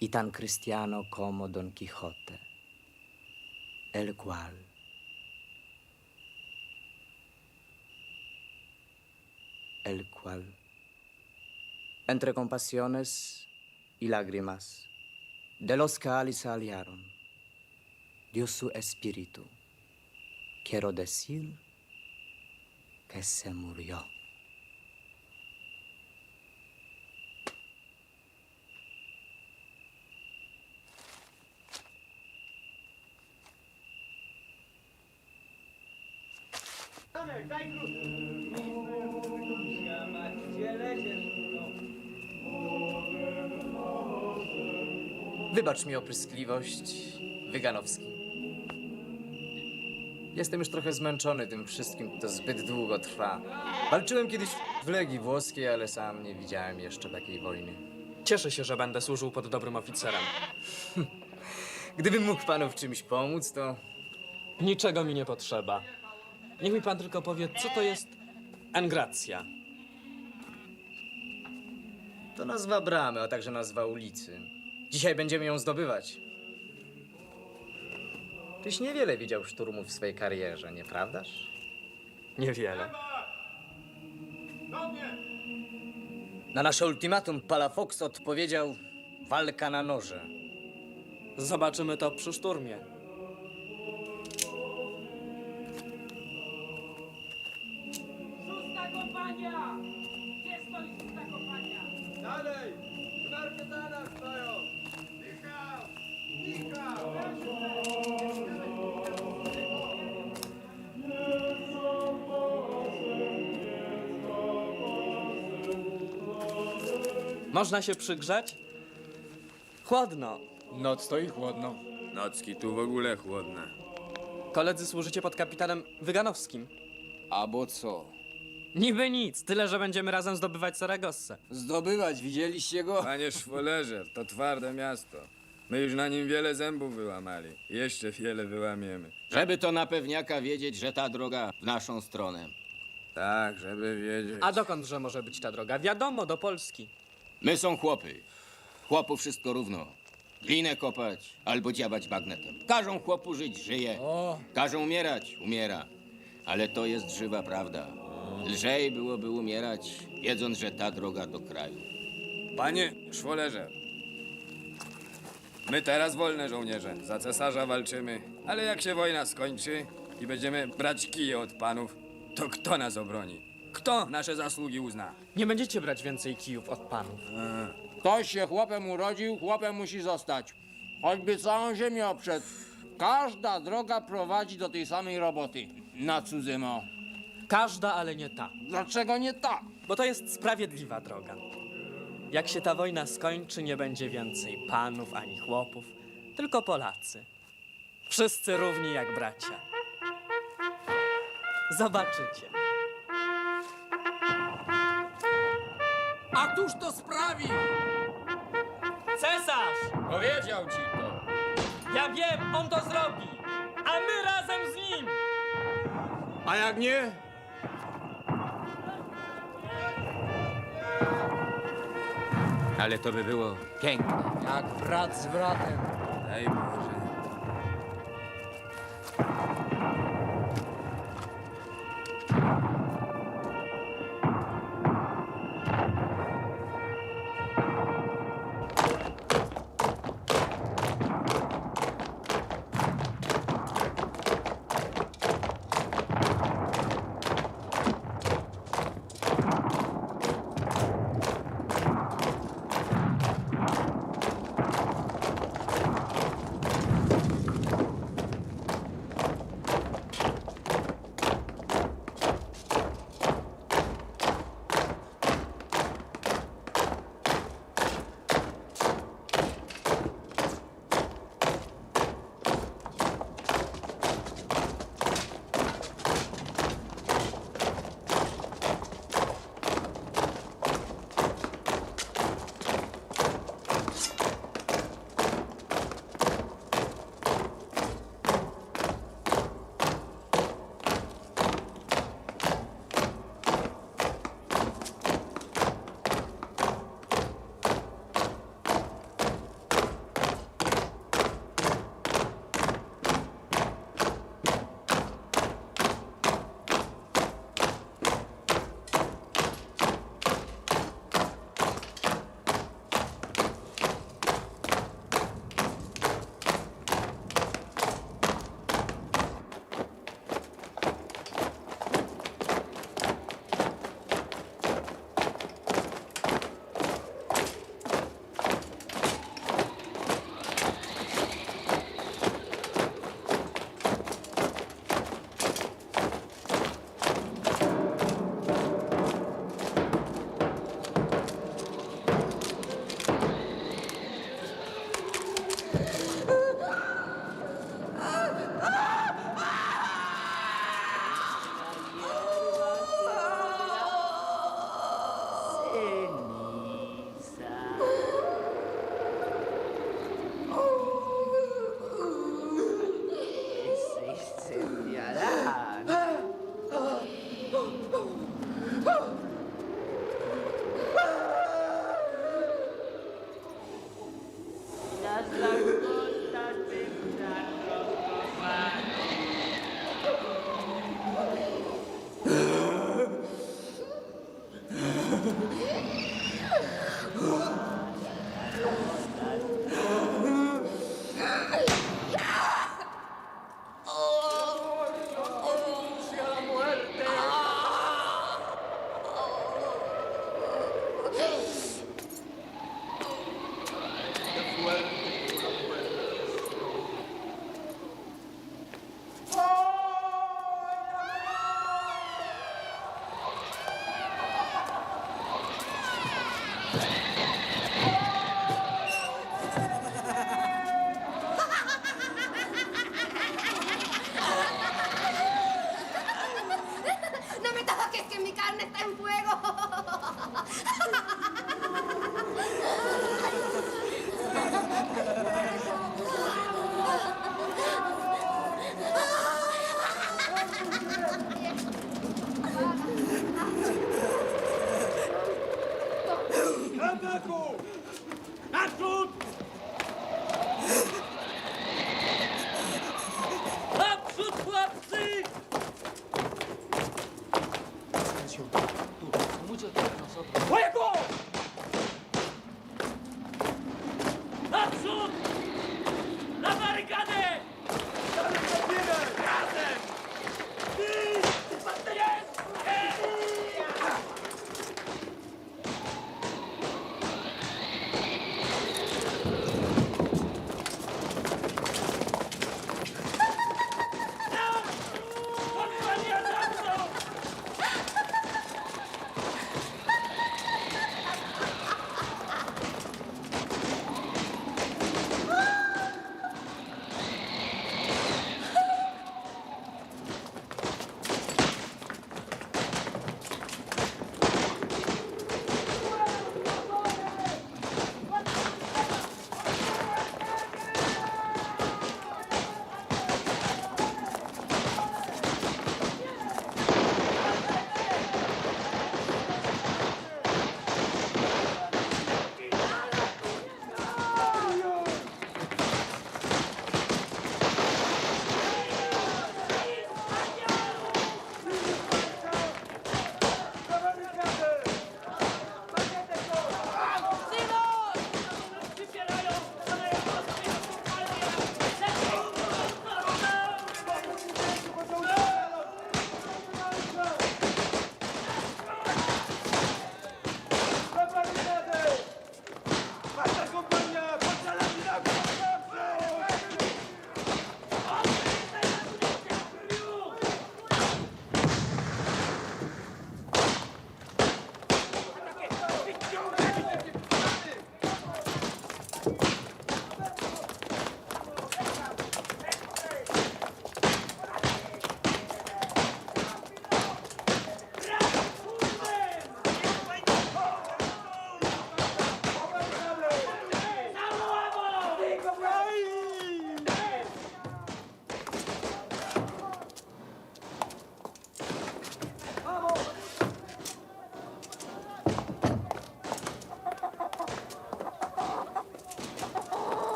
y tan cristiano como Don Quijote, el cual entre compasiones y lágrimas de los que allí se aliaron, dio su espíritu. Quiero decir que se murió. Wybacz mi opryskliwość, Wyganowski. Jestem już trochę zmęczony tym wszystkim, to zbyt długo trwa. Walczyłem kiedyś w Legii Włoskiej, ale sam nie widziałem jeszcze takiej wojny. Cieszę się, że będę służył pod dobrym oficerem. Gdybym mógł panu w czymś pomóc, to... Niczego mi nie potrzeba. Niech mi pan tylko powie, co to jest engracja. To nazwa bramy, a także nazwa ulicy. Dzisiaj będziemy ją zdobywać. Tyś niewiele widział szturmów w swej karierze, nieprawdaż? Niewiele. Na nasze ultimatum Palafox odpowiedział walka na noże. Zobaczymy to przy szturmie. Szósta kompania! Gdzie stoi szósta kompania? Dalej! W marketanach stoją! Michał! Michał! Można się przygrzać? Chłodno. Noc to i chłodno. Nocki tu w ogóle chłodne. Koledzy służycie pod kapitanem Wyganowskim. A bo co? Niby nic, tyle że będziemy razem zdobywać Saragossę. Zdobywać, widzieliście go? Panie szwolerze, to twarde miasto. My już na nim wiele zębów wyłamali. Jeszcze wiele wyłamiemy. Żeby to na pewniaka wiedzieć, że ta droga w naszą stronę. Tak, żeby wiedzieć. A dokądże może być ta droga? Wiadomo, do Polski. My są chłopy. Chłopu wszystko równo. Glinę kopać albo dziabać bagnetem. Każą chłopu żyć, żyje. Każą umierać, umiera. Ale to jest żywa prawda. Lżej byłoby umierać, wiedząc, że ta droga do kraju. Panie szwolerze, my teraz wolne żołnierze. Za cesarza walczymy. Ale jak się wojna skończy i będziemy brać kije od panów, to kto nas obroni? Kto nasze zasługi uzna? Nie będziecie brać więcej kijów od panów. Ktoś się chłopem urodził, chłopem musi zostać. Choćby całą ziemię oprzedł. Każda droga prowadzi do tej samej roboty. Na cudzymo. Każda, ale nie ta. Dlaczego nie ta? Bo to jest sprawiedliwa droga. Jak się ta wojna skończy, nie będzie więcej panów ani chłopów, tylko Polacy. Wszyscy równi jak bracia. Zobaczycie. A któż to sprawi? Cesarz! Powiedział ci to. Ja wiem, on to zrobi! A my razem z nim! A jak nie? Ale to by było piękne. Jak brat z bratem. Daj Boże.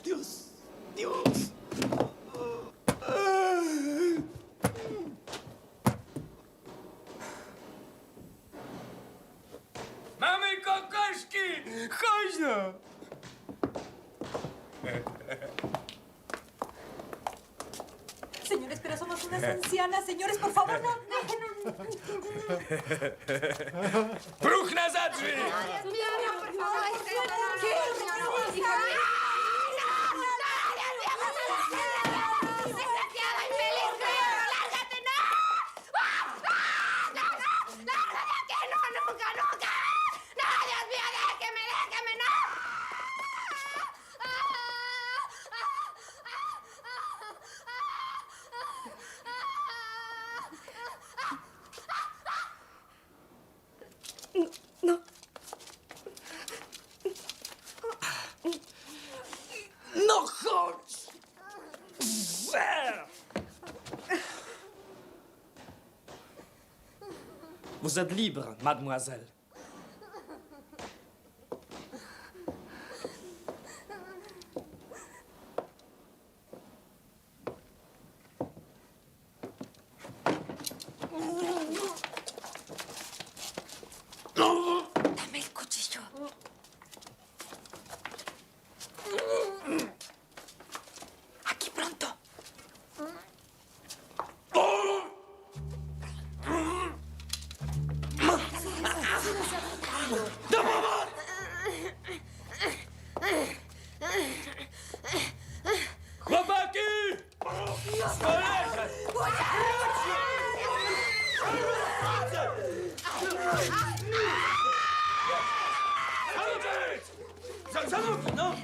Dios, Dios. Mamy kokoszki! Chodź no! Señores, pero somos unas ancianas. Señores, por favor, no. Bruch na zadrży! No chodź! Vous êtes libre, mademoiselle. Dame el cuchillo. Aquí pronto. Chłopaki! Spoleżać! Za nogi, no!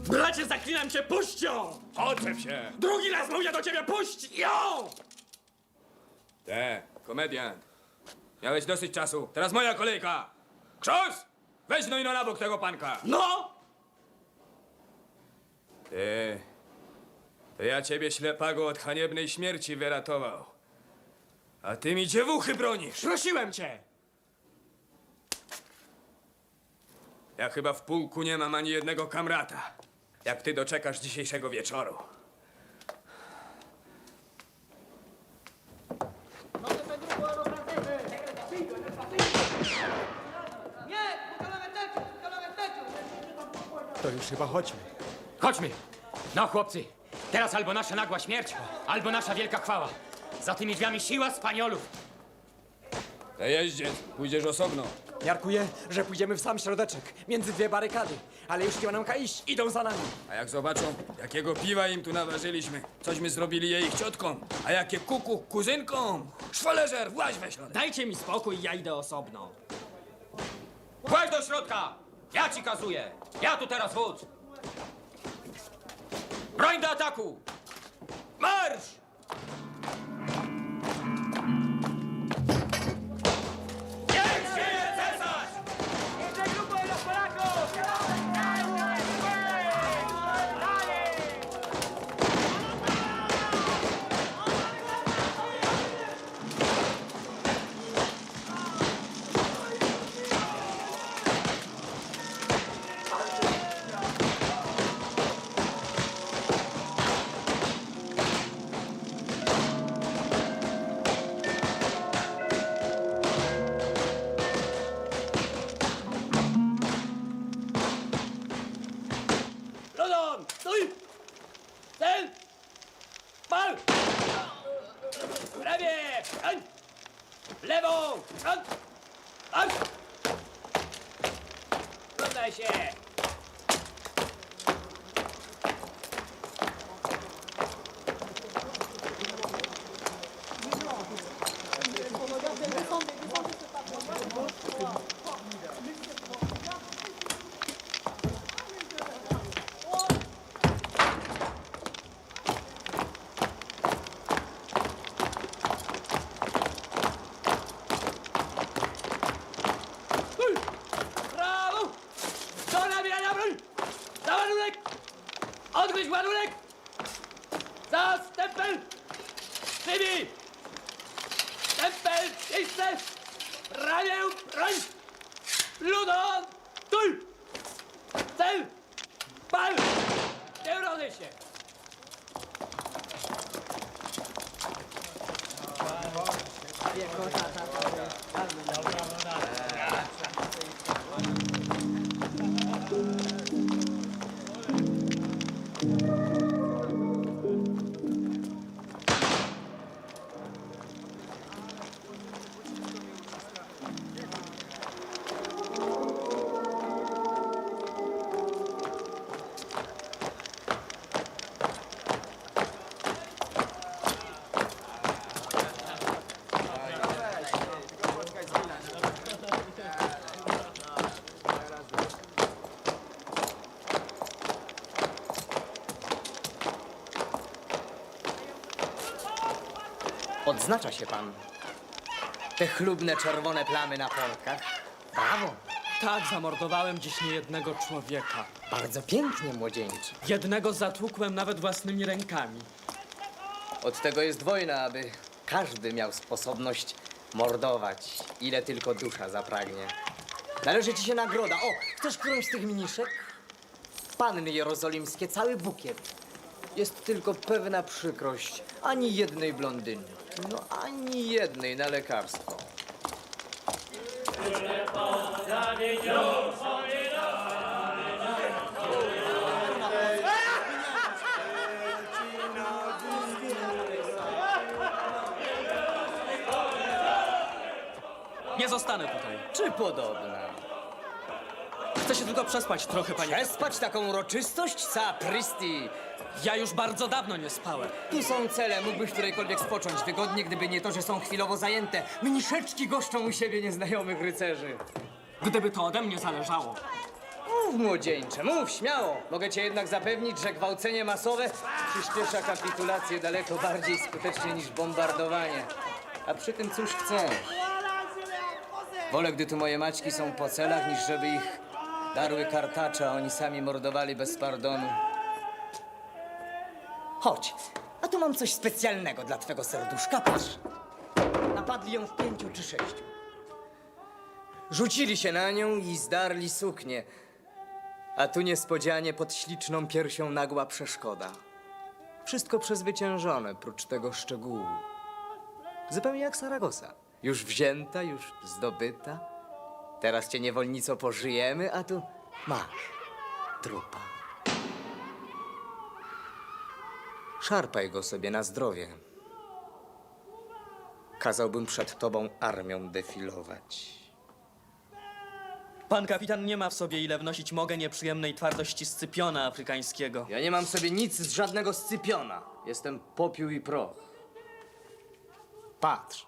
Bracie, zaklinam cię, puść ją! Odczep się! Drugi raz mówię do ciebie, puść ją! Komediant. Miałeś dosyć czasu. Teraz moja kolejka. Krząs! Weź no ino na bok tego panka. No! To ja ciebie, ślepago, od haniebnej śmierci wyratował. A ty mi dziewuchy bronisz. Prosiłem cię! Ja chyba w pułku nie mam ani jednego kamrata. Jak ty doczekasz dzisiejszego wieczoru. To już chyba chodźmy. Chodźmy! No, chłopcy, teraz albo nasza nagła śmierć, albo nasza wielka chwała. Za tymi drzwiami siła Spaniolów. Te jeździec, pójdziesz osobno. Miarkuję, że pójdziemy w sam środeczek, między dwie barykady. Ale już nie ma nam iść, idą za nami. A jak zobaczą, jakiego piwa im tu naważyliśmy, cośmy zrobili jej ich ciotkom, a jakie kuku kuzynkom. Szwoleżer, właź we środek. Dajcie mi spokój, ja idę osobno. Właź do środka! Ja ci kazuję! Ja tu teraz wódz! Broń do ataku! Marsz! Niech żyje cesarz! Podaj się! Brawo! Do nabijania broń! Za ładunek! Odgryź ładunek! Za stempel! Przybij! Stempel! Miejsce! Ramię! Broń! Ludo! Tuj! Cel! Pal! Nie rozejść się! Odznacza się pan. Te chlubne czerwone plamy na polkach. Brawo. Tak, zamordowałem dziś niejednego człowieka. Bardzo pięknie, młodzieńcze. Jednego zatłukłem nawet własnymi rękami. Od tego jest wojna, aby każdy miał sposobność mordować, ile tylko dusza zapragnie. Należy ci się nagroda. O, chcesz którąś z tych mniszek? Panny jerozolimskie, cały bukiet. Jest tylko pewna przykrość. Ani jednej blondynki. No, ani jednej na lekarstwo. Nie zostanę tutaj. Czy podobna? Chcę się tylko przespać trochę, panie. Przespać taką uroczystość? Sapristi! Ja już bardzo dawno nie spałem. Tu są cele, mógłbyś w którejkolwiek spocząć wygodnie, gdyby nie to, że są chwilowo zajęte. Mniszeczki goszczą u siebie nieznajomych rycerzy. Gdyby to ode mnie zależało. Mów, młodzieńcze, mów, śmiało. Mogę cię jednak zapewnić, że gwałcenie masowe przyspiesza kapitulację daleko bardziej skutecznie niż bombardowanie. A przy tym cóż chcesz? Wolę, gdy tu moje maćki są po celach, niż żeby ich darły kartacza, a oni sami mordowali bez pardonu. Chodź, a tu mam coś specjalnego dla twego serduszka, patrz. Napadli ją w 5 czy 6. Rzucili się na nią i zdarli suknię. A tu niespodzianie pod śliczną piersią nagła przeszkoda. Wszystko przezwyciężone, prócz tego szczegółu. Zupełnie jak Saragosa. Już wzięta, już zdobyta. Teraz cię niewolnico pożyjemy, a tu masz trupa. Szarpaj go sobie na zdrowie. Kazałbym przed tobą armią defilować. Pan kapitan nie ma w sobie, ile wnosić mogę nieprzyjemnej twardości scypiona afrykańskiego. Ja nie mam w sobie nic z żadnego scypiona. Jestem popiół i proch. Patrz.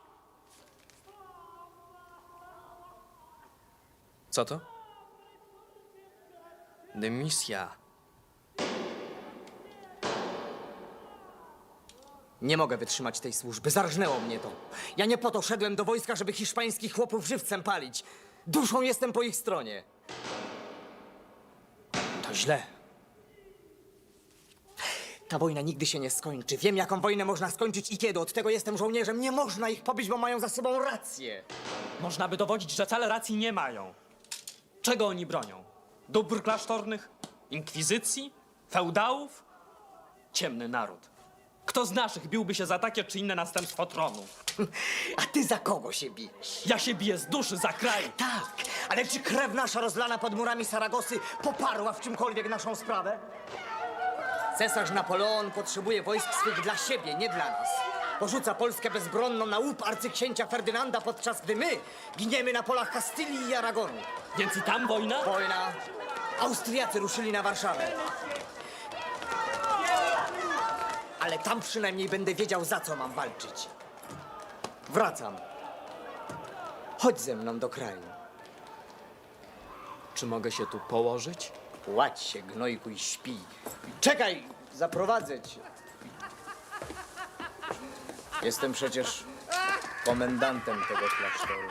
Co to? Dymisja. Nie mogę wytrzymać tej służby. Zarżnęło mnie to. Ja nie po to szedłem do wojska, żeby hiszpańskich chłopów żywcem palić. Duszą jestem po ich stronie. To źle. Ta wojna nigdy się nie skończy. Wiem, jaką wojnę można skończyć i kiedy. Od tego jestem żołnierzem. Nie można ich pobić, bo mają za sobą rację. Można by dowodzić, że wcale racji nie mają. Czego oni bronią? Dóbr klasztornych? Inkwizycji? Feudałów? Ciemny naród. Kto z naszych biłby się za takie czy inne następstwo tronu? A ty za kogo się bijesz? Ja się biję z duszy za kraj. Tak, ale czy krew nasza rozlana pod murami Saragosy poparła w czymkolwiek naszą sprawę? Cesarz Napoleon potrzebuje wojsk swych dla siebie, nie dla nas. porzuca Polskę bezbronną na łup arcyksięcia Ferdynanda, podczas gdy my giniemy na polach Kastylii i Aragonu. Więc i tam wojna? Wojna. Austriacy ruszyli na Warszawę. Ale tam przynajmniej będę wiedział, za co mam walczyć. Wracam. Chodź ze mną do kraju. Czy mogę się tu położyć? Kładź się, gnojku, i śpi. Czekaj, zaprowadzę cię. Jestem przecież komendantem tego klasztoru.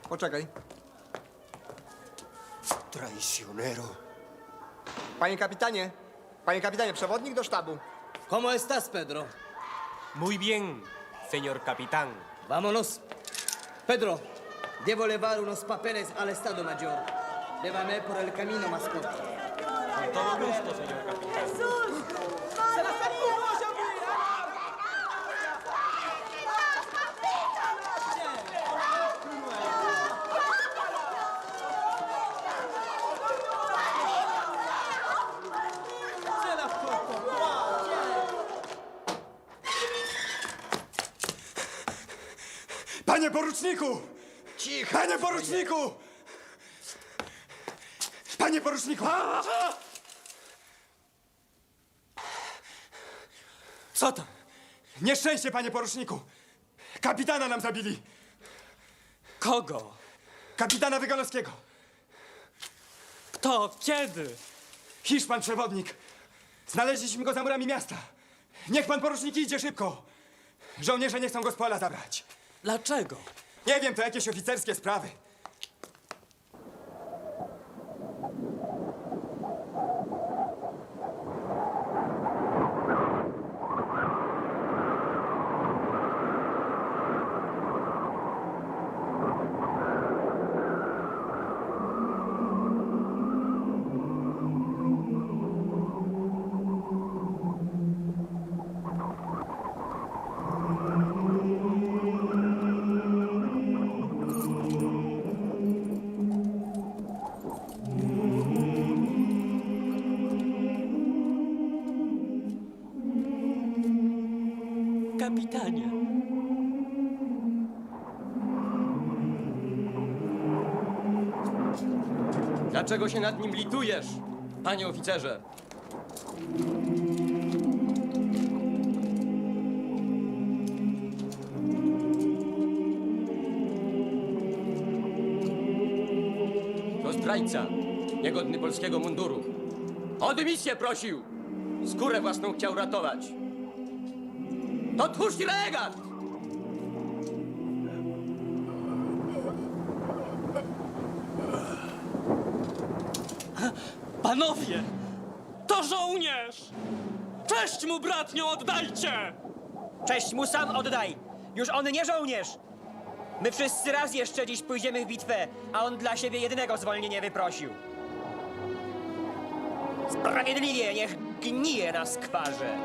Poczekaj. Traicionero. Panie kapitanie, przewodnik do sztabu. ¿Cómo estás, Pedro? Muy bien, señor capitán. Vámonos. Pedro, debo llevar unos papeles al Estado Mayor. Llévame por el camino más corto. Con todo gusto, señor capitán. ¡Jesús! Panie poruczniku! Cicho! Panie poruczniku! Panie poruczniku! Co to? Nieszczęście, panie poruczniku! Kapitana nam zabili! Kogo? Kapitana Wyganowskiego! Kto? Kiedy? Hiszpan przewodnik! Znaleźliśmy go za murami miasta! Niech pan porucznik idzie szybko! Żołnierze nie chcą go z pola zabrać! Dlaczego? Nie wiem, to jakieś oficerskie sprawy. Kapitanie. Dlaczego się nad nim litujesz, panie oficerze? To zdrajca, niegodny polskiego munduru. O dymisję prosił! Skórę własną chciał ratować. To tchórz regat! Panowie! To żołnierz! Cześć mu, bratnią, oddajcie! Cześć mu sam oddaj! Już on nie żołnierz! My wszyscy raz jeszcze dziś pójdziemy w bitwę, a on dla siebie jedynego zwolnienie wyprosił. Sprawiedliwie niech gnije na skwarze!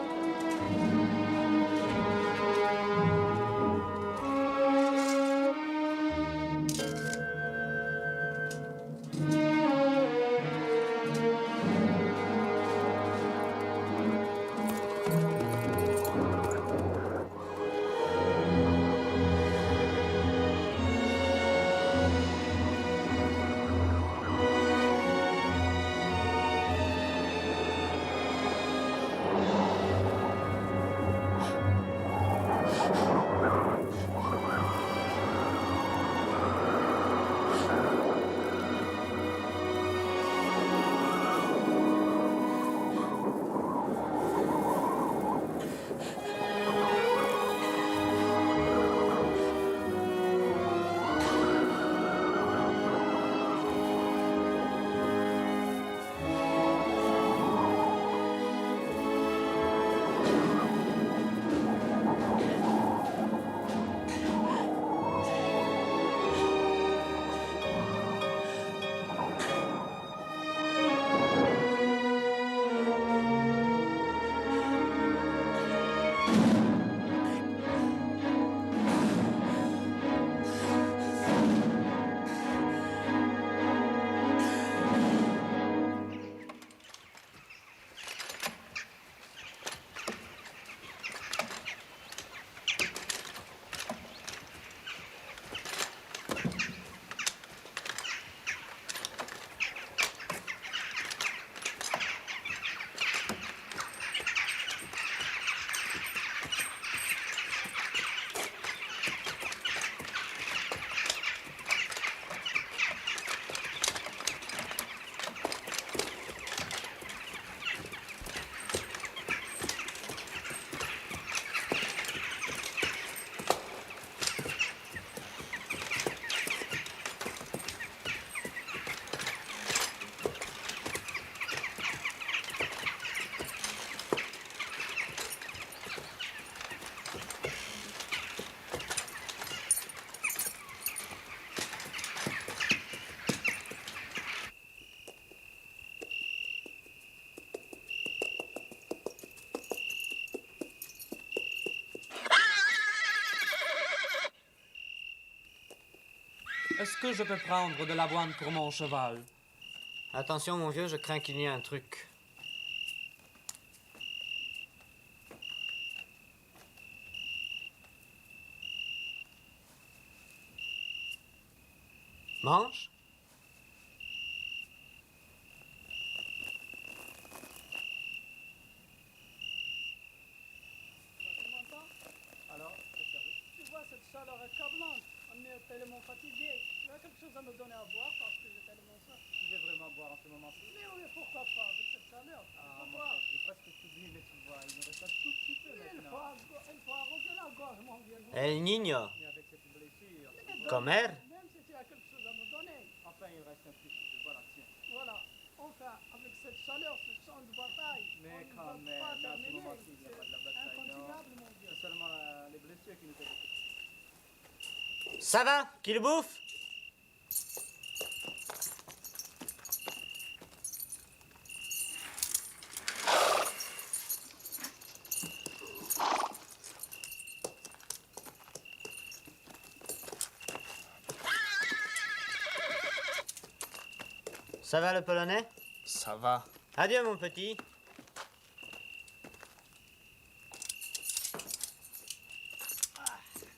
Est-ce que je peux prendre de l'avoine pour mon cheval? Attention, mon vieux, je crains qu'il y ait un truc. Mange. Alors, tu vois cette chaleur accablante. On est tellement fatigué. Tu as quelque chose à me donner à boire parce que j'ai tellement soif. Tu veux vraiment boire en ce moment-ci? Mais oui, pourquoi pas avec cette chaleur? Ah, Faut mon boire. frère, j'ai presque tout bu, mais tu vois, il me reste un tout petit peu Il maintenant. faut arroser la gorge, mon vieux. El Niño. Et avec cette blessure... Comer. Même si tu as quelque chose à me donner. Enfin, il reste un petit peu. Voilà, tiens. Voilà. Enfin, avec cette chaleur, ce champ de bataille. Mais on quand ne même, va pas là, à ce terminer. moment-ci, il n'y a pas de la C'est bataille, non. incontinable, mon vieux. C'est seulement les blessures qui nous aident. Ça va? Qui le bouffe? Ça va le polonais? Ça va. Adieu mon petit.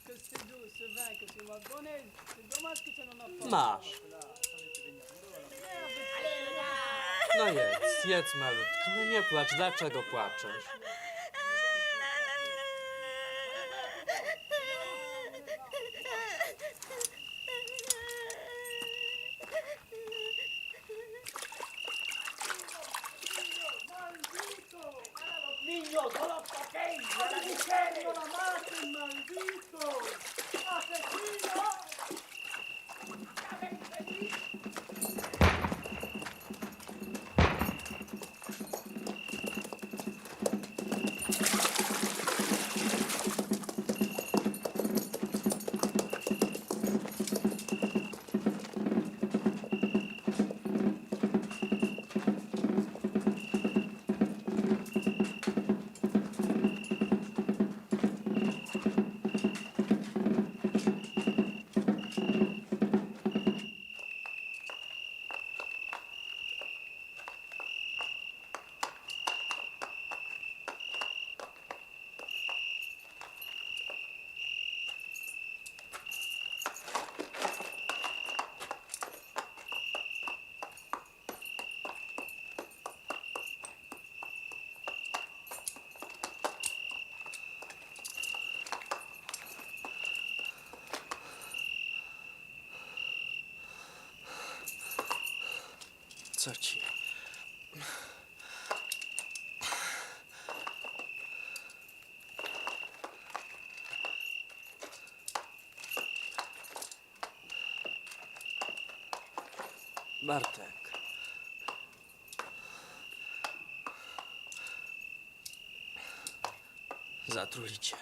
Que c'est doux ce vin que tu m'as donné. C'est dommage que tu n'en as pas. Masz. No jedz, jedz malutki. No nie płacz, dlaczego płaczesz? Niños, no los toquéis. A las mujeres. No la maten, malditos. Asesino. Co ci? Bartek. Zatruli cię.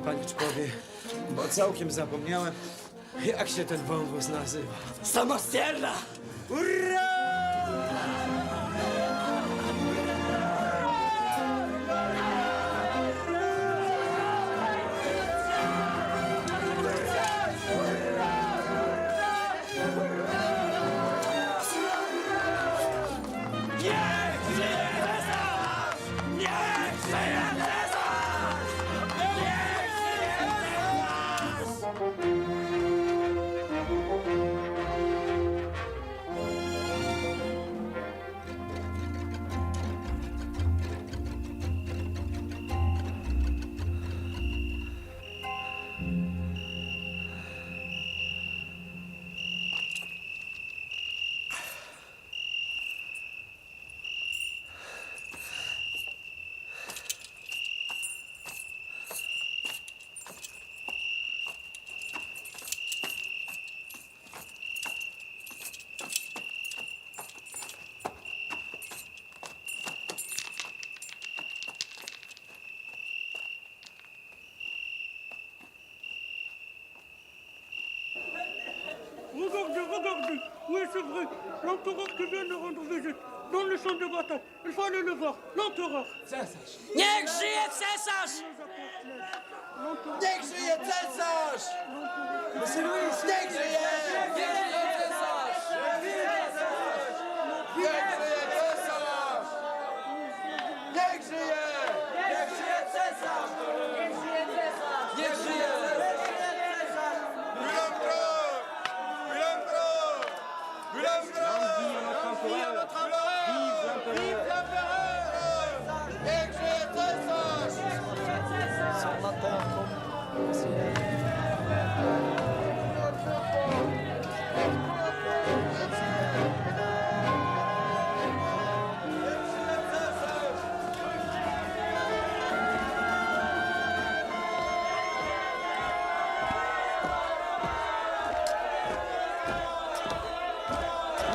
paniczkowie, bo całkiem zapomniałem, jak się ten wąwóz nazywa. Samostierna! Hurra! Regardez, regardez. Oui, c'est vrai. L'empereur qui vient de rendre visite. Dans le champ de bataille. Il faut aller le voir. L'empereur. Niech żyje cesarz! Niech żyje cesarz! Niech żyje cesarz! Niech żyje cesarz! Niech żyje! Niech żyje cesarz! Niech żyje cesarz! Niech żyje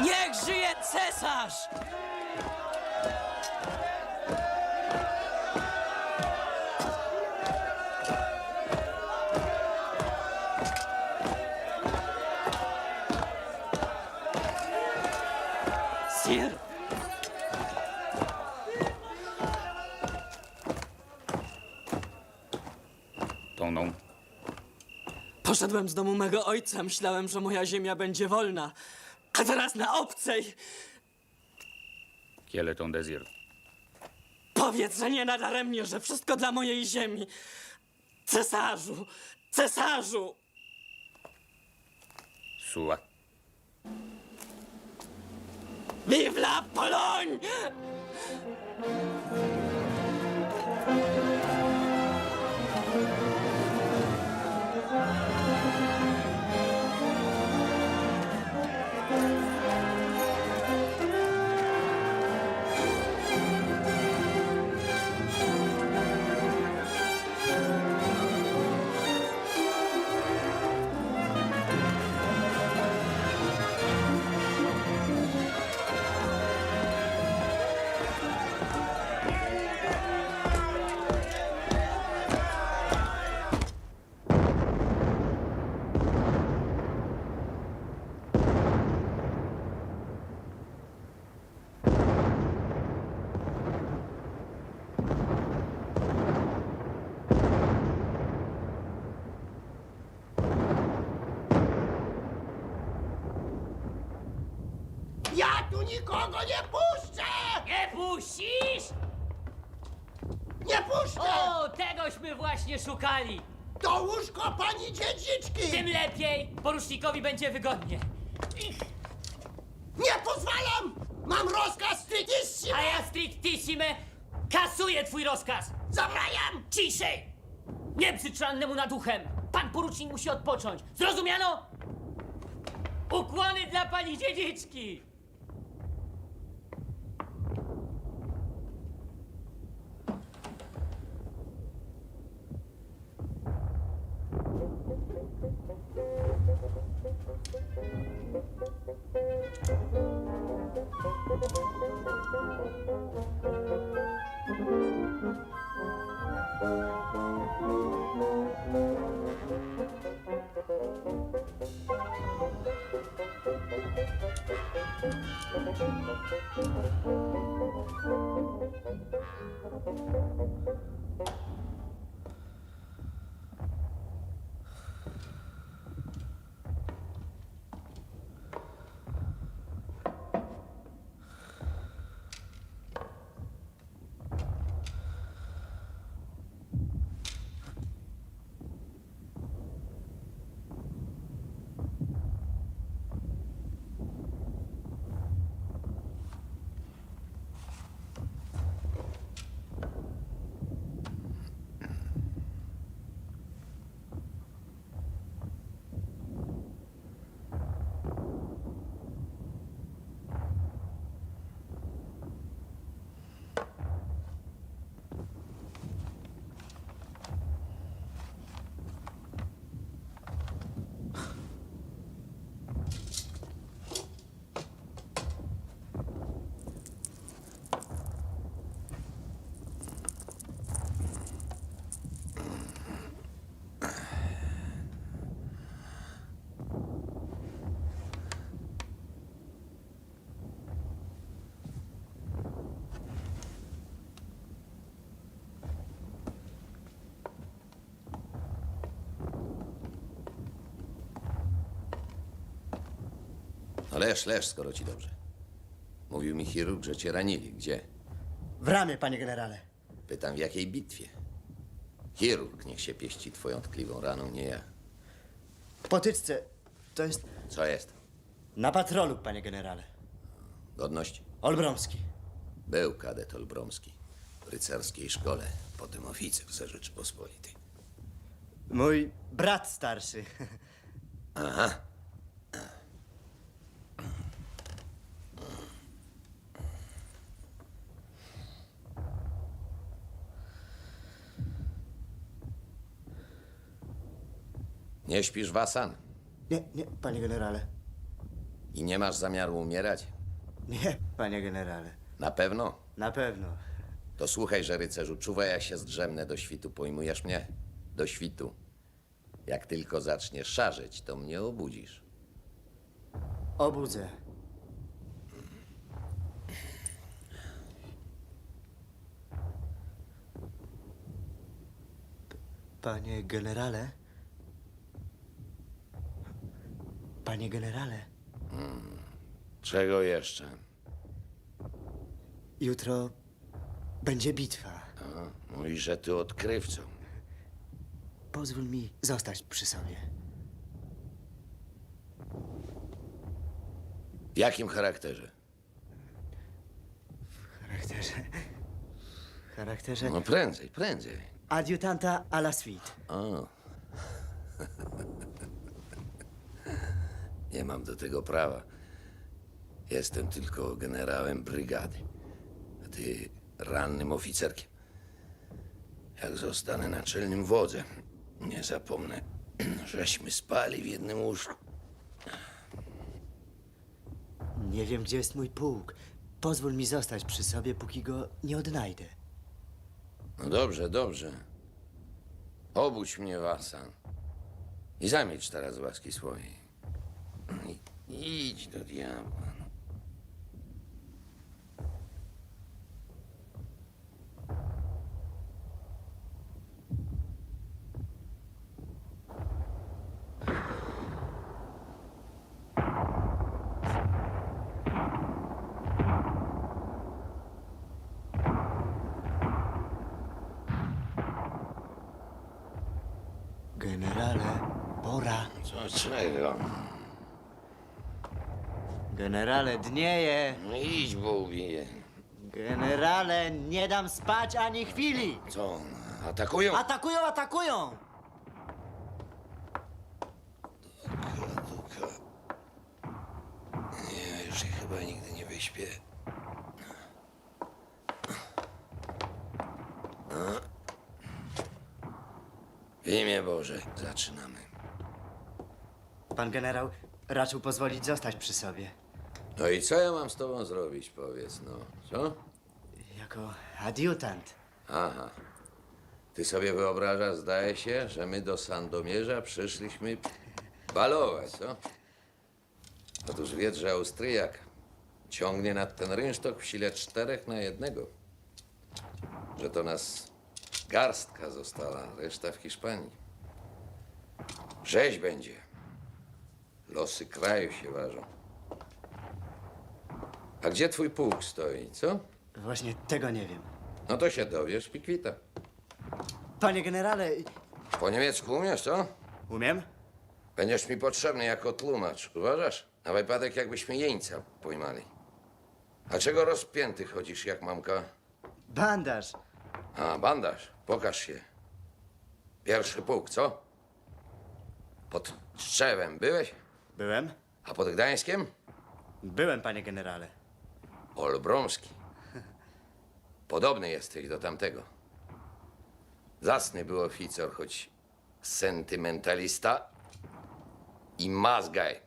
Niech żyje cesarz! Sir! Toną. Poszedłem z domu mego ojca, myślałem, że moja ziemia będzie wolna. A teraz na obcej! Quel est ton désir? Powiedz, że nie nadaremnie, że wszystko dla mojej ziemi. Cesarzu! Cesarzu! Soit. Vive la Pologne! Ja tu nikogo nie puszczę! Nie puścisz? Nie puszczę! O, tegośmy właśnie szukali! To łóżko pani dziedziczki! Tym lepiej! Porucznikowi będzie wygodnie. Nie pozwalam! Mam rozkaz strictissime! A ja strictissime kasuję twój rozkaz! Zabraniam! Ciszej! Nie brzydź rannemu nad uchem! Pan porucznik musi odpocząć. Zrozumiano? Ukłony dla pani dziedziczki! No leż, skoro ci dobrze. Mówił mi chirurg, że cię ranili. Gdzie? W ramię, panie generale. Pytam, w jakiej bitwie? Chirurg niech się pieści twoją tkliwą raną, nie ja. W potyczce. To jest... Co jest? Na patrolu, panie generale. Godność? Olbromski. Był kadet Olbromski. W rycerskiej szkole. Potem oficer za Rzeczypospolitej. Mój brat starszy. Aha. Nie śpisz, Wasan? Nie, panie generale. I nie masz zamiaru umierać? Nie, panie generale. Na pewno? Na pewno. To słuchaj, że rycerzu, czuwaj, jak się zdrzemnę do świtu. Pojmujesz mnie? Do świtu. Jak tylko zaczniesz szarzyć, to mnie obudzisz. Obudzę. Panie generale? Panie generale? Czego jeszcze? Jutro będzie bitwa. Mówisz, że ty odkrywcą. Pozwól mi zostać przy sobie. W jakim charakterze? W charakterze... No prędzej. Adiutanta a la suite. O. Nie mam do tego prawa. Jestem tylko generałem brygady. A ty rannym oficerkiem. Jak zostanę naczelnym wodzem, nie zapomnę, żeśmy spali w jednym łóżku. Nie wiem, gdzie jest mój pułk. Pozwól mi zostać przy sobie, póki go nie odnajdę. No dobrze. Obudź mnie, Wasan. I zamilcz teraz z łaski swojej. Idź do diabła. Generale, pora. Co, czego? Generale, dnieje. No idź, bo ubiję. Generale, nie dam spać ani chwili. Co, atakują? Atakują! Duka. Nie, już się chyba nigdy nie wyśpię. W imię Boże, zaczynamy. Pan generał raczył pozwolić zostać przy sobie. No i co ja mam z tobą zrobić, powiedz, no? Co? Jako adiutant. Aha. Ty sobie wyobrażasz, zdaje się, że my do Sandomierza przyszliśmy balować, co? Otóż wiedz, że Austriak ciągnie nad ten rynsztok w sile 4 na 1. Że to nas garstka została, reszta w Hiszpanii. Rzeź będzie. Losy kraju się ważą. A gdzie twój pułk stoi, co? Właśnie tego nie wiem. No to się dowiesz, pikwita. Panie generale... Po niemiecku umiesz, co? Umiem? Będziesz mi potrzebny jako tłumacz, uważasz? Na wypadek, jakbyśmy jeńca pojmali. A czego rozpięty chodzisz jak mamka? Bandaż. A, bandaż. Pokaż się. Pierwszy pułk, co? Pod Szczewem byłeś? Byłem. A pod Gdańskiem? Byłem, panie generale. Olbromski. Podobny jesteś do tamtego. Zacny był oficer, choć sentymentalista i mazgaj.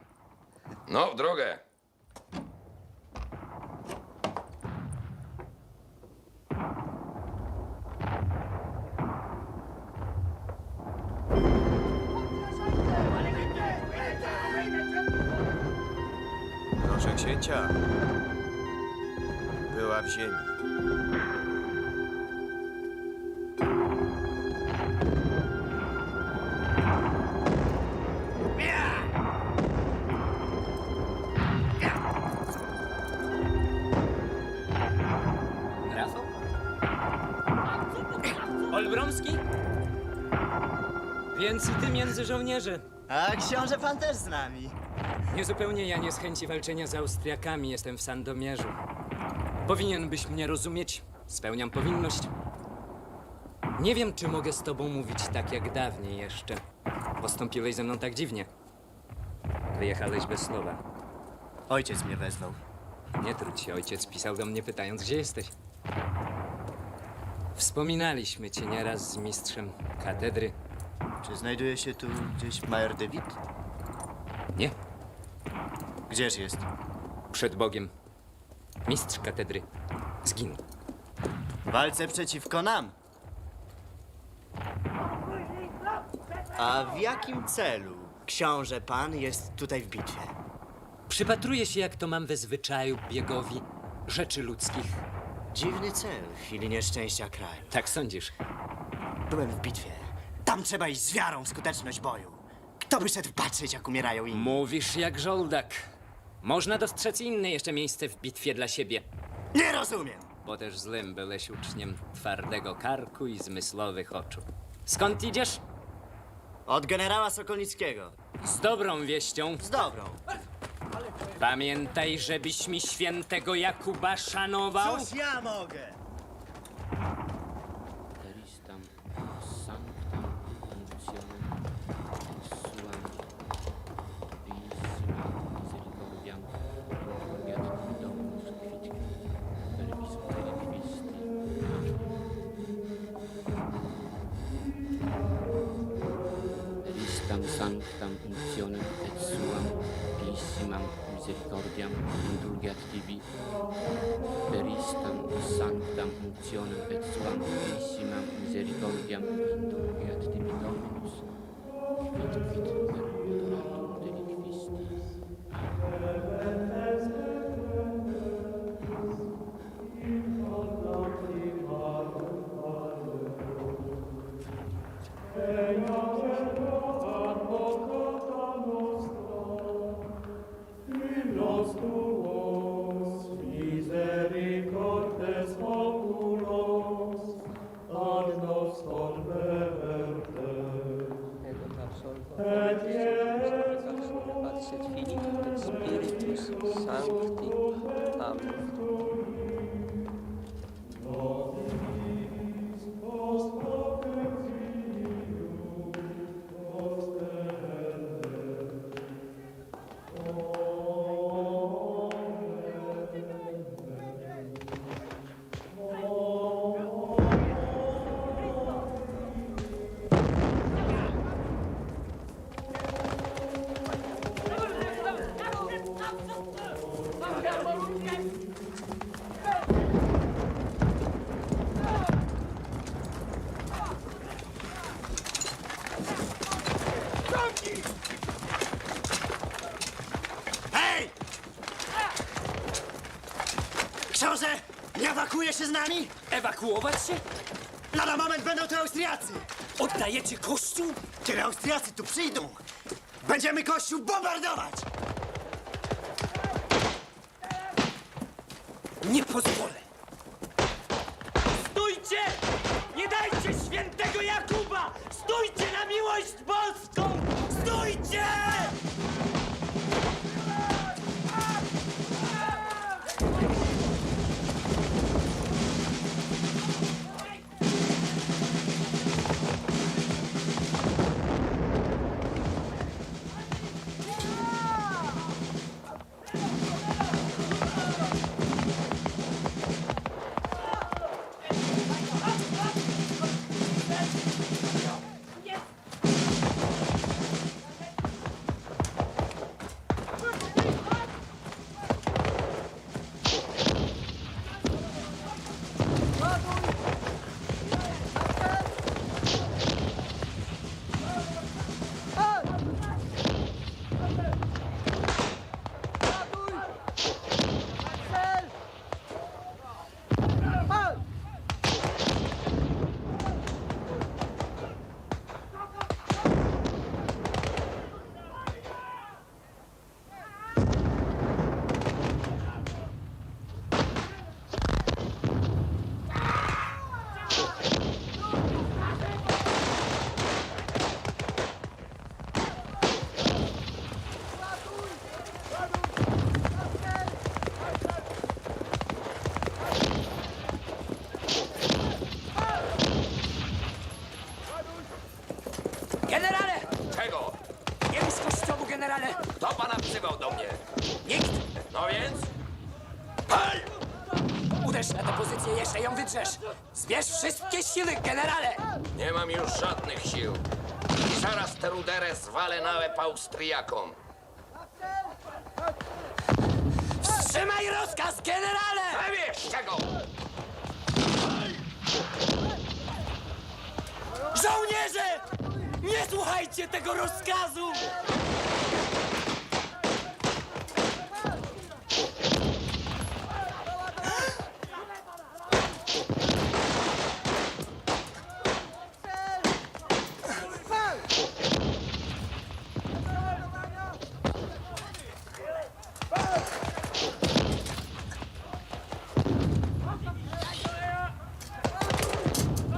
No, w drogę. Proszę księcia. Była w ziemi. Rafał? Olbromski? Więc i ty między żołnierzy. A książę pan też z nami. Niezupełnie ja nie z chęci walczenia z Austriakami jestem w Sandomierzu. Powinien mnie rozumieć. Spełniam powinność. Nie wiem, czy mogę z tobą mówić tak jak dawniej jeszcze. Postąpiłeś ze mną tak dziwnie. Wyjechałeś bez słowa. Ojciec mnie wezwał. Nie trudź się, ojciec pisał do mnie pytając, gdzie jesteś. Wspominaliśmy cię nieraz z mistrzem katedry. Czy znajduje się tu gdzieś Major de Witt? Nie. Gdzież jest? Przed Bogiem. Mistrz katedry zginął. W walce przeciwko nam. A w jakim celu książę pan jest tutaj w bitwie? Przypatruję się, jak to mam we zwyczaju biegowi rzeczy ludzkich. Dziwny cel w chwili nieszczęścia kraju. Tak sądzisz? Byłem w bitwie. Tam trzeba iść z wiarą w skuteczność boju. Kto by szedł patrzeć, jak umierają inni? Mówisz jak żołdak. Można dostrzec inne jeszcze miejsce w bitwie dla siebie. Nie rozumiem! Bo też złym byłeś uczniem twardego karku i zmyslowych oczu. Skąd idziesz? Od generała Sokolnickiego. Z dobrą wieścią. Z dobrą. Pamiętaj, żebyś mi świętego Jakuba szanował. Cóż ja mogę? Sanctam unctionem et suam pissimam misericordiam indulgat tibi. Per istam sanctam unctionem et suam pissimam misericordiam indulgat tibi Dominus. Fit per adoratum delicvisti. Ewakuuje się z nami? Ewakuować się? Lada moment będą to Austriacy! Oddajecie kościół? Kiedy Austriacy tu przyjdą, będziemy kościół bombardować! Nie pozwolę! Stójcie! Nie dajcie świętego Jakuba! Stójcie na miłość boską! Stójcie! Generale! Czego? Nie z kościołu, generale! Kto pana wzywał do mnie? Nikt! No więc? Uderz na tę pozycję, jeszcze ją wydrzesz! Zbierz wszystkie siły, generale! Nie mam już żadnych sił. I zaraz tę ruderę zwalę na łeb Austriakom. Wstrzymaj rozkaz, generale! Wiesz czego? Żołnierze! Nie słuchajcie tego rozkazu!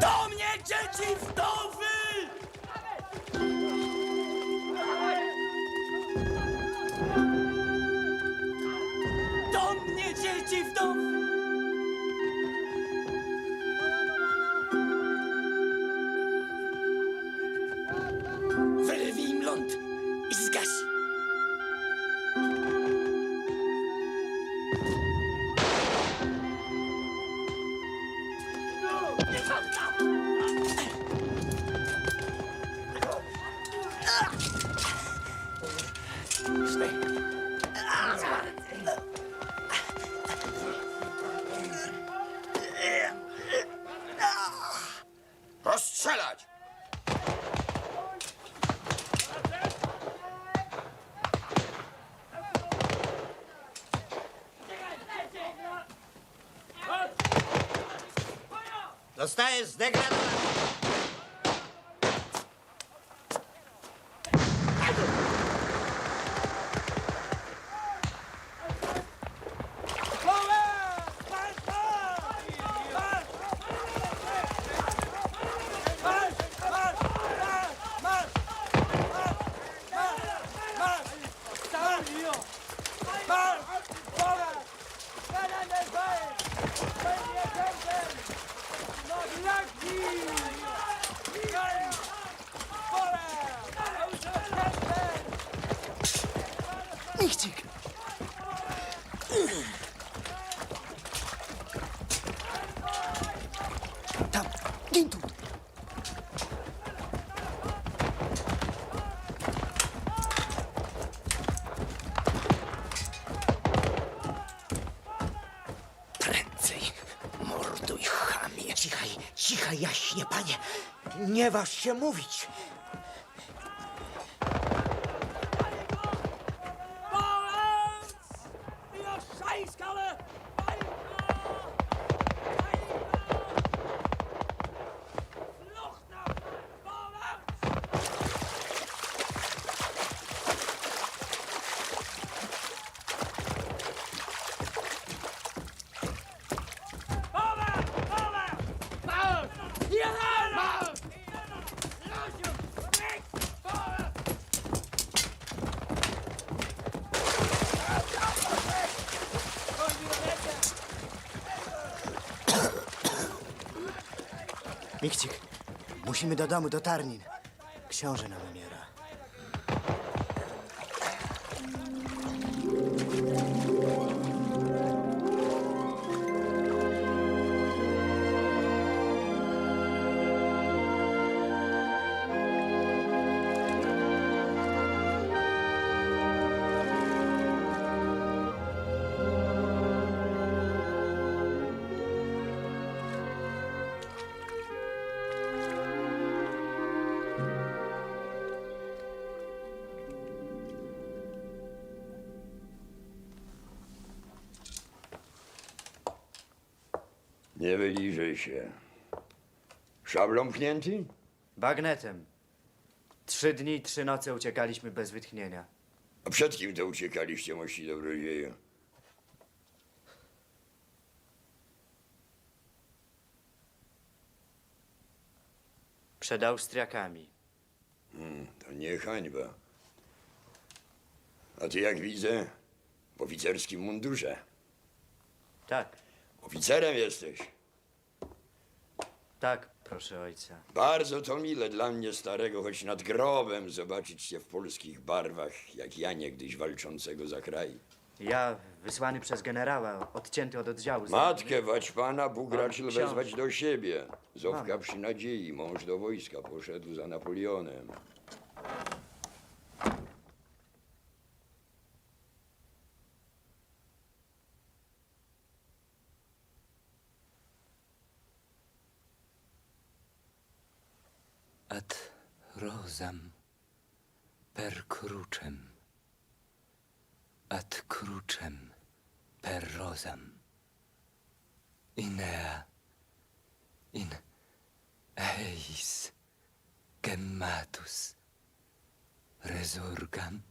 Do mnie, dzieci wdowy! Do mnie, dzieci wdowy! Wyrwij im ląd i zgaś! Rozstrzelać! Zostajesz zdegradowany. Nichcik! Tam, gin tu! Prędzej, morduj, chamie! Cichaj, cichaj, jaśnie, panie! Nie waż się mówić! Mikcik, musimy do domu, do Tarnin. Książę nam umiera. Nie wyliżej się. Szablą pchnięty? Bagnetem. 3 dni i 3 noce uciekaliśmy bez wytchnienia. A przed kim to uciekaliście, mości dobrodzieju? Przed Austriakami. To nie hańba. A ty, jak widzę, w oficerskim mundurze. Tak, Oficerem jesteś. tak, proszę ojca. Bardzo to mile dla mnie, starego, choć nad grobem, zobaczyć cię w polskich barwach, jak ja niegdyś walczącego za kraj. Ja, wysłany przez generała, odcięty od oddziału. Matkę Waćpana Bóg raczył książę. wezwać do siebie. Zofka Mamo. przy nadziei, mąż do wojska poszedł za Napoleonem. Ad rosam per crucem, ad crucem per rosam. Inea in eis gemmatus resurgam.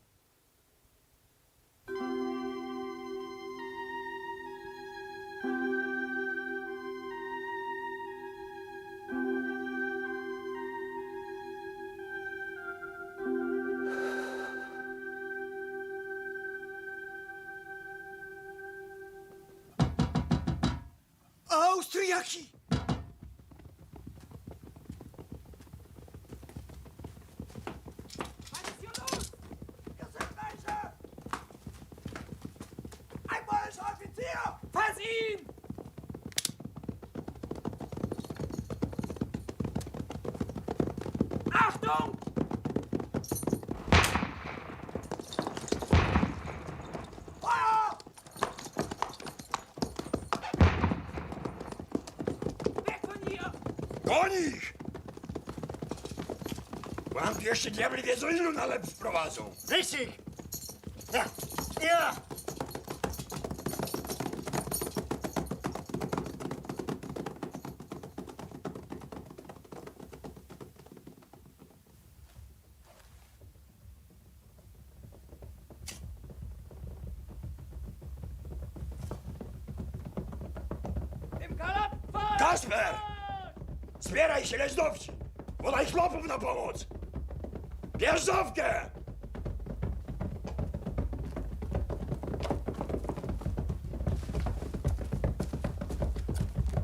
Austriaki! Ein polnischer Offizier! Fass ihn! Achtung! Feuer! Weg von hier! Gonisz! Bo nam tu jeszcze diabli wiedzą, ilu na lep sprowadzą. Richtig! Ja! Ja! Kasper! Zbieraj się, leć do wsi! Podaj chłopów na pomoc! Bierz Zofkę!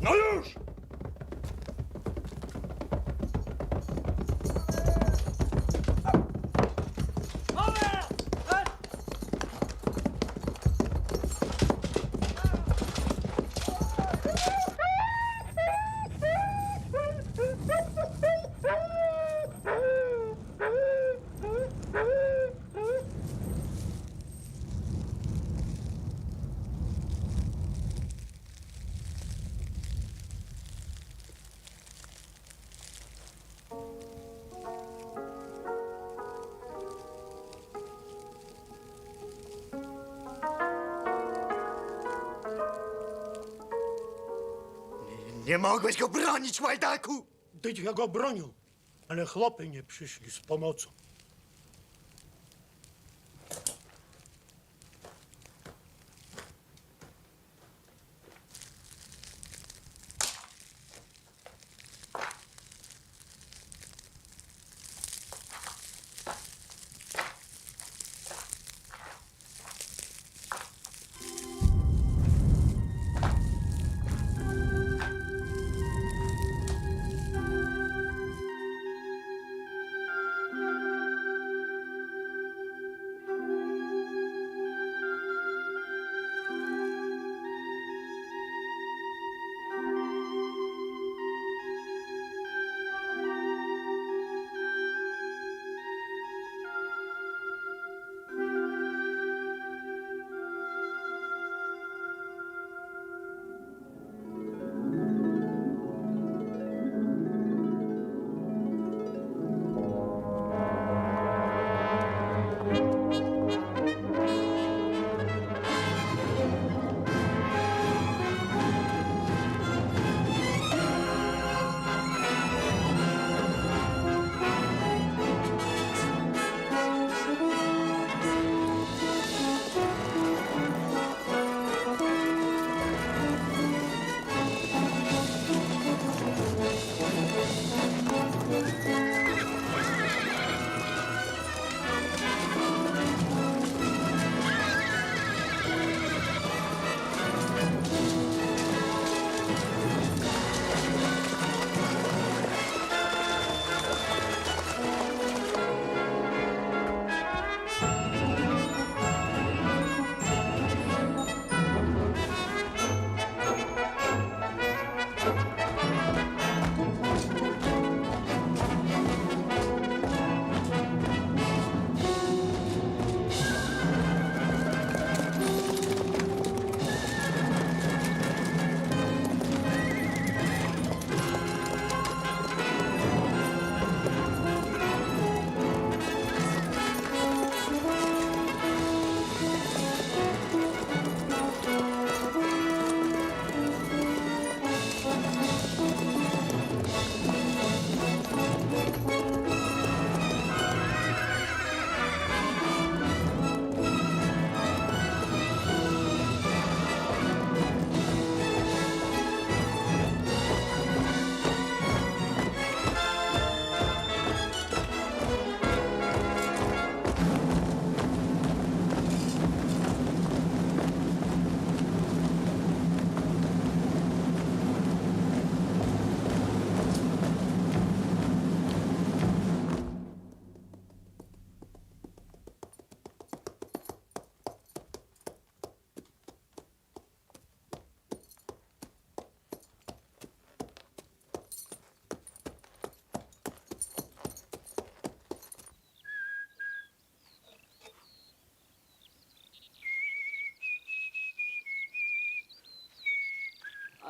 No już! Nie mogłeś go bronić, łajdaku! Tyć ja go bronił, ale chłopy nie przyszli z pomocą.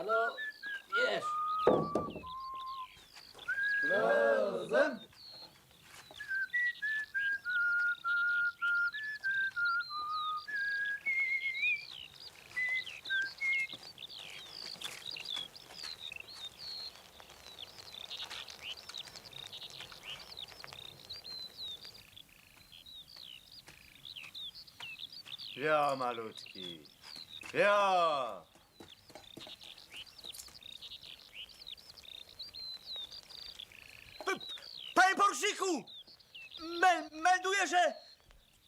Ano, jesz. Razem. Ja, malutki. Ja. Panie poruczniku! Melduję, że...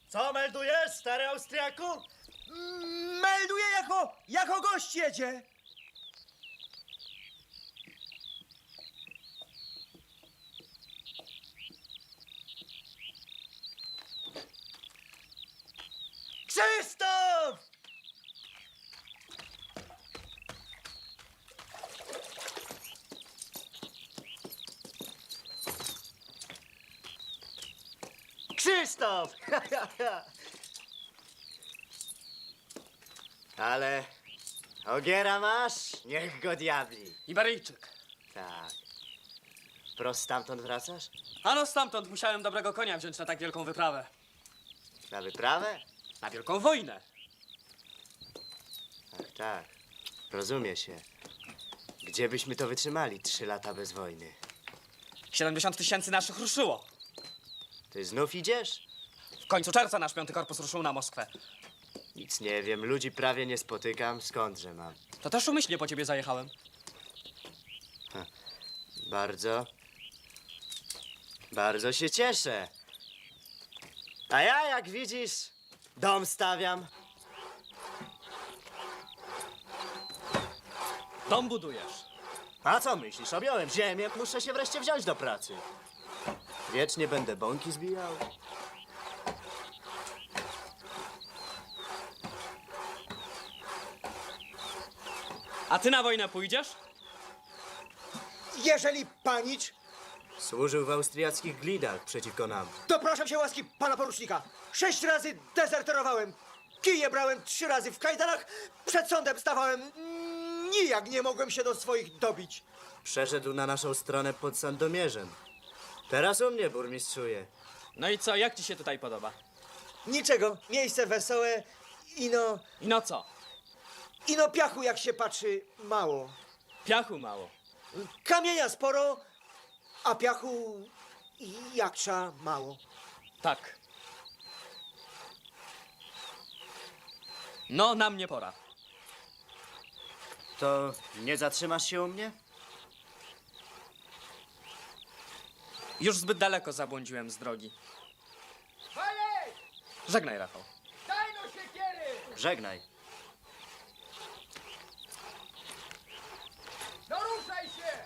Co meldujesz, stary Austriaku? Melduję, jako gość jedzie. Krzysztof! Krzysztof! Ale ogiera masz? Niech go diabli. Iberyjczyk. Tak. Prost stamtąd wracasz? Ano stamtąd musiałem dobrego konia wziąć na tak wielką wyprawę. Na wyprawę? Na wielką wojnę. Ach, tak. Rozumie się. Gdzie byśmy to wytrzymali 3 lata bez wojny? 70 000 naszych ruszyło. Ty znów idziesz? W końcu czerwca nasz 5. korpus ruszył na Moskwę. Nic nie wiem, ludzi prawie nie spotykam. Skądże mam? To też umyślnie po ciebie zajechałem. Bardzo się cieszę. A ja, jak widzisz, dom stawiam. Dom budujesz. A co myślisz? Objąłem ziemię, muszę się wreszcie wziąć do pracy. Wiecznie będę bąki zbijał. A ty na wojnę pójdziesz? Jeżeli panicz, Służył w austriackich glidach przeciwko nam. to proszę się łaski pana porucznika. 6 razy dezerterowałem. Kije brałem 3 razy w kajdanach. Przed sądem stawałem. Nijak nie mogłem się do swoich dobić. Przeszedł na naszą stronę pod Sandomierzem. Teraz u mnie burmistrzuje. No i co, jak ci się tutaj podoba? Niczego. Miejsce wesołe. Ino co? Ino piachu, jak się patrzy, mało. Piachu mało. Kamienia sporo, a piachu jakcza mało. Tak. No, na mnie pora. To nie zatrzymasz się u mnie? Już zbyt daleko zabłądziłem z drogi. Żegnaj, Rafał. Daj no siekiery! Żegnaj. No ruszaj się!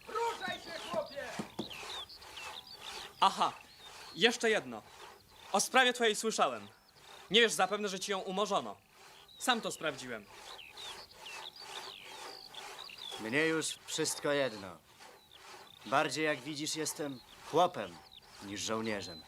Ruszaj się, chłopie! Aha, jeszcze jedno. O sprawie twojej słyszałem. Nie wiesz zapewne, że ci ją umorzono. Sam to sprawdziłem. Mnie już wszystko jedno. Bardziej, jak widzisz, jestem chłopem niż żołnierzem.